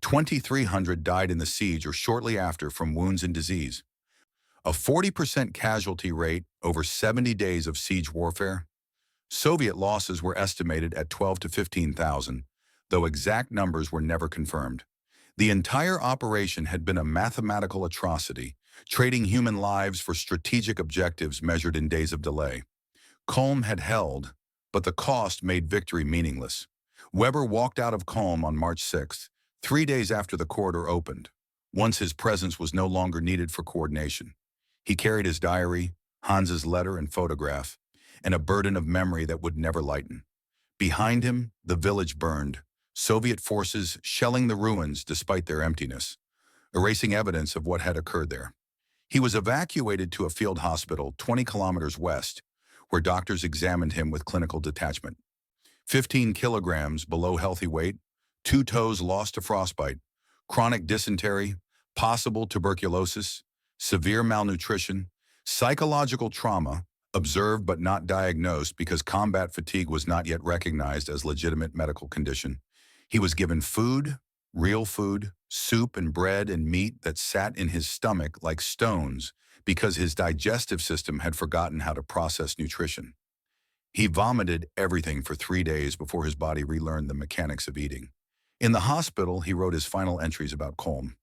2,300 died in the siege or shortly after from wounds and disease. A 40% casualty rate over 70 days of siege warfare. Soviet losses were estimated at 12 to 15,000, though exact numbers were never confirmed. The entire operation had been a mathematical atrocity, trading human lives for strategic objectives measured in days of delay. Kulm had held, but the cost made victory meaningless. Weber walked out of Kulm on March 6th, 3 days after the corridor opened, once his presence was no longer needed for coordination. He carried his diary, Hans's letter and photograph, and a burden of memory that would never lighten. Behind him, the village burned, Soviet forces shelling the ruins despite their emptiness, erasing evidence of what had occurred there. He was evacuated to a field hospital 20 kilometers west, where doctors examined him with clinical detachment. 15 kilograms below healthy weight, 2 toes lost to frostbite, chronic dysentery, possible tuberculosis, severe malnutrition, psychological trauma, observed but not diagnosed because combat fatigue was not yet recognized as legitimate medical condition. He was given food, real food, soup and bread and meat that sat in his stomach like stones because his digestive system had forgotten how to process nutrition. He vomited everything for 3 days before his body relearned the mechanics of eating. In the hospital, he wrote his final entries about Kulm.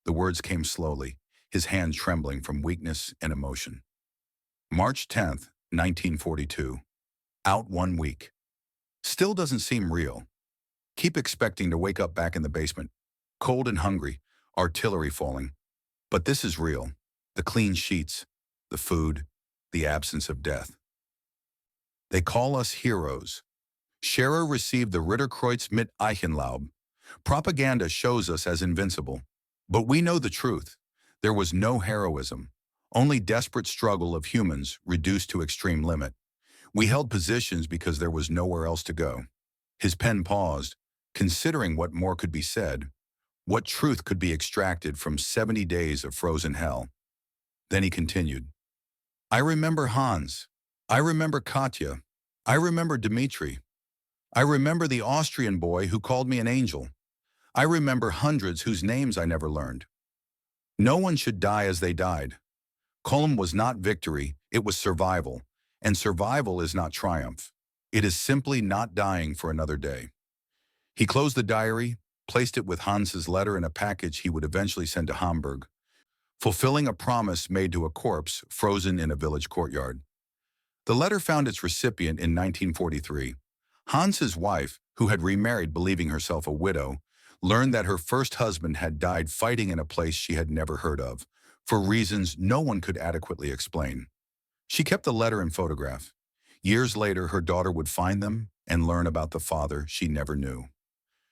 The words came slowly, his hand trembling from weakness and emotion. March 10th, 1942. Out 1 week. Still doesn't seem real. Keep expecting to wake up back in the basement, cold and hungry, artillery falling. But this is real. The clean sheets, the food, the absence of death. They call us heroes. Scherer received the Ritterkreuz mit Eichenlaub. Propaganda shows us as invincible. But we know the truth. There was no heroism, only desperate struggle of humans reduced to extreme limit. We held positions because there was nowhere else to go. His pen paused, considering what more could be said, what truth could be extracted from 70 days of frozen hell. Then he continued. I remember Hans. I remember Katya. I remember Dmitri. I remember the Austrian boy who called me an angel. I remember hundreds whose names I never learned. No one should die as they died. Culm was not victory, it was survival. And survival is not triumph. It is simply not dying for another day. He closed the diary, placed it with Hans's letter in a package he would eventually send to Hamburg, fulfilling a promise made to a corpse frozen in a village courtyard. The letter found its recipient in 1943. Hans's wife, who had remarried believing herself a widow, learned that her first husband had died fighting in a place she had never heard of, for reasons no one could adequately explain. She kept the letter and photograph. Years later, her daughter would find them and learn about the father she never knew.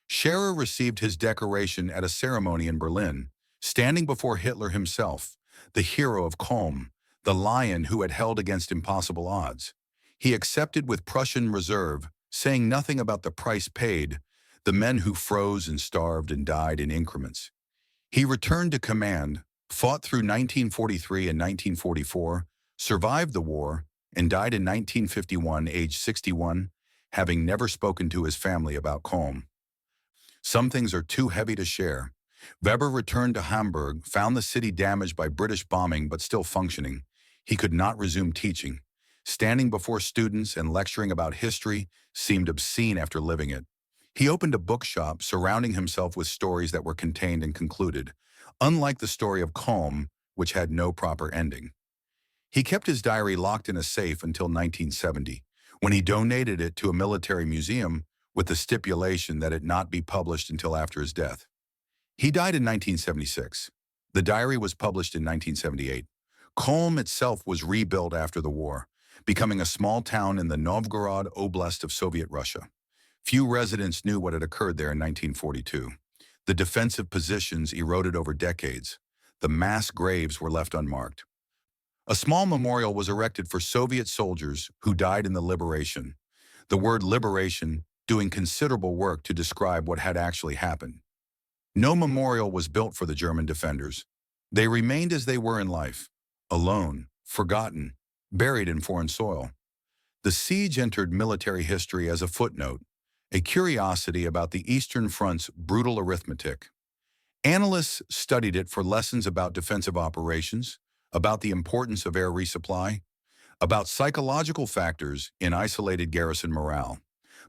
Scherer received his decoration at a ceremony in Berlin, standing before Hitler himself, the hero of Culm, the lion who had held against impossible odds. He accepted with Prussian reserve, saying nothing about the price paid, the men who froze and starved and died in increments. He returned to command, fought through 1943 and 1944, survived the war, and died in 1951, aged 61, having never spoken to his family about Culm. Some things are too heavy to share. Weber returned to Hamburg, found the city damaged by British bombing but still functioning. He could not resume teaching. Standing before students and lecturing about history seemed obscene after living it. He opened a bookshop, surrounding himself with stories that were contained and concluded, unlike the story of Culm, which had no proper ending. He kept his diary locked in a safe until 1970, when he donated it to a military museum with the stipulation that it not be published until after his death. He died in 1976. The diary was published in 1978. Culm itself was rebuilt after the war, becoming a small town in the Novgorod Oblast of Soviet Russia. Few residents knew what had occurred there in 1942. The defensive positions eroded over decades. The mass graves were left unmarked. A small memorial was erected for Soviet soldiers who died in the liberation. The word liberation doing considerable work to describe what had actually happened. No memorial was built for the German defenders. They remained as they were in life, alone, forgotten, buried in foreign soil. The siege entered military history as a footnote, a curiosity about the Eastern Front's brutal arithmetic. Analysts studied it for lessons about defensive operations, about the importance of air resupply, about psychological factors in isolated garrison morale.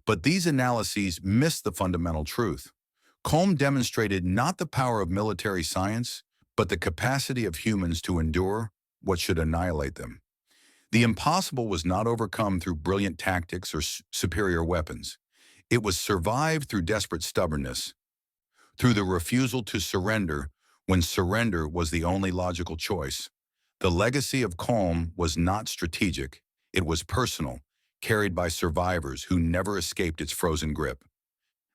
But these analyses missed the fundamental truth. Culm demonstrated not the power of military science, but the capacity of humans to endure what should annihilate them. The impossible was not overcome through brilliant tactics or superior weapons. It was survived through desperate stubbornness, through the refusal to surrender when surrender was the only logical choice. The legacy of Culm was not strategic, it was personal, carried by survivors who never escaped its frozen grip.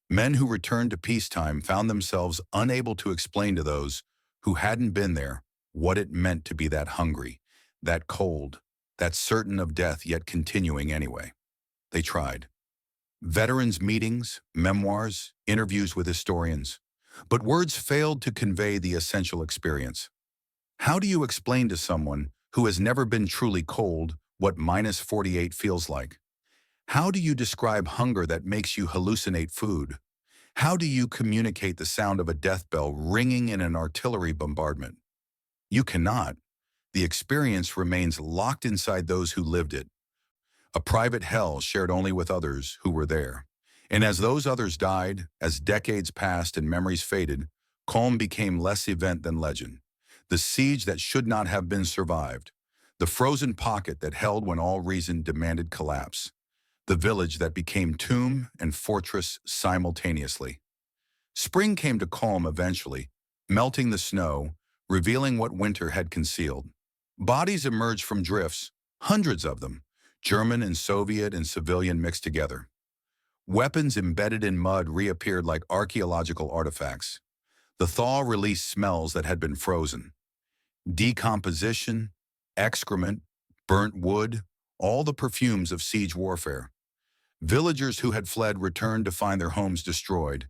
Men who returned to peacetime found themselves unable to explain to those who hadn't been there what it meant to be that hungry, that cold, that certain of death yet continuing anyway. They tried. Veterans' meetings, memoirs, interviews with historians. But words failed to convey the essential experience. How do you explain to someone who has never been truly cold what -48 feels like? How do you describe hunger that makes you hallucinate food? How do you communicate the sound of a death bell ringing in an artillery bombardment? You cannot. The experience remains locked inside those who lived it, a private hell shared only with others who were there. And as those others died, as decades passed and memories faded, Culm became less event than legend. The siege that should not have been survived. The frozen pocket that held when all reason demanded collapse. the village that became tomb and fortress simultaneously. Spring came to calm eventually, melting the snow, revealing what winter had concealed. Bodies emerged from drifts, hundreds of them, German and Soviet and civilian mixed together. Weapons embedded in mud reappeared like archaeological artifacts. The thaw released smells that had been frozen. Decomposition, excrement, burnt wood, all the perfumes of siege warfare. Villagers who had fled returned to find their homes destroyed,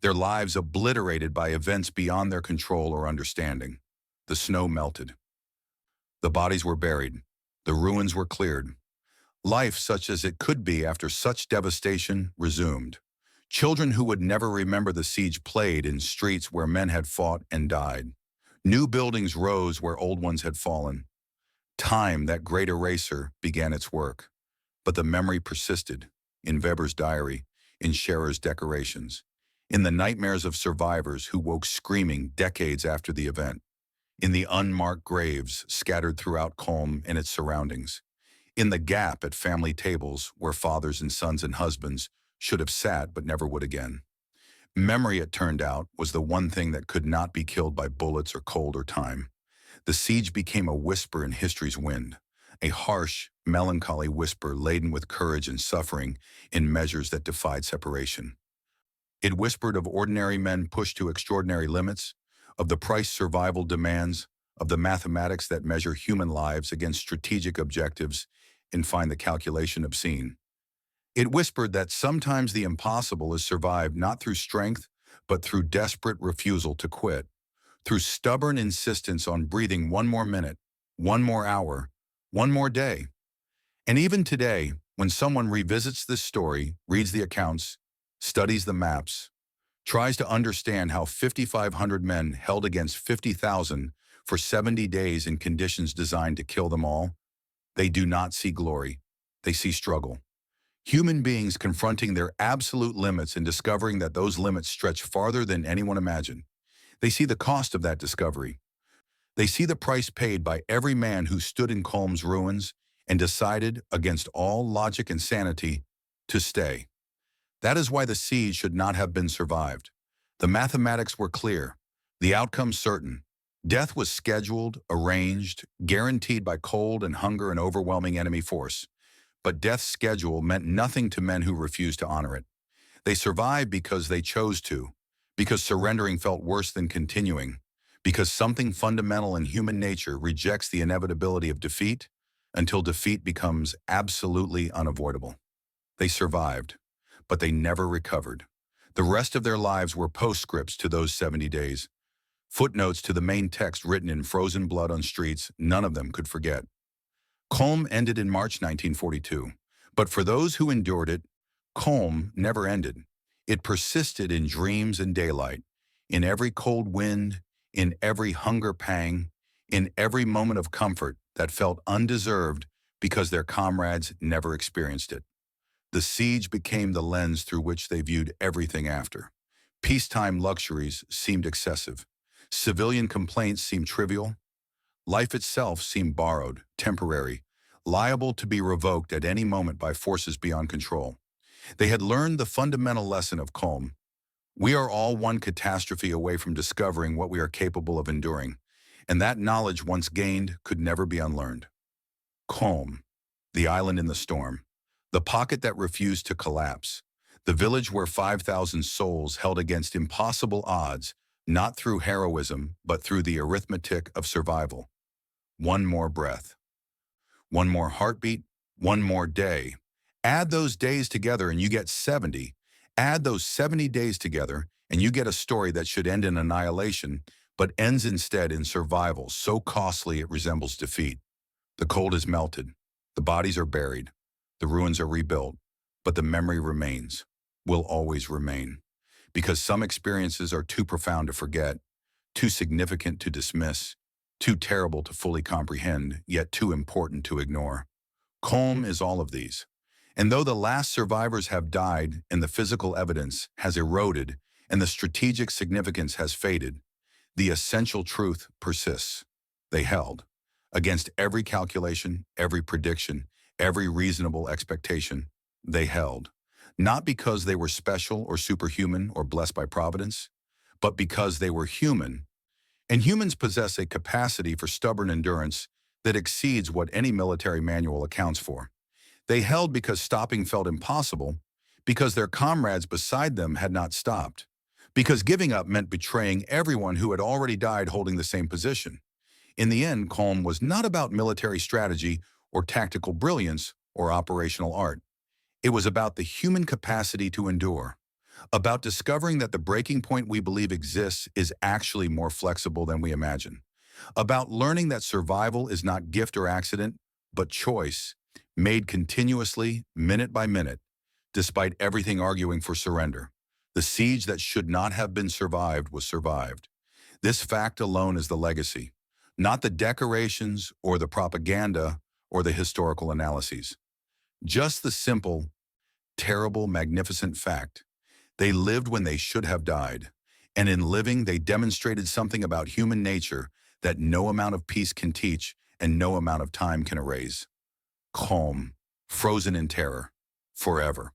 their lives obliterated by events beyond their control or understanding. The snow melted. The bodies were buried. The ruins were cleared. Life, such as it could be after such devastation, resumed. Children who would never remember the siege played in streets where men had fought and died. New buildings rose where old ones had fallen. Time, that great eraser, began its work. But the memory persisted, in Weber's diary, in Scherer's decorations, in the nightmares of survivors who woke screaming decades after the event, in the unmarked graves scattered throughout Kulm and its surroundings, in the gap at family tables where fathers and sons and husbands should have sat but never would again. Memory, it turned out, was the one thing that could not be killed by bullets or cold or time. The siege became a whisper in history's wind, a harsh, melancholy whisper laden with courage and suffering in measures that defied separation. It whispered of ordinary men pushed to extraordinary limits, of the price survival demands, of the mathematics that measure human lives against strategic objectives and find the calculation obscene. It whispered that sometimes the impossible is survived not through strength, but through desperate refusal to quit, through stubborn insistence on breathing one more minute, one more hour, one more day. And even today, when someone revisits this story, reads the accounts, studies the maps, tries to understand how 5,500 men held against 50,000 for 70 days in conditions designed to kill them all, they do not see glory. They see struggle. Human beings confronting their absolute limits and discovering that those limits stretch farther than anyone imagined. They see the cost of that discovery. They see the price paid by every man who stood in Kulm's ruins and decided, against all logic and sanity, to stay. That is why the siege should not have been survived. The mathematics were clear, the outcome certain. Death was scheduled, arranged, guaranteed by cold and hunger and overwhelming enemy force. But death's schedule meant nothing to men who refused to honor it. They survived because they chose to, because surrendering felt worse than continuing, because something fundamental in human nature rejects the inevitability of defeat until defeat becomes absolutely unavoidable. They survived, but they never recovered. The rest of their lives were postscripts to those 70 days, footnotes to the main text written in frozen blood on streets none of them could forget. Kulm ended in March 1942, but for those who endured it, Kulm never ended. It persisted in dreams and daylight, in every cold wind, in every hunger pang, in every moment of comfort that felt undeserved because their comrades never experienced it. The siege became the lens through which they viewed everything after. Peacetime luxuries seemed excessive. Civilian complaints seemed trivial. Life itself seemed borrowed, temporary, liable to be revoked at any moment by forces beyond control. They had learned the fundamental lesson of Kulm. We are all one catastrophe away from discovering what we are capable of enduring, and that knowledge once gained could never be unlearned. Kulm, the island in the storm, the pocket that refused to collapse, the village where 5,000 souls held against impossible odds, not through heroism, but through the arithmetic of survival. One more breath. One more heartbeat. One more day. Add those days together and you get 70. Add those 70 days together and you get a story that should end in annihilation, but ends instead in survival so costly it resembles defeat. The cold is melted. The bodies are buried. The ruins are rebuilt. But the memory remains, will always remain. Because some experiences are too profound to forget, too significant to dismiss, too terrible to fully comprehend, yet too important to ignore. Kulm is all of these. And though the last survivors have died and the physical evidence has eroded and the strategic significance has faded, the essential truth persists. They held. Against every calculation, every prediction, every reasonable expectation, they held, not because they were special or superhuman or blessed by providence, but because they were human, and humans possess a capacity for stubborn endurance that exceeds what any military manual accounts for. They held because stopping felt impossible, because their comrades beside them had not stopped, because giving up meant betraying everyone who had already died holding the same position. In the end, calm was not about military strategy or tactical brilliance or operational art. It was about the human capacity to endure, about discovering that the breaking point we believe exists is actually more flexible than we imagine, about learning that survival is not gift or accident, but choice, made continuously, minute by minute, despite everything arguing for surrender. The siege that should not have been survived was survived. This fact alone is the legacy, not the decorations or the propaganda or the historical analyses. Just the simple, terrible, magnificent fact. They lived when they should have died. And in living, they demonstrated something about human nature that no amount of peace can teach and no amount of time can erase. Calm, frozen in terror, forever.